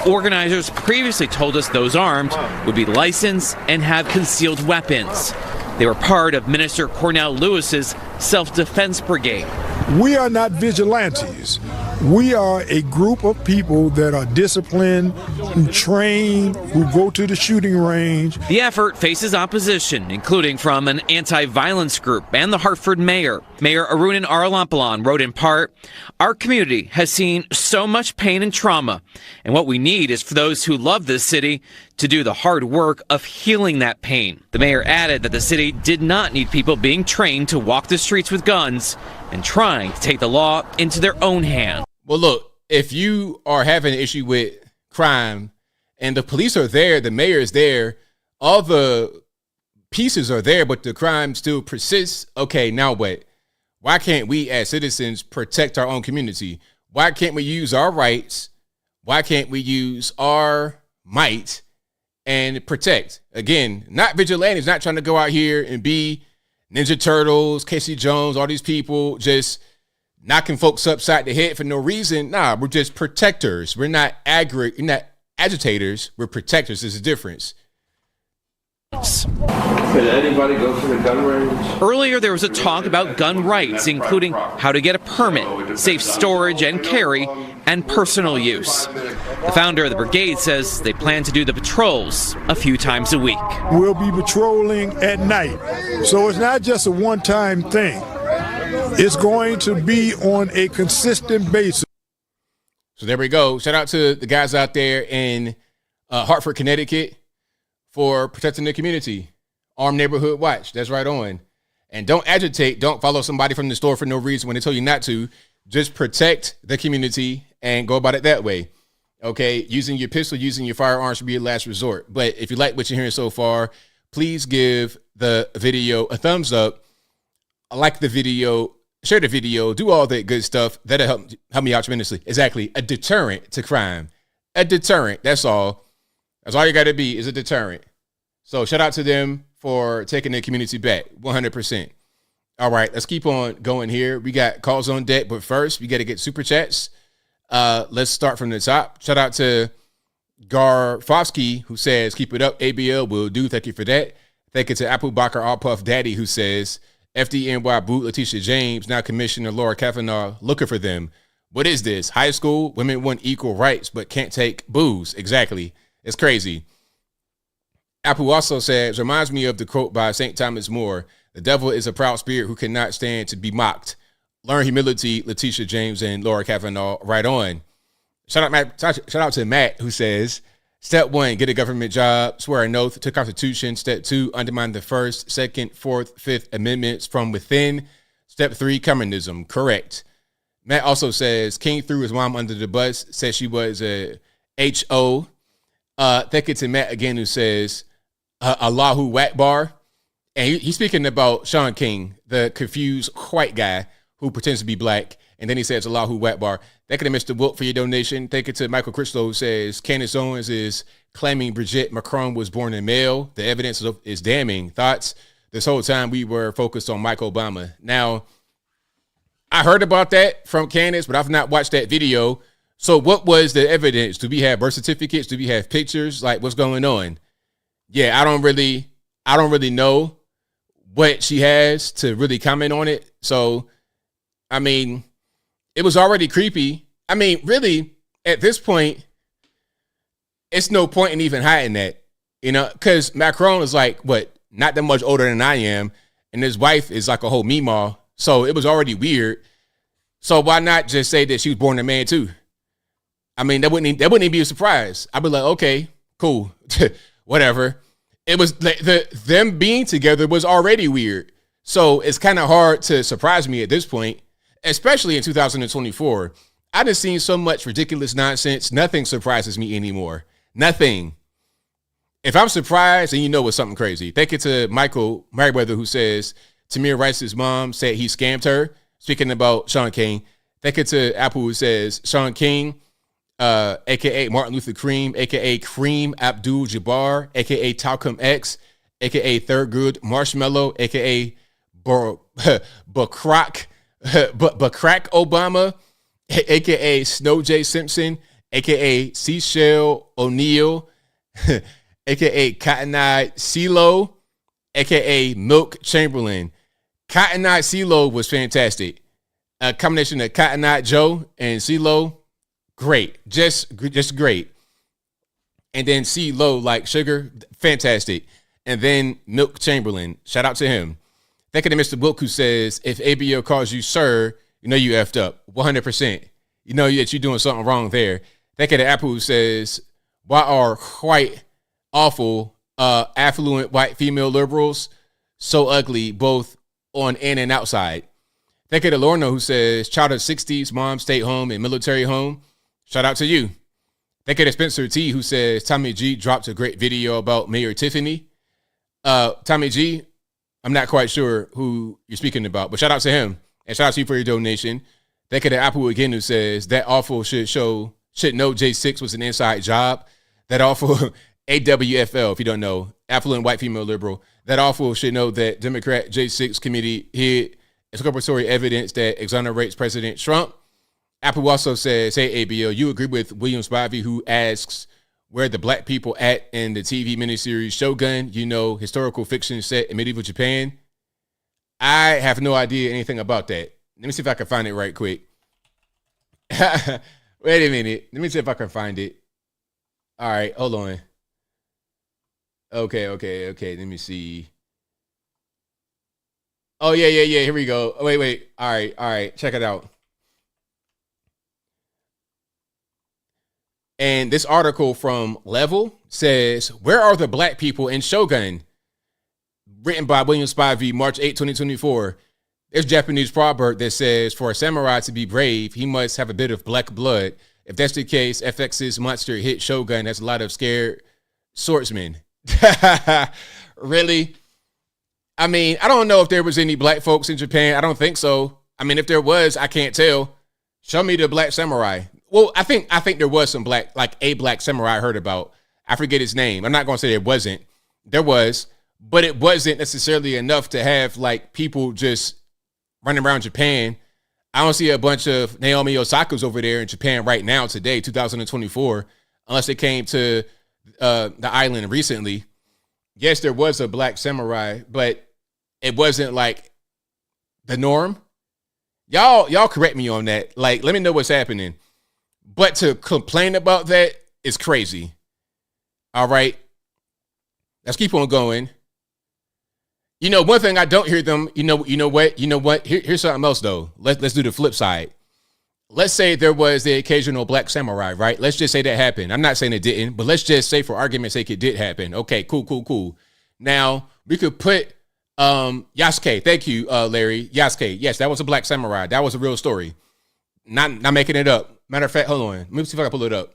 organizers previously told us those armed would be licensed and have concealed weapons. They were part of Minister Cornell Lewis's self-defense brigade. We are not vigilantes. We are a group of people that are disciplined, who train, who go to the shooting range. The effort faces opposition, including from an anti-violence group and the Hartford mayor. Mayor Arunan Aralampalan wrote in part, "Our community has seen so much pain and trauma, and what we need is for those who love this city to do the hard work of healing that pain." The mayor added that the city did not need people being trained to walk the streets with guns and trying to take the law into their own hands. Well, look, if you are having an issue with crime and the police are there, the mayor is there, all the pieces are there, but the crime still persists, okay, now what? Why can't we as citizens protect our own community? Why can't we use our rights? Why can't we use our might and protect? Again, not vigilantes, not trying to go out here and be Ninja Turtles, Casey Jones, all these people just knocking folks upside the head for no reason. Nah, we're just protectors. We're not agitators. We're protectors. There's a difference. Can anybody go to the gun range? Earlier, there was a talk about gun rights, including how to get a permit, safe storage and carry, and personal use. The founder of the brigade says they plan to do the patrols a few times a week. We'll be patrolling at night. So it's not just a one-time thing. It's going to be on a consistent basis. So there we go. Shout out to the guys out there in Hartford, Connecticut for protecting the community. Armed Neighborhood Watch. That's right on. And don't agitate. Don't follow somebody from the store for no reason when they tell you not to. Just protect the community and go about it that way. Okay? Using your pistol, using your firearms should be your last resort. But if you like what you're hearing so far, please give the video a thumbs up. Like the video, share the video, do all that good stuff. That'll help me out tremendously. Exactly. A deterrent to crime. A deterrent. That's all. That's all you got to be, is a deterrent. So shout out to them for taking the community back 100%. All right, let's keep on going here. We got calls on deck, but first we got to get super chats. Let's start from the top. Shout out to Garfovsky, who says, keep it up. ABL will do. Thank you for that. Thank you to Apple Bacher All Puff Daddy, who says, FDNY boot Letitia James, now Commissioner Laura Kavanaugh looking for them. What is this? High school? Women want equal rights, but can't take booze. Exactly. It's crazy. Apple also says, reminds me of the quote by St. Thomas More, the devil is a proud spirit who cannot stand to be mocked. Learn humility, Letitia James and Laura Kavanaugh. Right on. Shout out to Matt, who says, step 1, get a government job, swear an oath to Constitution. Step 2, undermine the First, Second, Fourth, Fifth Amendments from within. Step 3, communism. Correct. Matt also says, King threw his mom under the bus, says she was a HO. Thank you to Matt again, who says, Allahu Akbar. And he's speaking about Sean King, the confused white guy who pretends to be black. And then he says, Allahu Akbar. Thank you to Mr. Wilt for your donation. Thank you to Michael Cristo, who says, Candace Owens is claiming Brigitte Macron was born a male. The evidence is damning. Thoughts? This whole time we were focused on Mike Obama. Now, I heard about that from Candace, but I've not watched that video. So what was the evidence? Do we have birth certificates? Do we have pictures? Like, what's going on? Yeah, I don't really know what she has to really comment on it. So, I mean, it was already creepy. I mean, really, at this point, it's no point in even hiding that, you know, because Macron is like, what, not that much older than I am, and his wife is like a whole meemaw. So it was already weird. So why not just say that she was born a man too? I mean, that wouldn't even be a surprise. I'd be like, okay, cool, whatever. It was them being together was already weird. So it's kind of hard to surprise me at this point, especially in 2024. I done seen so much ridiculous nonsense. Nothing surprises me anymore. Nothing. If I'm surprised, then you know it's something crazy. Thank you to Michael Merriweather, who says Tamir Rice's mom said he scammed her. Speaking about Sean King. Thank you to Apple, who says Sean King, a.k.a. Martin Luther Cream, a.k.a. Kareem Abdul-Jabbar, a.k.a. Talcum X, a.k.a. Thurgood Marshmallow, a.k.a. Barack Obama, a.k.a. Snow J. Simpson, a.k.a. Seashell O'Neal, a.k.a. Cotton Eye CeeLo, a.k.a. Milk Chamberlain. Cotton Eye CeeLo was fantastic. A combination of Cotton Eye Joe and CeeLo, great. Just great. And then CeeLo, like sugar, fantastic. And then Milk Chamberlain, shout out to him. Thank you to Mr. Wilk, who says, if ABL calls you sir, you know you effed up. 100%. You know that you're doing something wrong there. Thank you to Apple, who says, why are white, awful, affluent white female liberals so ugly, both on in and outside? Thank you to Lorna, who says, child of 60s, mom stayed home and military home. Shout out to you. Thank you to Spencer T, who says, Tommy G dropped a great video about Mayor Tiffany. Tommy G, I'm not quite sure who you're speaking about, but shout out to him. And shout out to you for your donation. Thank you to Apple again, who says, that awful should know J6 was an inside job. That awful AWFL, if you don't know, affluent white female liberal. That awful should know that Democrat J6 committee hid exculpatory evidence that exonerates President Trump. Apple also says, hey, ABL, you agree with William Spivey, who asks, where the black people at in the TV miniseries Shogun, historical fiction set in medieval Japan. I have no idea anything about that. Let me see if I can find it right quick. Wait a minute. Let me see if I can find it. All right, hold on. Okay. Let me see. Oh, yeah. Here we go. Oh, wait. All right. Check it out. And this article from Level says, "Where are the black people in Shogun?" Written by William Spivey, March 8, 2024. There's a Japanese proverb that says, "For a samurai to be brave, he must have a bit of black blood." If that's the case, FX's monster hit Shogun has a lot of scared swordsmen. Really? I mean, I don't know if there was any black folks in Japan. I don't think so. I mean, if there was, I can't tell. Show me the black samurai. Well, I think there was some black, like a black samurai I heard about. I forget his name. I'm not going to say there wasn't. There was, but it wasn't necessarily enough to have like people just running around Japan. I don't see a bunch of Naomi Osaka's over there in Japan right now today, 2024, unless they came to the island recently. Yes, there was a black samurai, but it wasn't like the norm. Y'all correct me on that. Like, let me know what's happening. But to complain about that is crazy. All right. Let's keep on going. One thing I don't hear them, you know what? Here's something else though. Let's do the flip side. Let's say there was the occasional black samurai, right? Let's just say that happened. I'm not saying it didn't, but let's just say for argument's sake it did happen. Okay, cool. Now we could put Yasuke. Thank you, Larry. Yasuke. Yes, that was a black samurai. That was a real story. Not making it up. Matter of fact, hold on. Let me see if I can pull it up.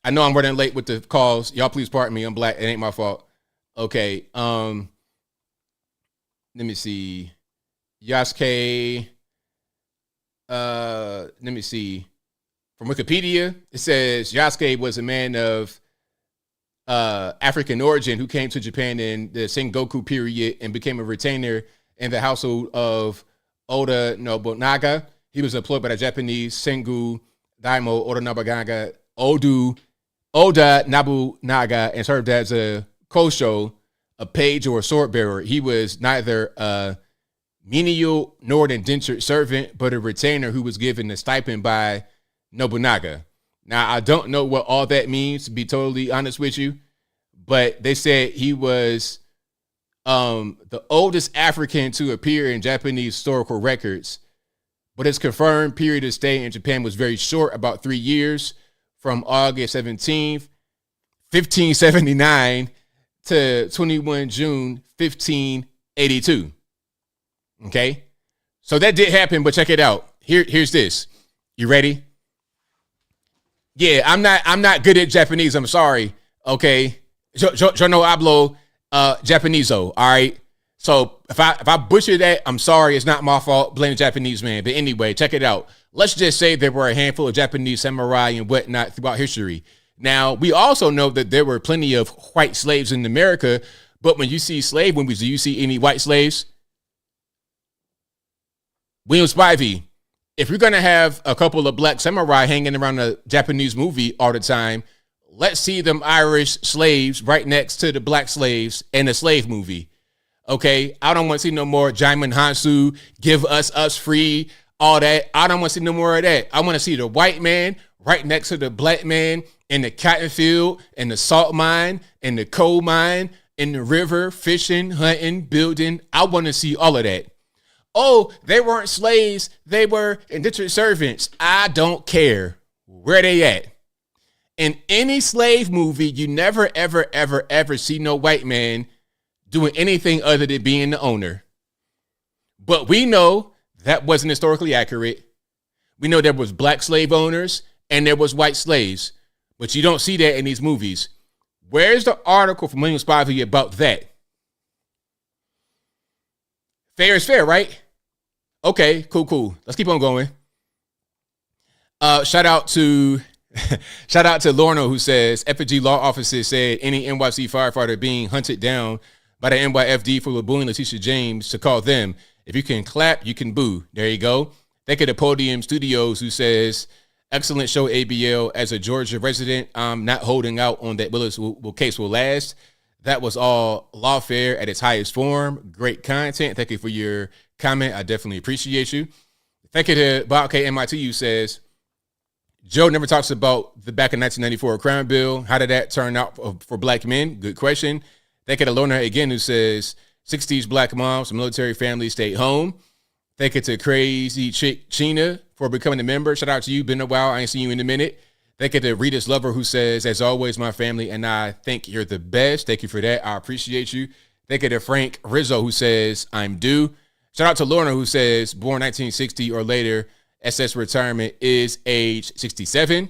I know I'm running late with the calls. Y'all please pardon me. I'm black. It ain't my fault. Okay. Let me see. Yasuke. Let me see. From Wikipedia, it says Yasuke was a man of African origin who came to Japan in the Sengoku period and became a retainer in the household of Oda Nobunaga. He was employed by the Japanese Sengoku Daimyo Oda Nobunaga and served as a kosho, a page or a sword bearer. He was neither a menial nor an indentured servant, but a retainer who was given a stipend by Nobunaga. Now, I don't know what all that means, to be totally honest with you, but they said he was the oldest African to appear in Japanese historical records, but his confirmed period of stay in Japan was very short, about 3 years, from August 17th, 1579 to 21 June, 1582. Okay? So that did happen, but check it out. Here's this. You ready? Yeah, I'm not good at Japanese. I'm sorry. Okay. Yo no hablo Japanizo. All right. So if I butcher that, I'm sorry. It's not my fault. Blame the Japanese man. But anyway, check it out. Let's just say there were a handful of Japanese samurai and whatnot throughout history. Now, we also know that there were plenty of white slaves in America. But when you see slave movies, do you see any white slaves? William Spivey, if you're going to have a couple of black samurai hanging around a Japanese movie all the time, let's see them Irish slaves right next to the black slaves in a slave movie. Okay, I don't want to see no more Jaimin Hansu, give us free, all that. I don't want to see no more of that. I want to see the white man right next to the black man in the cotton field, in the salt mine, in the coal mine, in the river, fishing, hunting, building. I want to see all of that. Oh, they weren't slaves. They were indentured servants. I don't care where they at. In any slave movie, you never, ever, ever, ever see no white man doing anything other than being the owner. But we know that wasn't historically accurate. We know there was black slave owners and there was white slaves, but you don't see that in these movies. Where's the article from William Spivey about that? Fair is fair, right? Okay, cool. Let's keep on going. Shout out to Lorna, who says FG law officers said any NYC firefighter being hunted down by the NYFD for bullying Letitia James to call them. If you can clap, you can boo. There you go. Think of the Podium Studios, who says Excellent show, ABL. As a Georgia resident, I'm not holding out on that Willis case will last. That was all lawfare at its highest form. Great content. Thank you for your comment. I definitely appreciate you. Thank you to Bob K. MIT, who says, Joe never talks about the back in 1994 crime bill. How did that turn out for black men? Good question. Thank you to Lorna again, who says, 60s black moms, military families stayed home. Thank you to Crazy Chick China for becoming a member. Shout out to you. Been a while. I ain't seen you in a minute. Thank you to Rita's Lover, who says, as always, my family and I think you're the best. Thank you for that. I appreciate you. Thank you to Frank Rizzo, who says, I'm due. Shout out to Lorna, who says, born 1960 or later, SS retirement is age 67.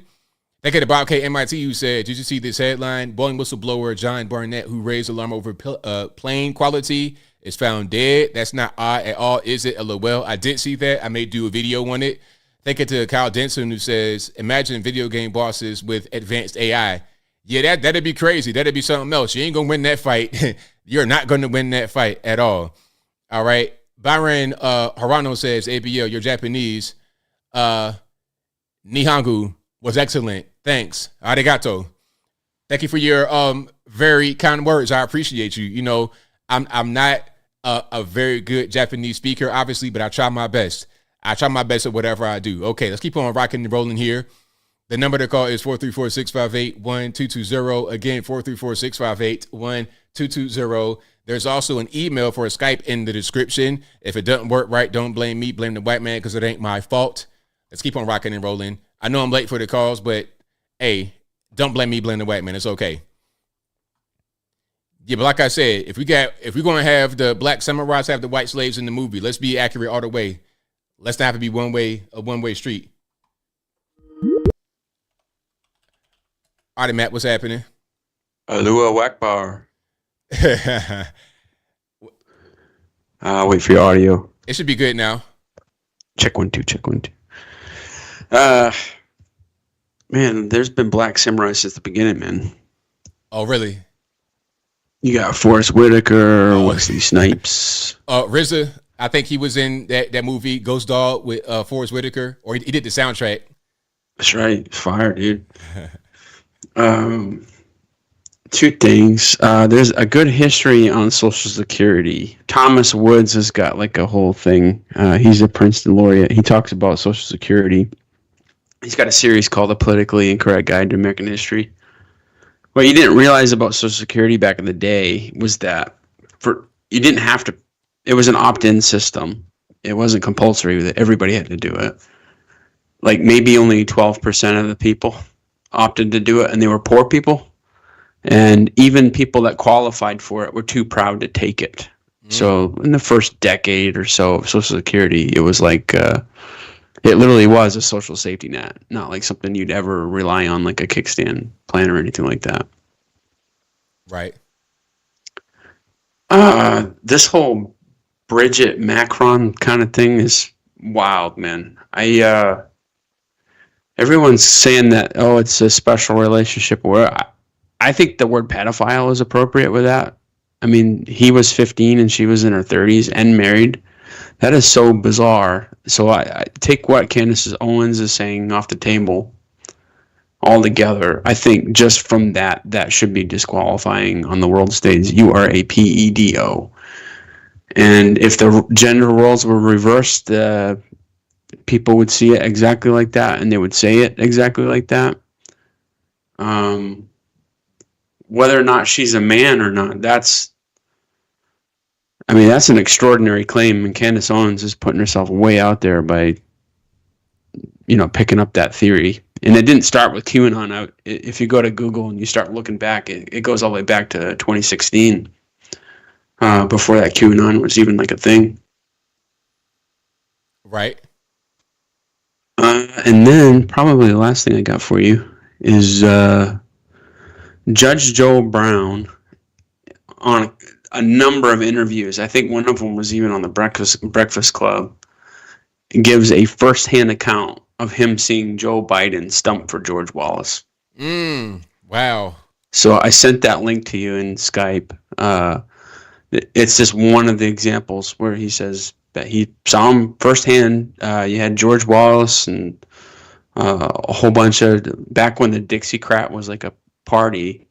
Thank you to Bob K. MIT, who said, did you see this headline? Boeing whistleblower John Barnett, who raised alarm over plane quality, is found dead. That's not odd at all, is it? LOL. I did see that. I may do a video on it. Thank you to Kyle Denson, who says, imagine video game bosses with advanced AI. Yeah, that'd be crazy. That'd be something else. You ain't going to win that fight. You're not going to win that fight at all. All right. Byron Harano says, ABL, you're Japanese. Nihongo was excellent. Thanks. Arigato. Thank you for your very kind words. I appreciate you. You know, I'm not a very good Japanese speaker, obviously, but I try my best. I try my best at whatever I do. Okay, let's keep on rocking and rolling here. The number to call is 434-658-1220. Again, 434-658-1220. There's also an email for a Skype in the description. If it doesn't work right, don't blame me. Blame the white man because it ain't my fault. Let's keep on rocking and rolling. I know I'm late for the calls, but hey, don't blame me. Blame the white man. It's okay. Yeah, but like I said, if we're going to have the black samurais have the white slaves in the movie, let's be accurate all the way. Let's not have to be a one-way street. All right, Matt, what's happening? Alua Wakbar. I'll wait for your audio. It should be good now. Check 1 2. Check 1 2. Man, there's been black samurai since the beginning, man. Oh, really? You got Forrest Whitaker, Wesley Snipes. RZA, I think he was in that movie Ghost Dog with Forrest Whitaker, or he did the soundtrack. That's right. Fire, dude. Two things. There's a good history on Social Security. Thomas Woods has got like a whole thing. He's a Princeton laureate. He talks about Social Security. He's got a series called The Politically Incorrect Guide to American History. What you didn't realize about Social Security back in the day was that you didn't have to. It was an opt-in system. It wasn't compulsory that everybody had to do it. Like maybe only 12% of the people opted to do it, and they were poor people. And even people that qualified for it were too proud to take it. So in the first decade or so of Social Security, it was like it literally was a social safety net, not like something you'd ever rely on, like a kickstand plan or anything like that. Right. This whole Bridget Macron kind of thing is wild, man. Everyone's saying that, oh, it's a special relationship. Where I think the word pedophile is appropriate with that. I mean, he was 15 and she was in her 30s and married. That is so bizarre. So I take what Candace Owens is saying off the table altogether. I think just from that should be disqualifying on the world stage. You are a PEDO. And if the gender roles were reversed, people would see it exactly like that, and they would say it exactly like that. Whether or not she's a man or not, that's an extraordinary claim, and Candace Owens is putting herself way out there by, picking up that theory. And it didn't start with QAnon. If you go to Google and you start looking back, it goes all the way back to 2016, before that QAnon was even like a thing. Right. And then probably the last thing I got for you is Judge Joe Brown on a number of interviews. I think one of them was even on the Breakfast Club. Gives a firsthand account of him seeing Joe Biden stump for George Wallace. Wow. So I sent that link to you in Skype. It's just one of the examples where he says that he saw him firsthand. You had George Wallace and a whole bunch of, back when the Dixiecrat was like a party,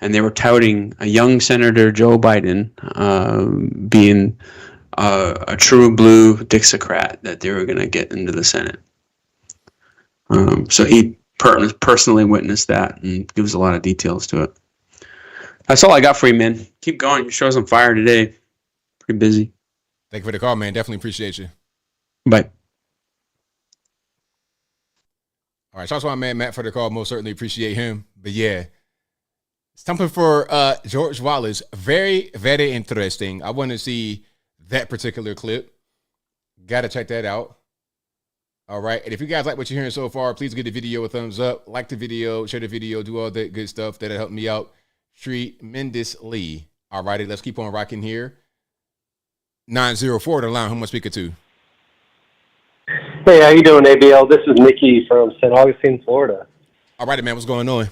and they were touting a young Senator Joe Biden being a true blue Dixiecrat, that they were going to get into the Senate. So he personally witnessed that and gives a lot of details to it. That's all I got for you, man. Keep going. Your show's on fire today. Pretty busy. Thank you for the call, man. Definitely appreciate you. Bye. All right, shout out to my man Matt for the call. Most certainly appreciate him. But yeah, something for George Wallace. Very, very interesting. I want to see that particular clip. Got to check that out. All right, and if you guys like what you're hearing so far, please give the video a thumbs up, like the video, share the video, do all that good stuff. That'll help me out tremendously. All righty, let's keep on rocking here. 904 to line. Who am I speaking to? Hey, how you doing, ABL? This is Nikki from St. Augustine, Florida. All righty, man. What's going on?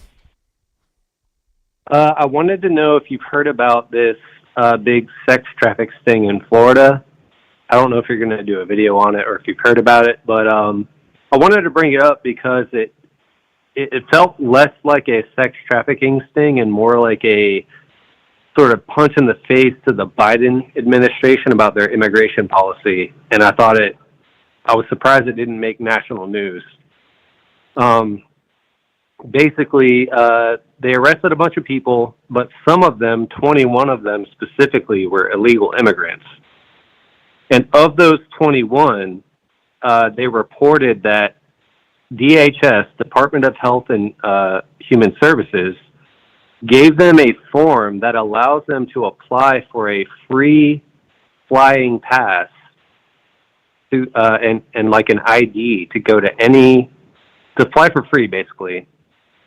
I wanted to know if you've heard about this big sex traffic sting in Florida. I don't know if you're going to do a video on it or if you've heard about it, but I wanted to bring it up because it felt less like a sex trafficking sting and more like a sort of punch in the face to the Biden administration about their immigration policy. And I was surprised it didn't make national news. Basically, they arrested a bunch of people, but some of them, 21 of them specifically, were illegal immigrants. And of those 21, they reported that DHS, Department of Health and Human Services, gave them a form that allows them to apply for a free flying pass to and like an ID to go to fly for free, basically.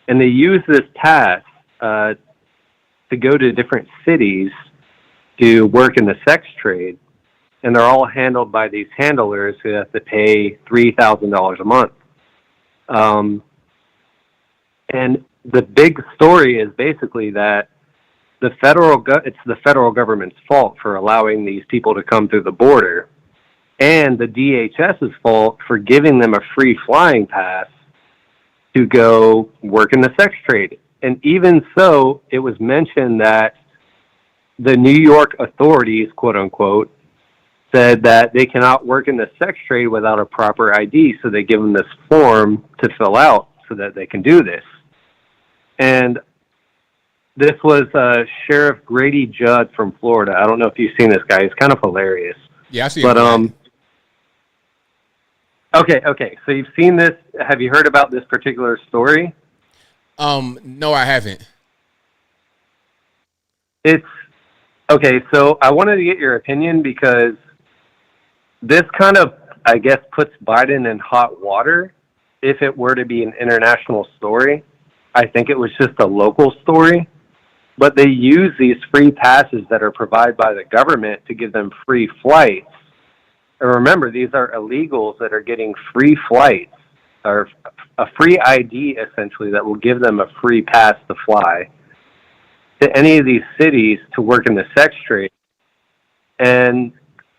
And they use this pass to go to different cities to work in the sex trade. And they're all handled by these handlers who have to pay $3,000 a month. And the big story is basically that it's the federal government's fault for allowing these people to come through the border, and the DHS's fault for giving them a free flying pass to go work in the sex trade. And even so, it was mentioned that the New York authorities, quote unquote, said that they cannot work in the sex trade without a proper ID, so they give them this form to fill out so that they can do this. And this was Sheriff Grady Judd from Florida. I don't know if you've seen this guy. He's kind of hilarious. Yeah, I see him. Okay. So you've seen this. Have you heard about this particular story? No, I haven't. It's okay. So I wanted to get your opinion because this kind of, I guess, puts Biden in hot water if it were to be an international story. I think it was just a local story, but they use these free passes that are provided by the government to give them free flights. And remember, these are illegals that are getting free flights, or a free ID, essentially, that will give them a free pass to fly to any of these cities to work in the sex trade. And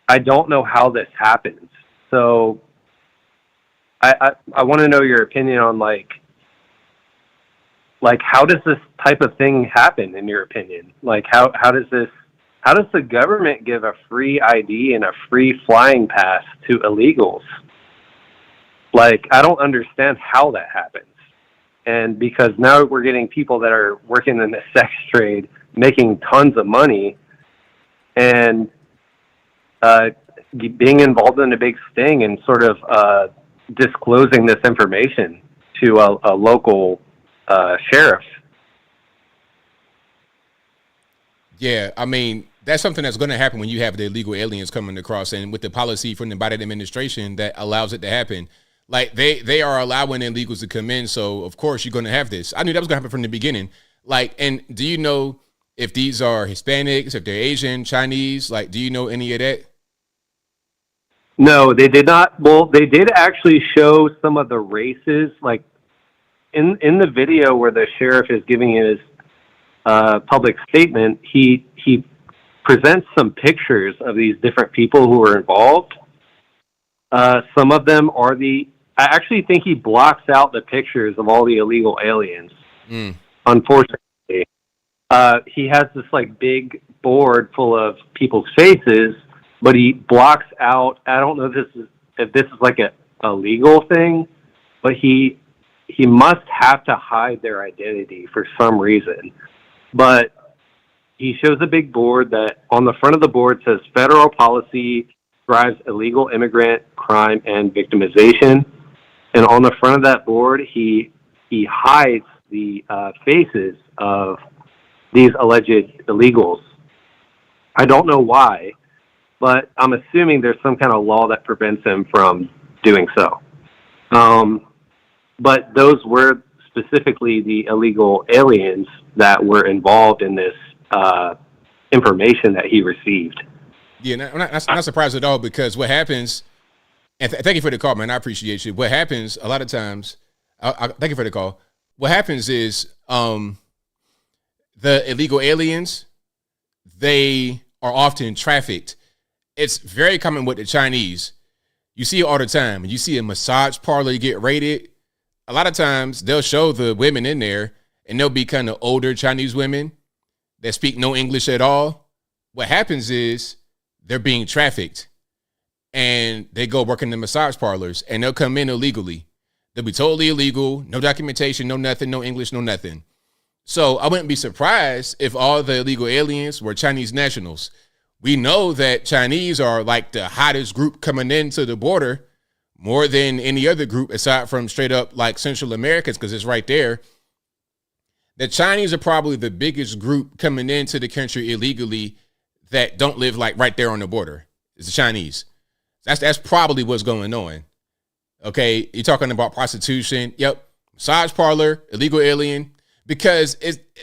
I don't know how this happens. So I want to know your opinion on like how does this type of thing happen in your opinion? Like how does the government give a free ID and a free flying pass to illegals? Like, I don't understand how that happens. And because now we're getting people that are working in the sex trade, making tons of money, and being involved in a big sting and sort of disclosing this information to a local sheriff. Yeah, I mean, that's something that's going to happen when you have the illegal aliens coming across, and with the policy from the Biden administration that allows it to happen. Like, they are allowing illegals to come in, so of course you're going to have this. I knew that was going to happen from the beginning. Like, and do you know if these are Hispanics, if they're Asian, Chinese? Like, do you know any of that? No, they did not. Well, they did actually show some of the races, like in the video where the sheriff is giving his public statement. He presents some pictures of these different people who were involved. Some of them are the I actually think he blocks out the pictures of all the illegal aliens. Unfortunately, he has this like big board full of people's faces, but he blocks out. I don't know if this is like a legal thing, but he must have to hide their identity for some reason. But he shows a big board that on the front of the board says federal policy drives illegal immigrant crime and victimization. And on the front of that board, he hides the faces of these alleged illegals. I don't know why, but I'm assuming there's some kind of law that prevents him from doing so. But those were specifically the illegal aliens that were involved in this information that he received. Yeah, I'm not surprised at all, because what happens, and thank you for the call, man. I appreciate you. What happens a lot of times, thank you for the call. What happens is the illegal aliens, they are often trafficked. It's very common with the Chinese. You see it all the time. When you see a massage parlor get raided, a lot of times they'll show the women in there, and they'll be kind of older Chinese women that speak no English at all. What happens is they're being trafficked, and they go work in the massage parlors, and they'll come in illegally. They'll be totally illegal, no documentation, no nothing, no English, no nothing. So I wouldn't be surprised if all the illegal aliens were Chinese nationals. We know that Chinese are like the hottest group coming into the border, more than any other group aside from straight up like Central Americans, because it's right there. The Chinese are probably the biggest group coming into the country illegally that don't live like right there on the border. It's the Chinese. That's probably what's going on. Okay, you're talking about prostitution. Yep, massage parlor, illegal alien. Because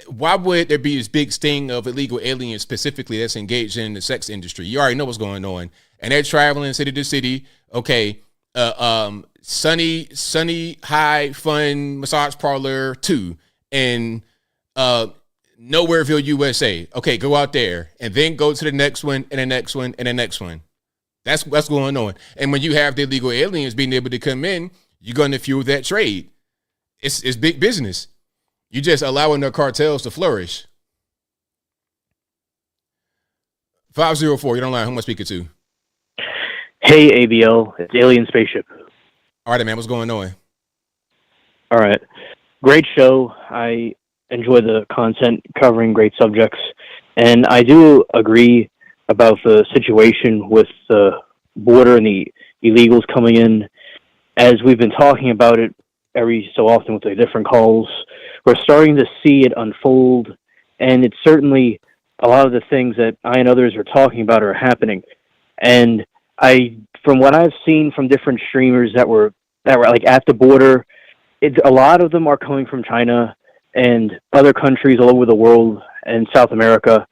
why would there be this big sting of illegal aliens specifically that's engaged in the sex industry? You already know what's going on, and they're traveling city to city. Okay, sunny high fun massage parlor 2 in Nowhereville, USA. Okay, go out there and then go to the next one and the next one and the next one. That's what's going on. And when you have the illegal aliens being able to come in, you're going to fuel that trade. It's big business. You're just allowing the cartels to flourish. 504, you're online. Who am I speaking to? Hey, ABL. It's Alien Spaceship. All right, man. What's going on? All right. Great show. I enjoy the content covering great subjects. And I do agree about the situation with the border and the illegals coming in. As we've been talking about it every so often with the different calls, we're starting to see it unfold. And it's certainly a lot of the things that I and others are talking about are happening. And from what I've seen from different streamers that were like at the border, a lot of them are coming from China and other countries all over the world and South America.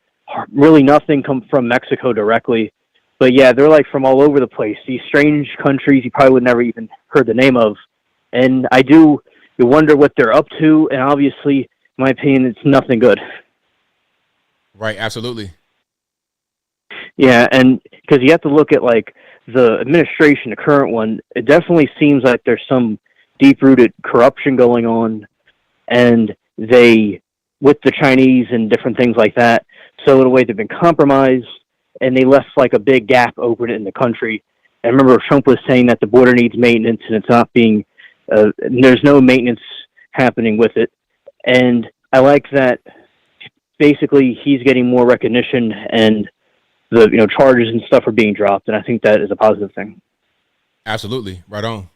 Really nothing come from Mexico directly. But yeah, they're like from all over the place. These strange countries you probably would never even heard the name of. And you wonder what they're up to. And obviously, in my opinion, it's nothing good. Right, absolutely. Yeah, and because you have to look at like the administration, the current one, it definitely seems like there's some deep-rooted corruption going on, and with the Chinese and different things like that, so in a way they've been compromised, and they left like a big gap open in the country. I remember Trump was saying that the border needs maintenance, and it's not being, there's no maintenance happening with it, and I like that basically he's getting more recognition, and the charges and stuff are being dropped, and I think that is a positive thing. Absolutely, right on.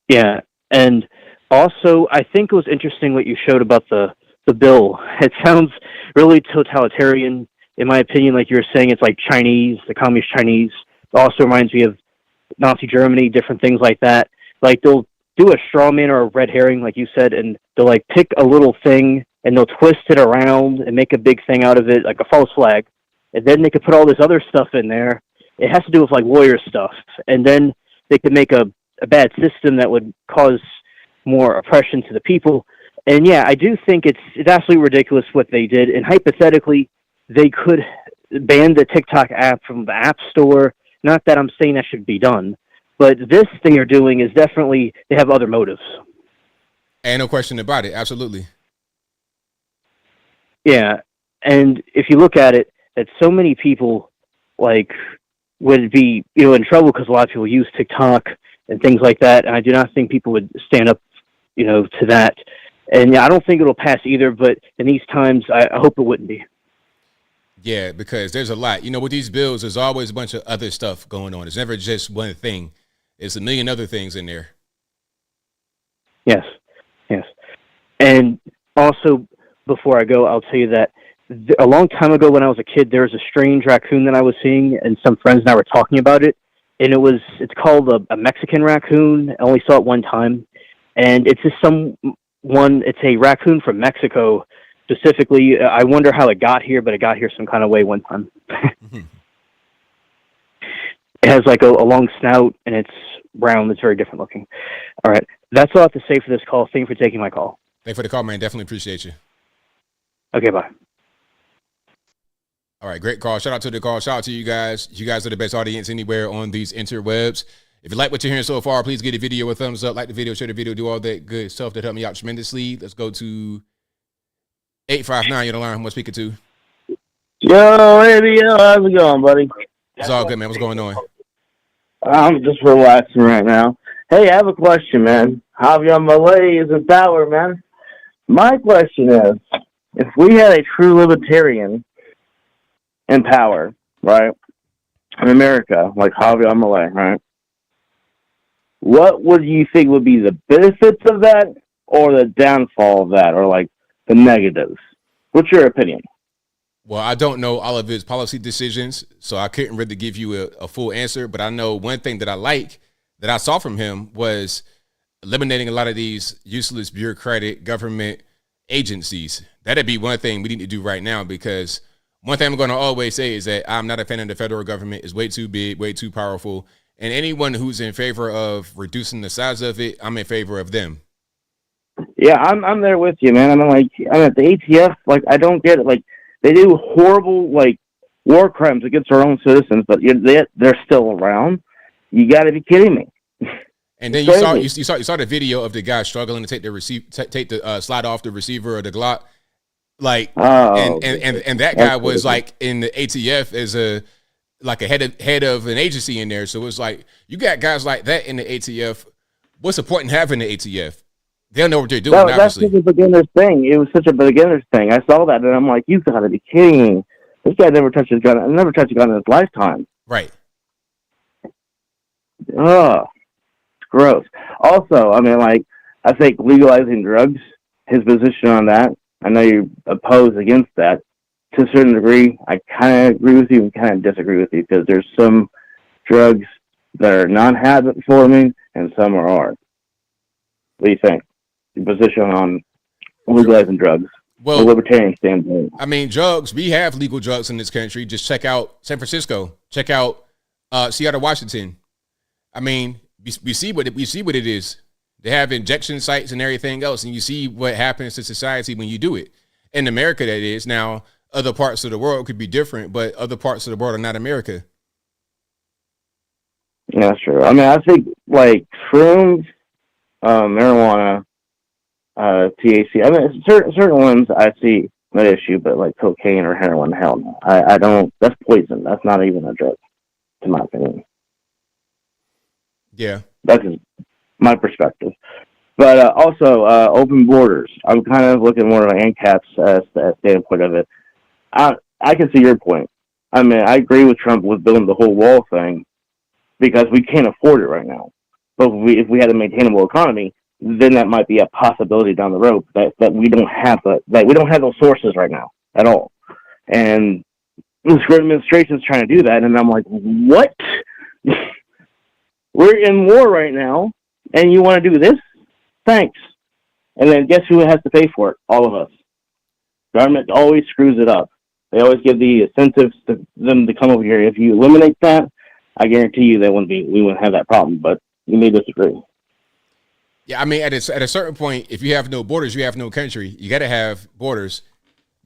Yeah, and also I think it was interesting what you showed about the bill. It sounds really totalitarian, in my opinion. Like you were saying, it's like Chinese, the communist Chinese. It also reminds me of Nazi Germany, different things like that. Like they'll do a straw man or a red herring, like you said, and they'll like pick a little thing and they'll twist it around and make a big thing out of it, like a false flag. And then they could put all this other stuff in there. It has to do with like lawyer stuff. And then they could make a bad system that would cause more oppression to the people. And yeah, I do think it's absolutely ridiculous what they did. And hypothetically, they could ban the TikTok app from the App Store. Not that I'm saying that should be done, But this thing they're doing is definitely, they have other motives. And no question about it. Absolutely. Yeah. And if you look at it, that so many people like would be, in trouble because a lot of people use TikTok and things like that. And I do not think people would stand up, to that. And I don't think it'll pass either, but in these times, I hope it wouldn't be. Yeah, because there's a lot. With these bills, there's always a bunch of other stuff going on. It's never just one thing. It's a million other things in there. Yes. And also, before I go, I'll tell you that a long time ago when I was a kid, there was a strange raccoon that I was seeing, and some friends and I were talking about it. And it's called a Mexican raccoon. I only saw it one time. And it's just it's a raccoon from Mexico specifically. I wonder how it got here, but it got here some kind of way one time. Mm-hmm. It has like a long snout, and it's brown. It's very different looking. All right. That's all I have to say for this call. Thank you for taking my call. Thanks for the call, man. Definitely appreciate you. Okay, bye. All right, great call. Shout out to the call. Shout out to you guys. You guys are the best audience anywhere on these interwebs. If you like what you're hearing so far, please give the video a thumbs up, like the video, share the video, do all that good stuff that helped me out tremendously. Let's go to 859. You're the line. Who am I speaking to? Yo, ABL, how's it going, buddy? It's all good, man. What's going on? I'm just relaxing right now. Hey, I have a question, man. Javier Milei is in power, man. My question is, if we had a true libertarian in power, right, in America, like Javier Milei, right, what would you think would be the benefits of that or the downfall of that, or like the negatives? What's your opinion? Well, I don't know all of his policy decisions, so I couldn't really give you a full answer. But I know one thing that I saw from him was eliminating a lot of these useless bureaucratic government agencies. That'd be one thing we need to do right now, because one thing I'm going to always say is that I'm not a fan of the federal government. It's way too big, way too powerful. And anyone who's in favor of reducing the size of it, I'm in favor of them. Yeah, I'm there with you, man. I'm at the ATF. Like, I don't get it. Like, they do horrible, like, war crimes against our own citizens, but they're still around. You got to be kidding me. And then you saw the video of the guy struggling to take the slide off the receiver of the Glock, like, and that guy was like in the ATF as a head of an agency in there. So it's like, you got guys like that in the ATF. What's the point in having the ATF? They'll know what they're doing. That's such a beginner's thing. It was such a beginner's thing. I saw that and I'm like, you got to be kidding me. This guy never touched a gun in his lifetime. Right. Ugh. Gross. Also, I think legalizing drugs, his position on that, I know you oppose against that. To a certain degree, I kind of agree with you and kind of disagree with you, because there's some drugs that are non-habit forming and some are. What do you think? Your position on legalizing drugs? Well, from a libertarian standpoint. Drugs, we have legal drugs in this country. Just check out San Francisco. Check out Seattle, Washington. We see what it is. They have injection sites and everything else, and you see what happens to society when you do it. In America, that is. Now, other parts of the world could be different, but other parts of the world are not America. Yeah, that's true. I think like shrooms, marijuana, THC. Certain ones I see no issue, but like cocaine or heroin, hell no. I don't. That's poison. That's not even a drug, to my opinion. Yeah, that's my perspective. But also, open borders. I'm kind of looking more at ANCAP's standpoint of it. I can see your point. I agree with Trump with building the whole wall thing, because we can't afford it right now. But if we had a maintainable economy, then that might be a possibility down the road. That we don't have we don't have those sources right now at all. And this administration is trying to do that, and I'm like, what? We're in war right now, and you want to do this? Thanks. And then guess who has to pay for it? All of us. Government always screws it up. They always give the incentives to them to come over here. If you eliminate that, I guarantee you we wouldn't have that problem. But you may disagree. Yeah, at a certain point, if you have no borders, you have no country. You got to have borders.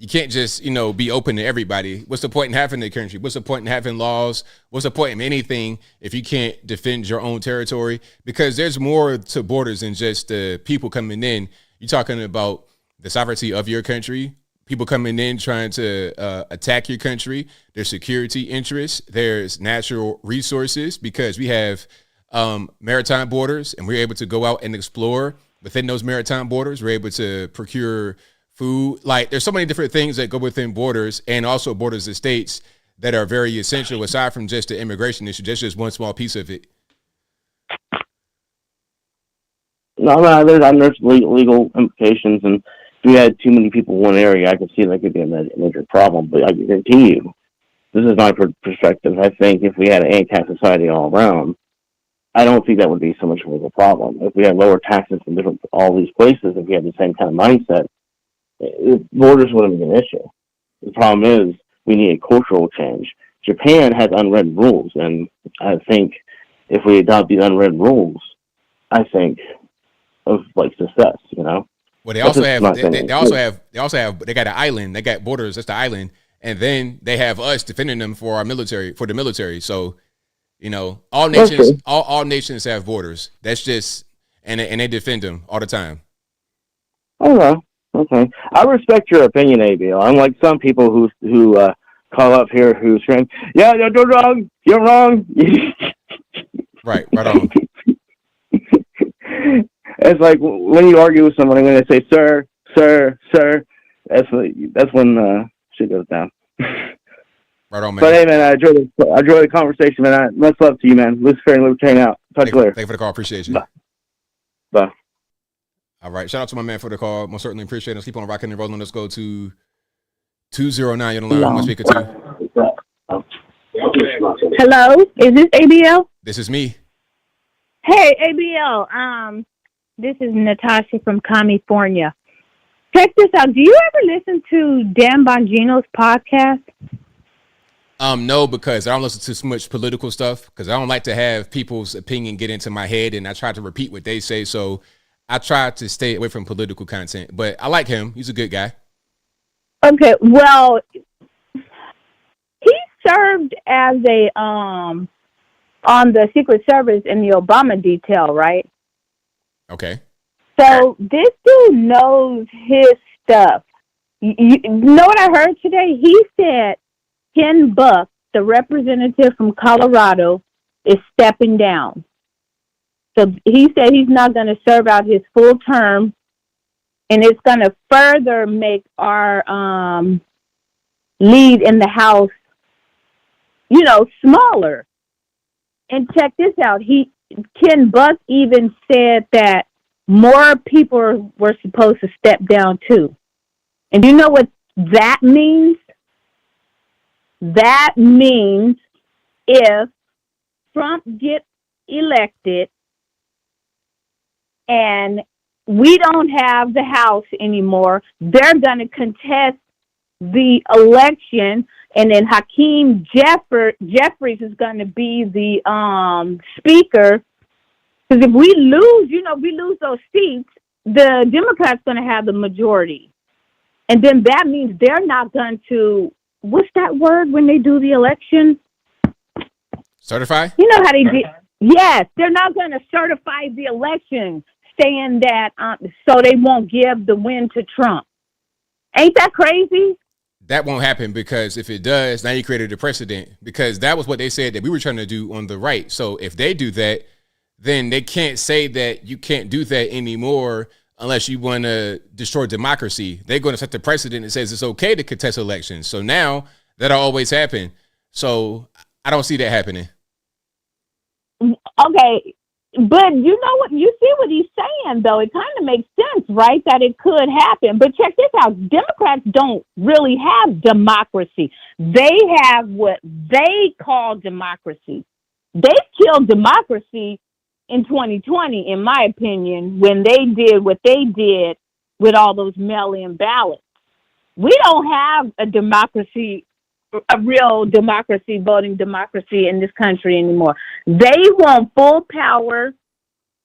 You can't just, be open to everybody. What's the point in having a country? What's the point in having laws? What's the point in anything if you can't defend your own territory? Because there's more to borders than just the people coming in. You're talking about the sovereignty of your country, people coming in trying to attack your country, there's security interests, there's natural resources, because we have maritime borders and we're able to go out and explore within those maritime borders. We're able to procure food. Like, there's so many different things that go within borders, and also borders of states, that are very essential aside from just the immigration issue. That's just one small piece of it. No, there's legal implications, and if we had too many people in one area, I could see that could be a major problem. But I can guarantee you, this is my perspective. I think if we had an ANCAP society all around, I don't think that would be so much of a problem. If we had lower taxes in all these places, if we had the same kind of mindset, borders wouldn't be an issue. The problem is we need a cultural change. Japan has unwritten rules, and I think if we adopt these unwritten rules, I think of success. Well, they also have they got an island. They got borders. That's the island, and then they have us defending them for our military, for the military. So, all nations, all nations have borders. That's just, and they defend them all the time. Okay. I respect your opinion, ABL. Unlike some people who call up here who scream, "Yeah, you're wrong. You're wrong." Right on. It's like when you argue with somebody, when they say "sir, sir, sir," that's when shit goes down. Right on, man. But hey, man, I enjoy the conversation, man. Much love to you, man. Lucifer and Libertarian out. Talk to you later. Thank you for the call. Appreciate you. Bye. All right. Shout out to my man for the call. Most certainly appreciate it. Let's keep on rocking and rolling. Let's go to 209. You're on the line. Who am I speaking to? Hello, is this ABL? This is me. Hey, ABL. This is Natasha from California. Check this out. Do you ever listen to Dan Bongino's podcast? No, because I don't listen to so much political stuff, because I don't like to have people's opinion get into my head, and I try to repeat what they say. So I try to stay away from political content, but I like him. He's a good guy. Okay, well, he served as a on the Secret Service in the Obama detail, right? Okay. So this dude knows his stuff. You know what I heard today? He said Ken Buck, the representative from Colorado, is stepping down. So he said he's not going to serve out his full term, and it's going to further make our lead in the House, smaller. And check this out. Ken Buck even said that more people were supposed to step down too. And do you know what that means? That means if Trump gets elected and we don't have the House anymore, they're going to contest the election, and then Hakeem Jeffries is going to be the speaker. Because if we lose, we lose those seats, the Democrats going to have the majority. And then that means they're not going to, what's that word when they do the election? Certify? You know how they did. Yes, they're not going to certify the election, saying that so they won't give the win to Trump. Ain't that crazy? That won't happen, because if it does, now you created a precedent, because that was what they said that we were trying to do on the right. So if they do that, then they can't say that you can't do that anymore unless you want to destroy democracy. They're going to set the precedent that says it's okay to contest elections. So now that'll always happen. So I don't see that happening. Okay. But you know what? You see what he's saying, though. It kind of makes sense, right, that it could happen. But check this out. Democrats don't really have democracy. They have what they call democracy. They killed democracy in 2020, in my opinion, when they did what they did with all those mail-in ballots. We don't have a democracy, a real democracy, voting democracy in this country anymore. They want full power.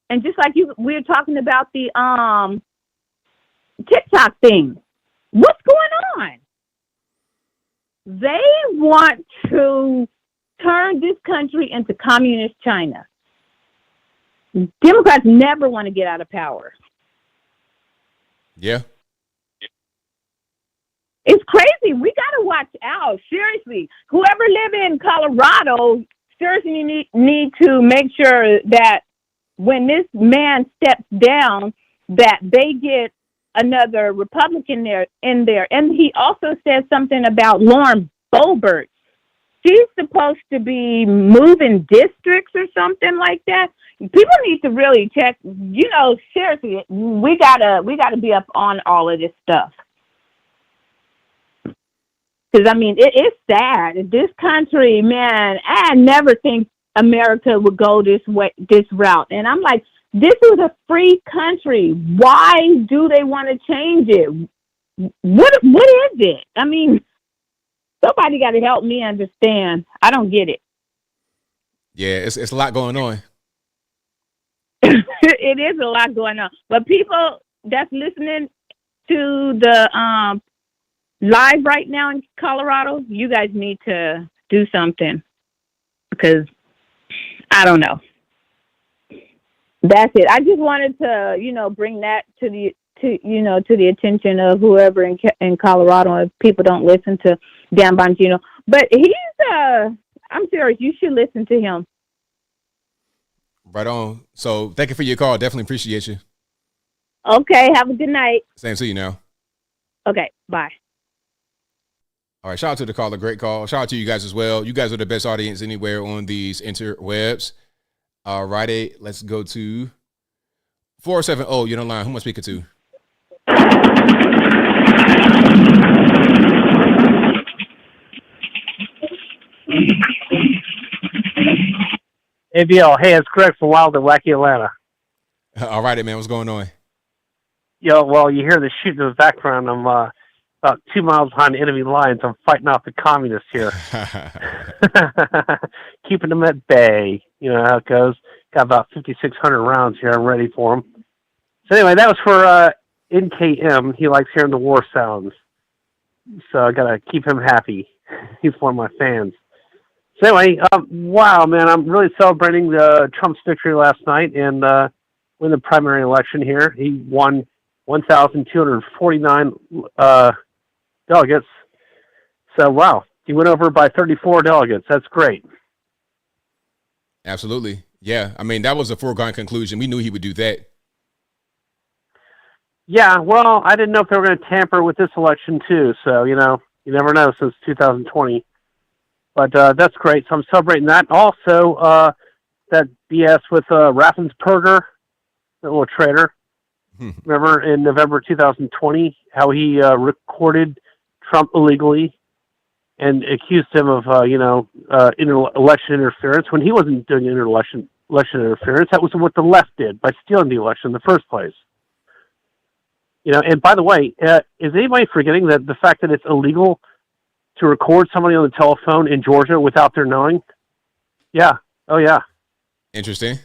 And just like we were talking about the TikTok thing, what's going on? They want to turn this country into communist China. Democrats never want to get out of power. Yeah. It's crazy. We got to watch out. Seriously. Whoever live in Colorado, seriously, you need to make sure that when this man steps down, that they get another Republican in there. And he also said something about Lauren Boebert. She's supposed to be moving districts or something like that. People need to really check. Seriously, we gotta be up on all of this stuff. Because it's sad. This country, man, I never think America would go this route. And I'm like, this is a free country. Why do they want to change it? What is it? Somebody got to help me understand. I don't get it. Yeah, it's a lot going on. It is a lot going on. But people that's listening to the live right now in Colorado, you guys need to do something because I don't know. That's it. I just wanted to, bring that to the attention of whoever in Colorado. If people don't listen to Dan Bongino, but he's I'm serious. You should listen to him. Right on. So thank you for your call. Definitely appreciate you. Okay. Have a good night. Same to you now. Okay. Bye. All right. Shout out to the caller. Great call. Shout out to you guys as well. You guys are the best audience anywhere on these interwebs. All righty. Let's go to 470. You're on the line. Who am I speaking to? ABL, hey, it's Greg from Wild and Wacky Atlanta. All righty, man. What's going on? Yo, well, you hear the shooting in the background. I'm about 2 miles behind enemy lines. I'm fighting off the communists here. Keeping them at bay. You know how it goes. Got about 5,600 rounds here. I'm ready for them. So anyway, that was for NKM. He likes hearing the war sounds. So I got to keep him happy. He's one of my fans. So anyway, wow, man, I'm really celebrating Trump's victory last night and win the primary election here. He won 1,249 delegates. So, wow, he went over by 34 delegates. That's great. Absolutely. Yeah, that was a foregone conclusion. We knew he would do that. Yeah, well, I didn't know if they were going to tamper with this election, too. So, you never know since 2020. But that's great. So I'm celebrating that. Also, that BS with Raffensperger, the little traitor. Remember in November 2020 how he recorded Trump illegally and accused him of, election interference when he wasn't doing election interference. That was what the left did by stealing the election in the first place. And by the way, is anybody forgetting that the fact that it's illegal to record somebody on the telephone in Georgia without their knowing? Yeah. Oh, yeah. Interesting.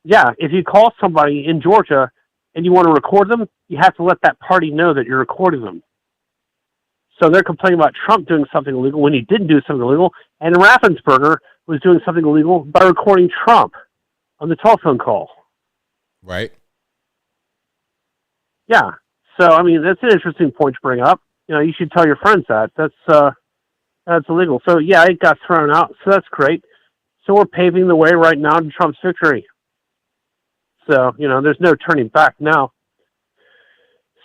Yeah. If you call somebody in Georgia and you want to record them, you have to let that party know that you're recording them. So they're complaining about Trump doing something illegal when he didn't do something illegal, and Raffensperger was doing something illegal by recording Trump on the telephone call. Right. Yeah. So, that's an interesting point to bring up. You should tell your friends that. That's illegal. So, yeah, it got thrown out. So that's great. So we're paving the way right now to Trump's victory. So, there's no turning back now.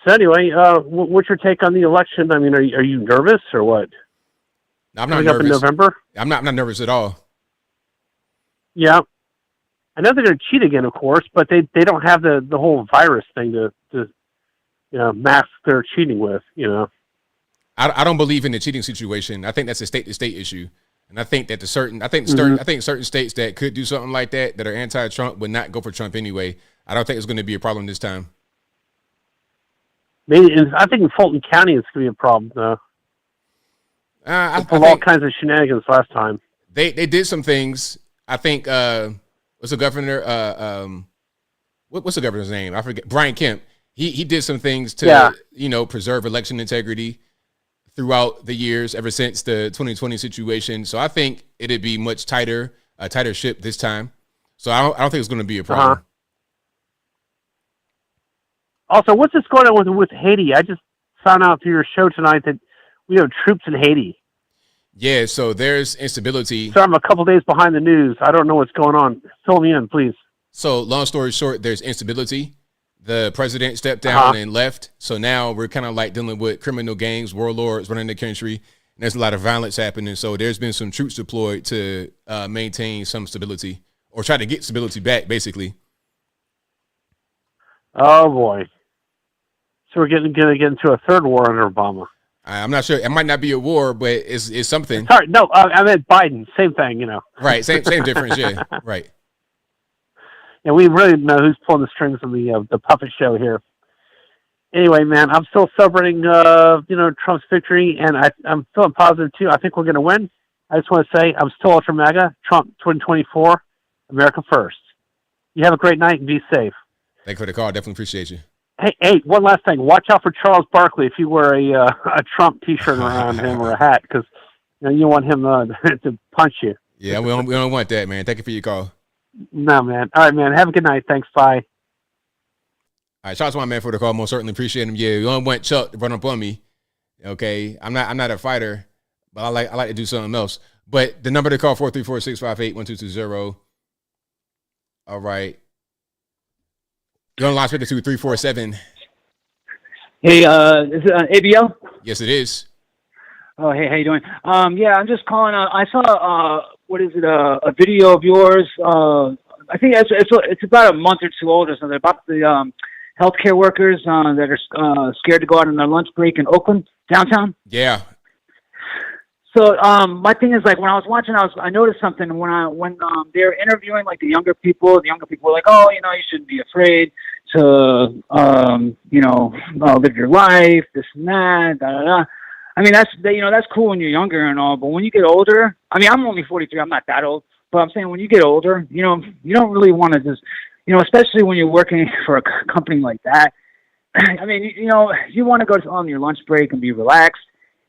So anyway, what's your take on the election? Are you nervous or what? I'm not Coming nervous. Up in November? I'm not nervous at all. Yeah. I know they're going to cheat again, of course, but they don't have the whole virus thing to mask their cheating with, I don't believe in the cheating situation. I think that's a state-to-state issue, and I think that certain states that could do something like that are anti-Trump would not go for Trump anyway. I don't think it's going to be a problem this time. Maybe I think in Fulton County it's going to be a problem though. I think all kinds of shenanigans last time. They did some things. I think what's the governor? What's the governor's name? I forget. Brian Kemp. He did some things to preserve election integrity throughout the years ever since the 2020 situation. So I think it'd be much tighter, a tighter ship this time. So I don't think it's going to be a problem. Also, what's this going on with Haiti? I just found out through your show tonight that we have troops in Haiti. Yeah, so there's instability. So I'm a couple days behind the news. I don't know what's going on. Fill me in, please. So long story short, there's instability. The president stepped down and left. So now we're kind of like dealing with criminal gangs, warlords running the country. And there's a lot of violence happening. So there's been some troops deployed to maintain some stability or try to get stability back, basically. Oh, boy. So we're going to get into a third war under Obama. I'm not sure. It might not be a war, but it's something. Sorry, no, I meant Biden. Same thing, you know. Right, same difference, yeah. Right. And we really know who's pulling the strings of the puppet show here. Anyway, man, I'm still celebrating, Trump's victory, and I'm feeling positive, too. I think we're going to win. I just want to say I'm still ultra mega. Trump 2024, America first. You have a great night and be safe. Thank you for the call. Definitely appreciate you. Hey, one last thing. Watch out for Charles Barkley if you wear a Trump T-shirt around him or a hat, because you want him to punch you. Yeah, we don't want that, man. Thank you for your call. No, man. All right, man. Have a good night. Thanks. Bye. All right, shout out to my man for the call. Most certainly appreciate him. Yeah, you don't want Chuck to run up on me. Okay, I'm not a fighter, but I like to do something else. But the number to call 434-658-1220. All right. You're on line 52-347. Hey, is it ABL? Yes, it is. Oh, hey, how you doing? Yeah, I'm just calling. I saw what is it? A video of yours. I think it's about a month or two old or something about the healthcare workers that are scared to go out on their lunch break in Oakland downtown. Yeah. So my thing is, like, when I was watching, I noticed something when they were interviewing like the younger people were like, oh, you shouldn't be afraid to live your life, this and that, da da da. I mean, that's cool when you're younger and all, but when you get older, I mean, I'm only 43, I'm not that old, but I'm saying when you get older, you don't really want to just, especially when you're working for a company like that. I mean, you want to go on your lunch break and be relaxed.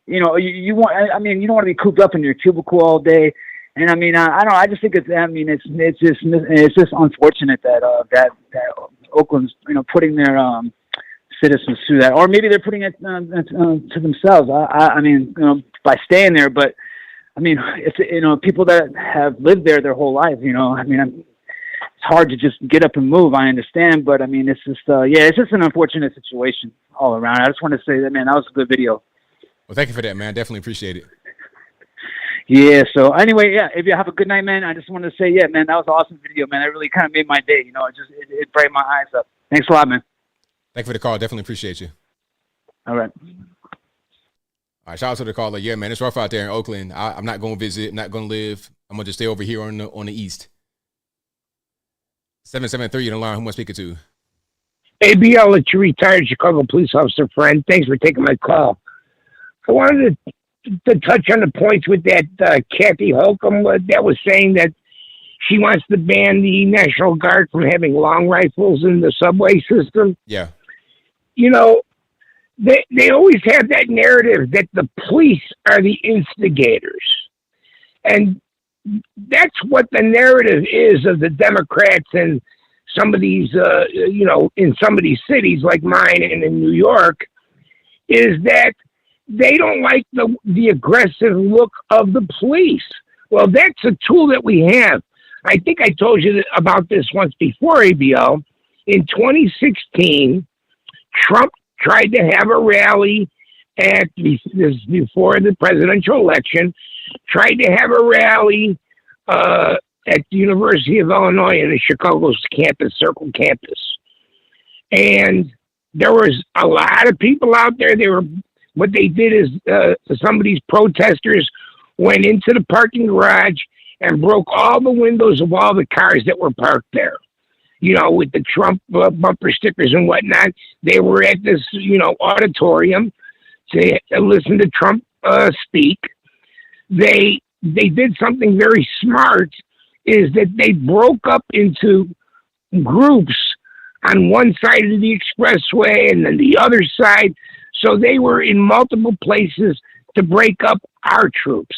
You don't want to be cooped up in your cubicle all day. And I mean, I just think it's just unfortunate that Oakland's, putting their citizens through that, or maybe they're putting it to themselves. I mean, by staying there, but I mean, if people that have lived there their whole life, I mean, it's hard to just get up and move. I understand, but I mean, it's just, it's just an unfortunate situation all around. I just want to say that, man, that was a good video. Well, thank you for that, man. Definitely appreciate it. Yeah. So anyway, yeah. If you have a good night, man. I just wanted to say, yeah, man, that was an awesome video, man. It really kind of made my day. It brightened my eyes up. Thanks a lot, man. Thank you for the call. Definitely appreciate you. All right. All right. Shout out to the caller. Yeah, man, it's rough out there in Oakland. I'm not going to visit. Not going to live. I'm going to just stay over here on the east. 773 on the line. Who am I speaking to? ABL, it's your retired Chicago police officer friend. Thanks for taking my call. I wanted to touch on the points with that Kathy Holcomb that was saying that she wants to ban the National Guard from having long rifles in the subway system. Yeah. They always have that narrative that the police are the instigators. And that's what the narrative is of the Democrats and some of these, in some of these cities like mine and in New York, is that they don't like the aggressive look of the police. Well, that's a tool that we have. I think I told you about this once before, ABL. In 2016, Trump tried to have a rally before the presidential election, tried to have a rally at the University of Illinois in the Chicago's campus, Circle campus. And there was a lot of people out there. What they did is some of these protesters went into the parking garage and broke all the windows of all the cars that were parked there. With the Trump bumper stickers and whatnot. They were at this, auditorium to listen to Trump speak. They did something very smart, is that they broke up into groups on one side of the expressway and then the other side. So they were in multiple places to break up our troops.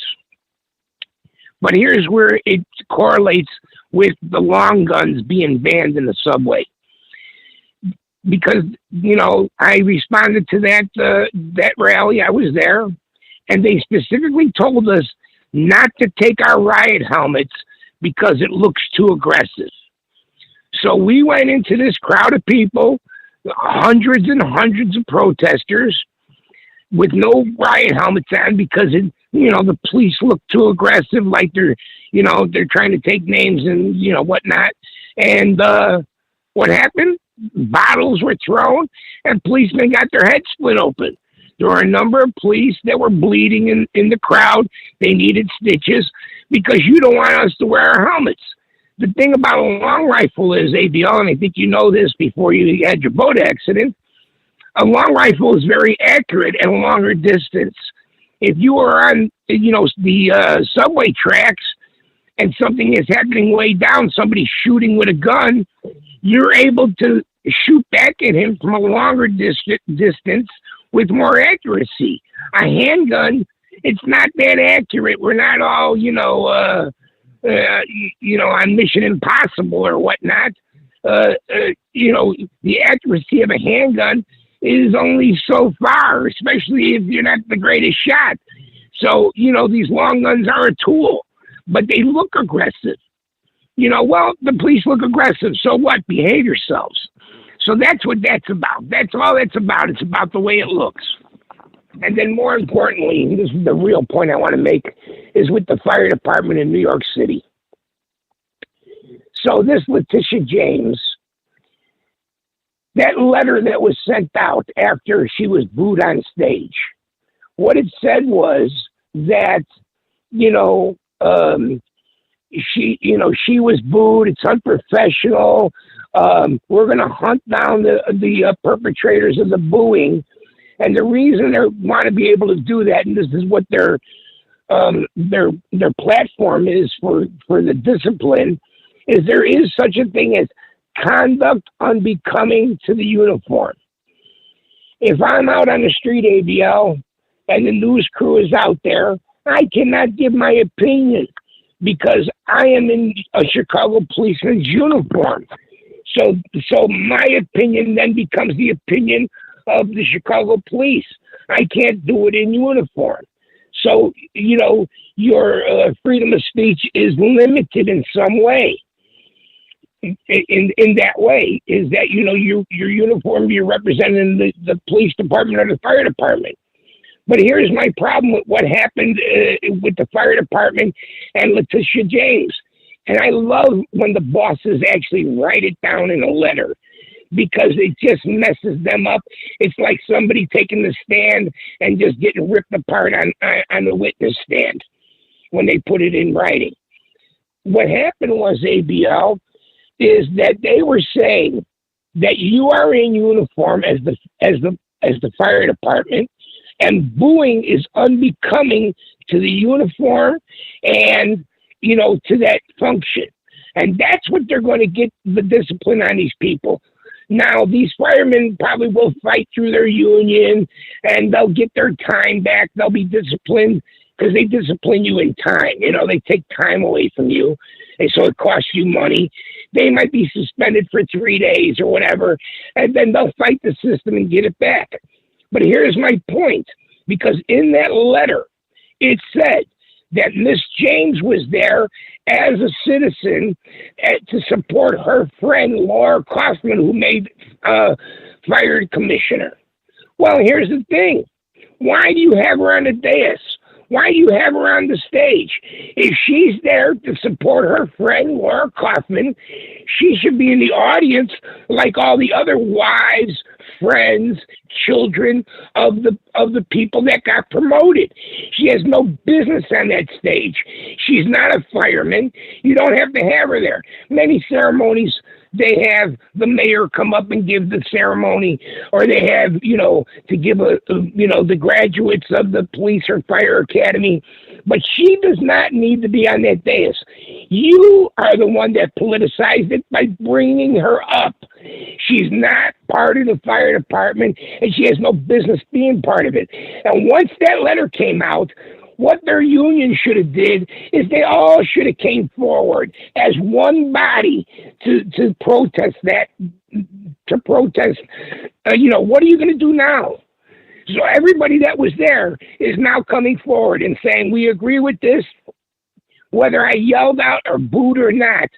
But here's where it correlates with the long guns being banned in the subway. Because, you know, I responded to that rally. I was there, and they specifically told us not to take our riot helmets because it looks too aggressive. So we went into this crowd of people, hundreds and hundreds of protesters, with no riot helmets on because the police look too aggressive, like they're trying to take names and whatnot. And what happened? Bottles were thrown, and policemen got their heads split open. There were a number of police that were bleeding in the crowd. They needed stitches because you don't want us to wear our helmets. The thing about a long rifle is, ABL, and I think you know this before you had your boat accident, a long rifle is very accurate at a longer distance. If you are on, the subway tracks and something is happening way down, somebody shooting with a gun, you're able to shoot back at him from a longer distance with more accuracy. A handgun, it's not that accurate. We're not all, on Mission Impossible or whatnot. The accuracy of a handgun is only so far, especially if you're not the greatest shot. So, these long guns are a tool, but they look aggressive. The police look aggressive. So what? Behave yourselves. So that's what that's about. That's all that's about. It's about the way it looks. And then more importantly, and this is the real point I want to make, is with the fire department in New York City. So this Letitia James, that letter that was sent out after she was booed on stage, what it said was that, she was booed. It's unprofessional. We're going to hunt down the perpetrators of the booing. And the reason they want to be able to do that, and this is what their platform is for the discipline, is there is such a thing as conduct unbecoming to the uniform. If I'm out on the street, ABL, and the news crew is out there, I cannot give my opinion because I am in a Chicago policeman's uniform. So my opinion then becomes the opinion of the Chicago police. I can't do it in uniform. So, your freedom of speech is limited in some way. In that way, is that, your uniform, you're representing the police department or the fire department. But here's my problem with what happened with the fire department and Letitia James. And I love when the bosses actually write it down in a letter because it just messes them up. It's like somebody taking the stand and just getting ripped apart on the witness stand when they put it in writing. What happened was, ABL, is that they were saying that you are in uniform as the fire department, and booing is unbecoming to the uniform and, to that function. And that's what they're going to get the discipline on these people. Now, these firemen probably will fight through their union and they'll get their time back. They'll be disciplined because they discipline you in time. They take time away from you. And so it costs you money. They might be suspended for 3 days or whatever, and then they'll fight the system and get it back. But here's my point, because in that letter, it said that Miss James was there as a citizen to support her friend, Laura Kaufman, who made fire commissioner. Well, here's the thing. Why do you have her on the dais? Why do you have her on the stage? If she's there to support her friend, Laura Kaufman, she should be in the audience like all the other wives, friends, children of the people that got promoted. She has no business on that stage. She's not a fireman. You don't have to have her there. Many ceremonies they have the mayor come up and give the ceremony, or they have, to give the graduates of the police or fire academy. But she does not need to be on that dais. You are the one that politicized it by bringing her up. She's not part of the fire department, and she has no business being part of it. And once that letter came out, what their union should have did is they all should have came forward as one body to protest that, what are you going to do now? So everybody that was there is now coming forward and saying, we agree with this. Whether I yelled out or booed or not,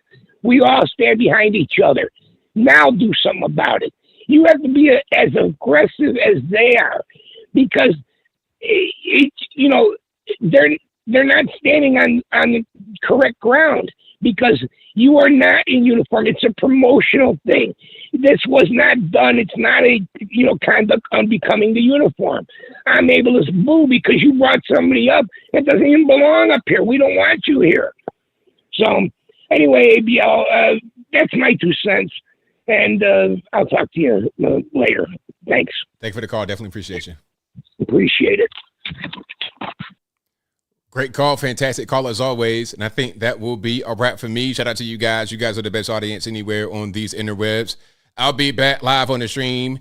we all stand behind each other. Now do something about it. You have to be as aggressive as they are, because they're not standing on the correct ground, because you are not in uniform. It's a promotional thing. This was not done. It's not a conduct unbecoming the uniform. I'm able to boo because you brought somebody up that doesn't even belong up here. We don't want you here. So anyway, ABL, that's my 2 cents. And I'll talk to you later. Thanks. Thank you for the call. Definitely appreciate you. Appreciate it. Great call. Fantastic call as always. And I think that will be a wrap for me. Shout out to you guys. You guys are the best audience anywhere on these interwebs. I'll be back live on the stream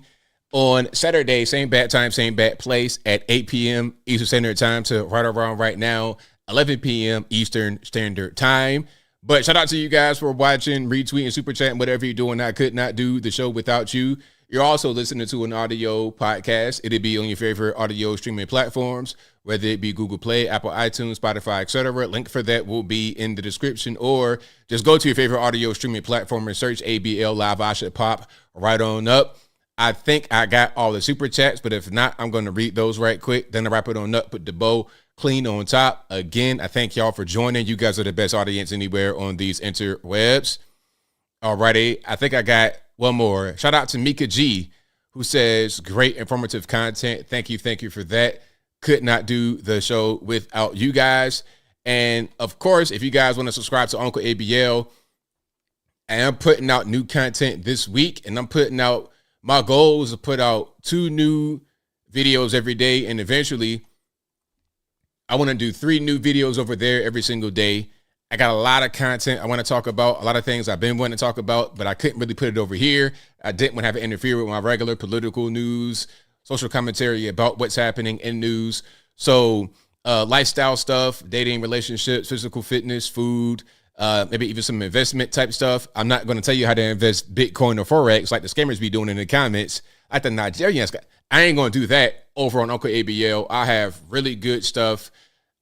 on Saturday, same bat time, same bat place at 8 p.m. Eastern Standard Time to right around right now, 11 p.m. Eastern Standard Time. But shout out to you guys for watching, retweeting, super chatting, whatever you're doing. I could not do the show without you. You're also listening to an audio podcast. It'll be on your favorite audio streaming platforms, whether it be Google Play, Apple iTunes, Spotify, etc. Link for that will be in the description, or just go to your favorite audio streaming platform and search ABL Live. I should pop right on up. I think I got all the super chats, but if not, I'm going to read those right quick. Then I wrap it on up, put the bow clean on top. Again, I thank y'all for joining. You guys are the best audience anywhere on these interwebs. Alrighty, I think I got one more. Shout out to Mika G, who says, great informative content. Thank you for that. Could not do the show without you guys. And of course, if you guys want to subscribe to Uncle ABL, I am putting out new content this week, and my goal is to put out 2 new videos every day, and eventually I want to do 3 new videos over there every single day. I got a lot of content I want to talk about, a lot of things I've been wanting to talk about, but I couldn't really put it over here. I didn't want to have it interfere with my regular political news, social commentary about what's happening in news. So lifestyle stuff, dating, relationships, physical fitness, food, maybe even some investment type stuff. I'm not going to tell you how to invest Bitcoin or Forex like the scammers be doing in the comments. I think Nigerians, I ain't going to do that over on Uncle ABL. I have really good stuff,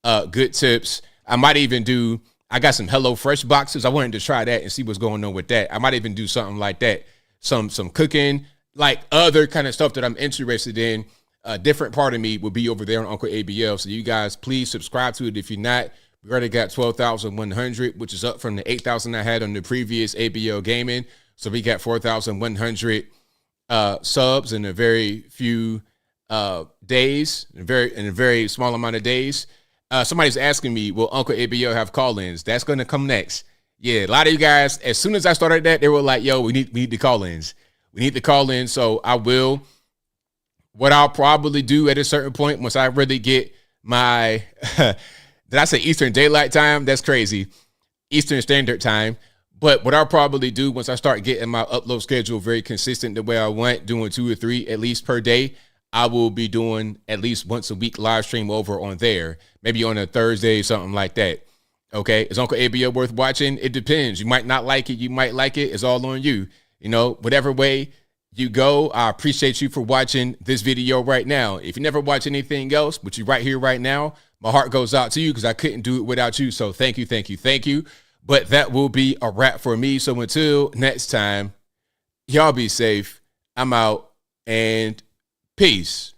good tips. I might even I got some HelloFresh boxes. I wanted to try that and see what's going on with that. I might even do something like that. Some cooking, like other kind of stuff that I'm interested in. A different part of me will be over there on Uncle ABL. So you guys, please subscribe to it. If you're not, we already got 12,100, which is up from the 8,000 I had on the previous ABL gaming. So we got 4,100 subs in a very few days, in a very small amount of days. Somebody's asking me, will Uncle ABL have call-ins? That's going to come next. Yeah, a lot of you guys, as soon as I started that, they were like, yo, we need the call-ins. We need the call-in. So I will. What I'll probably do at a certain point, once I really get my, did I say Eastern Daylight Time? That's crazy. Eastern Standard Time. But what I'll probably do once I start getting my upload schedule very consistent the way I want, doing 2 or 3 at least per day, I will be doing at least once a week live stream over on there. Maybe on a Thursday, something like that. Okay, is Uncle ABL worth watching? It depends. You might not like it. You might like it. It's all on you. Whatever way you go, I appreciate you for watching this video right now. If you never watch anything else, but you're right here right now, my heart goes out to you because I couldn't do it without you. So thank you. But that will be a wrap for me. So until next time, y'all be safe. I'm out, and peace.